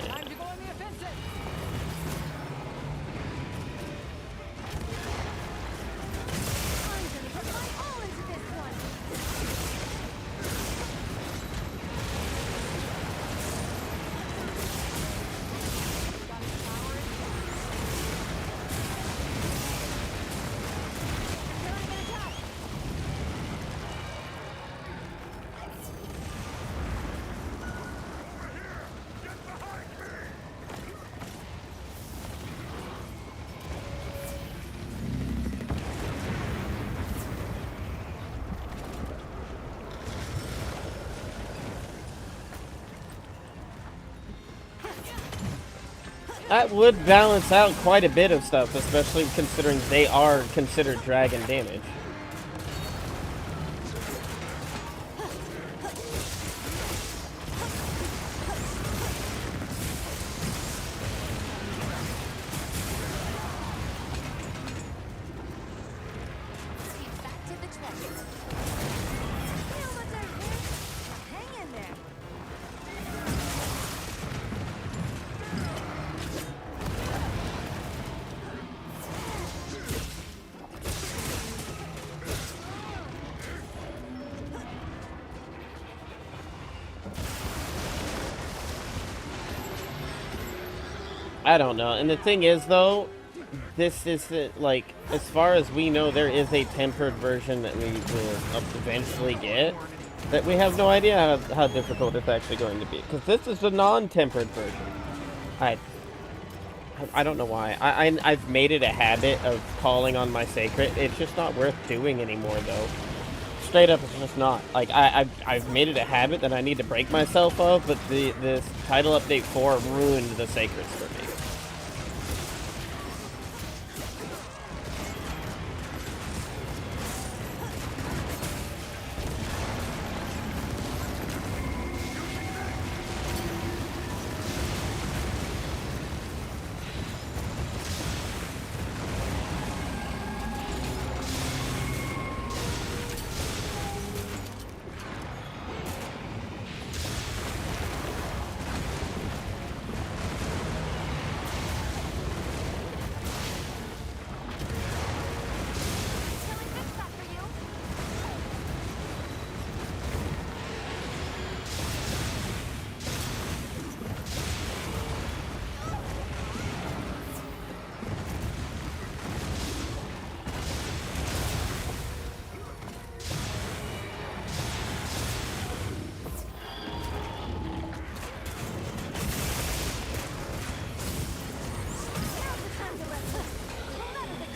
Time to go on the offensive. I'm gonna put my all into this one. Got his power in check. Feeling an attack. That would balance out quite a bit of stuff, especially considering they are considered dragon damage. Back to the treasure. Feel what I hear? Hang in there. I don't know. And the thing is, though, this isn't, like, as far as we know, there is a tempered version that we will eventually get, that we have no idea how difficult it's actually going to be. Because this is the non-tempered version. I don't know why. I've made it a habit of calling on my sacred. It's just not worth doing anymore, though. Straight up, it's just not. Like, I've made it a habit that I need to break myself of, but this title update 4 ruined the sacreds for me.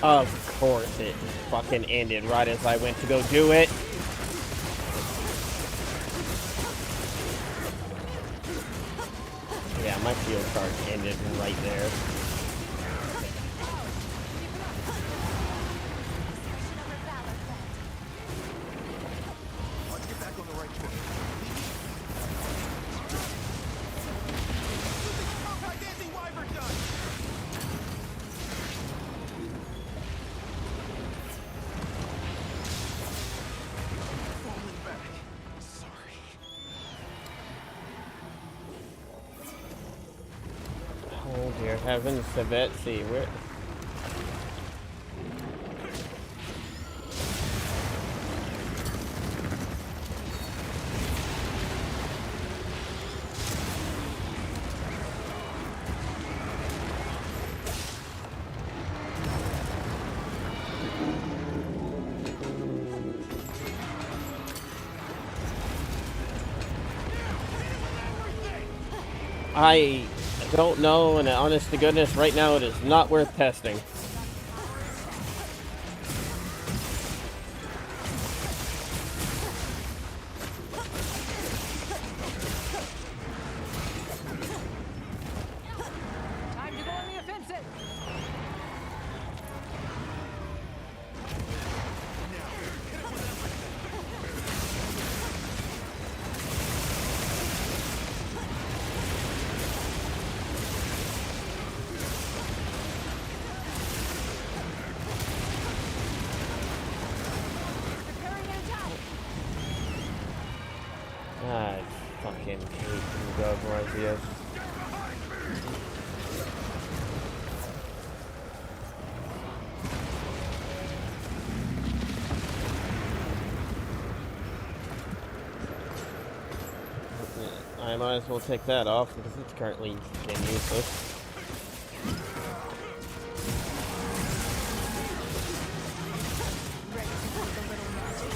Of course it fucking ended right as I went to go do it. Yeah, my field charge ended right there. Let's get back on the right foot. Dancing wyvern done. Falling back. Sorry. Oh dear heavens, Betsy, where? I don't know, and honest to goodness, right now it is not worth testing. Time to go on the offensive. Preparing an attack. I fucking hate you guys right here. I might as well take that off because it's currently getting useless. Ready to do the little magic.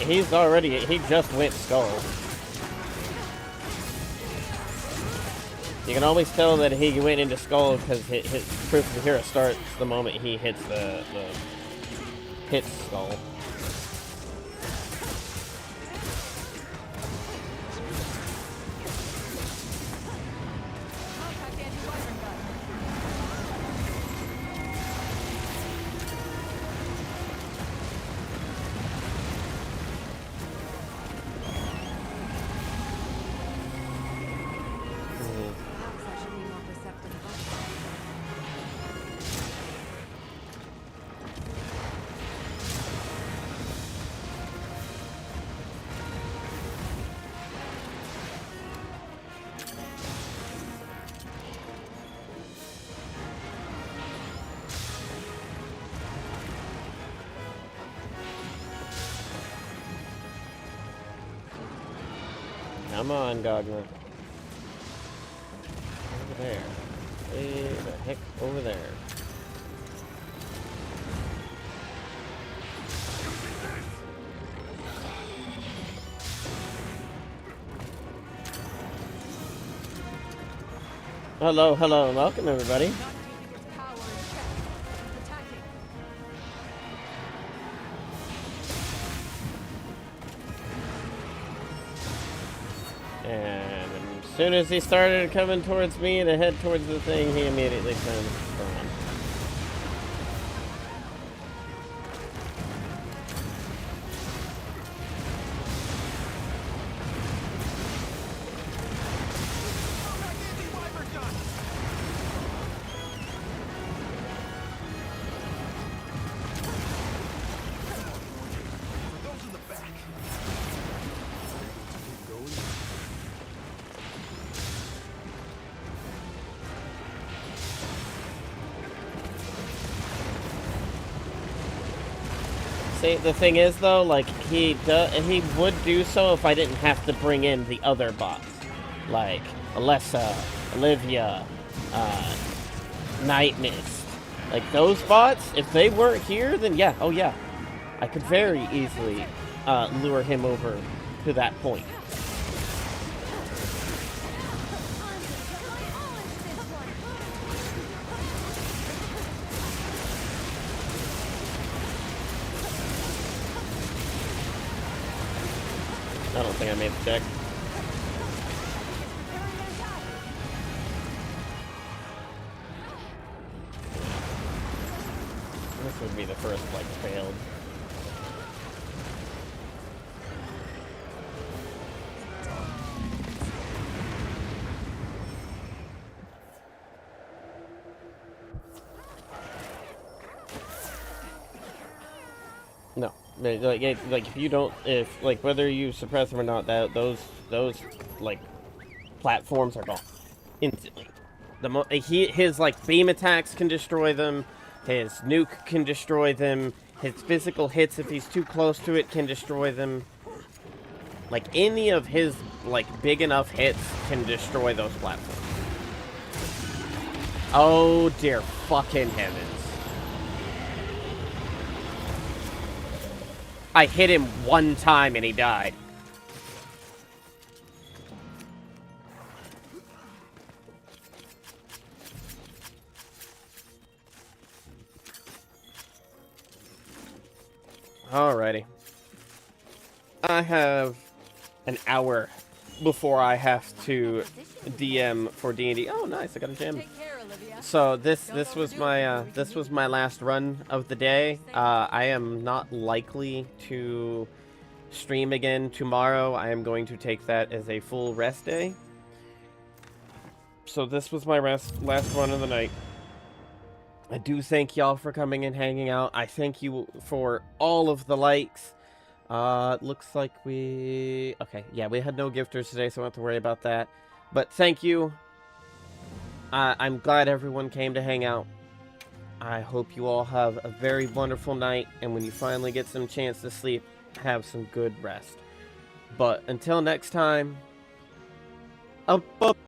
He's already, he just went skull. You can always tell that he went into skull because his proof of hero starts the moment he hits the hits skull. Contact anti-wyvern gun. Perhaps I should be more perceptive of others. Come on, Dogma. Over there. Way the heck over there. Hello, hello, and welcome everybody. Not keeping its power in check. It's attacking. And as soon as he started coming towards me to head towards the thing, he immediately turned around. See, the thing is though, like he would do so if I didn't have to bring in the other bots, like Alessa, Olivia, Night Mist. Like those bots, if they weren't here, then yeah, oh yeah, I could very easily lure him over to that point. I don't think I made the deck. This would be the first, like, failed. No, like if you don't, if like whether you suppress them or not, that those like platforms are gone instantly. His like beam attacks can destroy them, his nuke can destroy them, his physical hits if he's too close to it can destroy them. Like any of his like big enough hits can destroy those platforms. Oh dear fucking heavens. I hit him one time and he died. Alrighty. I have an hour before I have to DM for D&D. Oh, nice! I got a gem. Take care, Olivia. So this was my last run of the day. I am not likely to stream again tomorrow. I am going to take that as a full rest day. So this was my last run of the night. I do thank y'all for coming and hanging out. I thank you for all of the likes. Looks like okay, yeah, we had no gifters today, so I don't have to worry about that. But thank you. I'm glad everyone came to hang out. I hope you all have a very wonderful night, and when you finally get some chance to sleep, have some good rest. But until next time, up.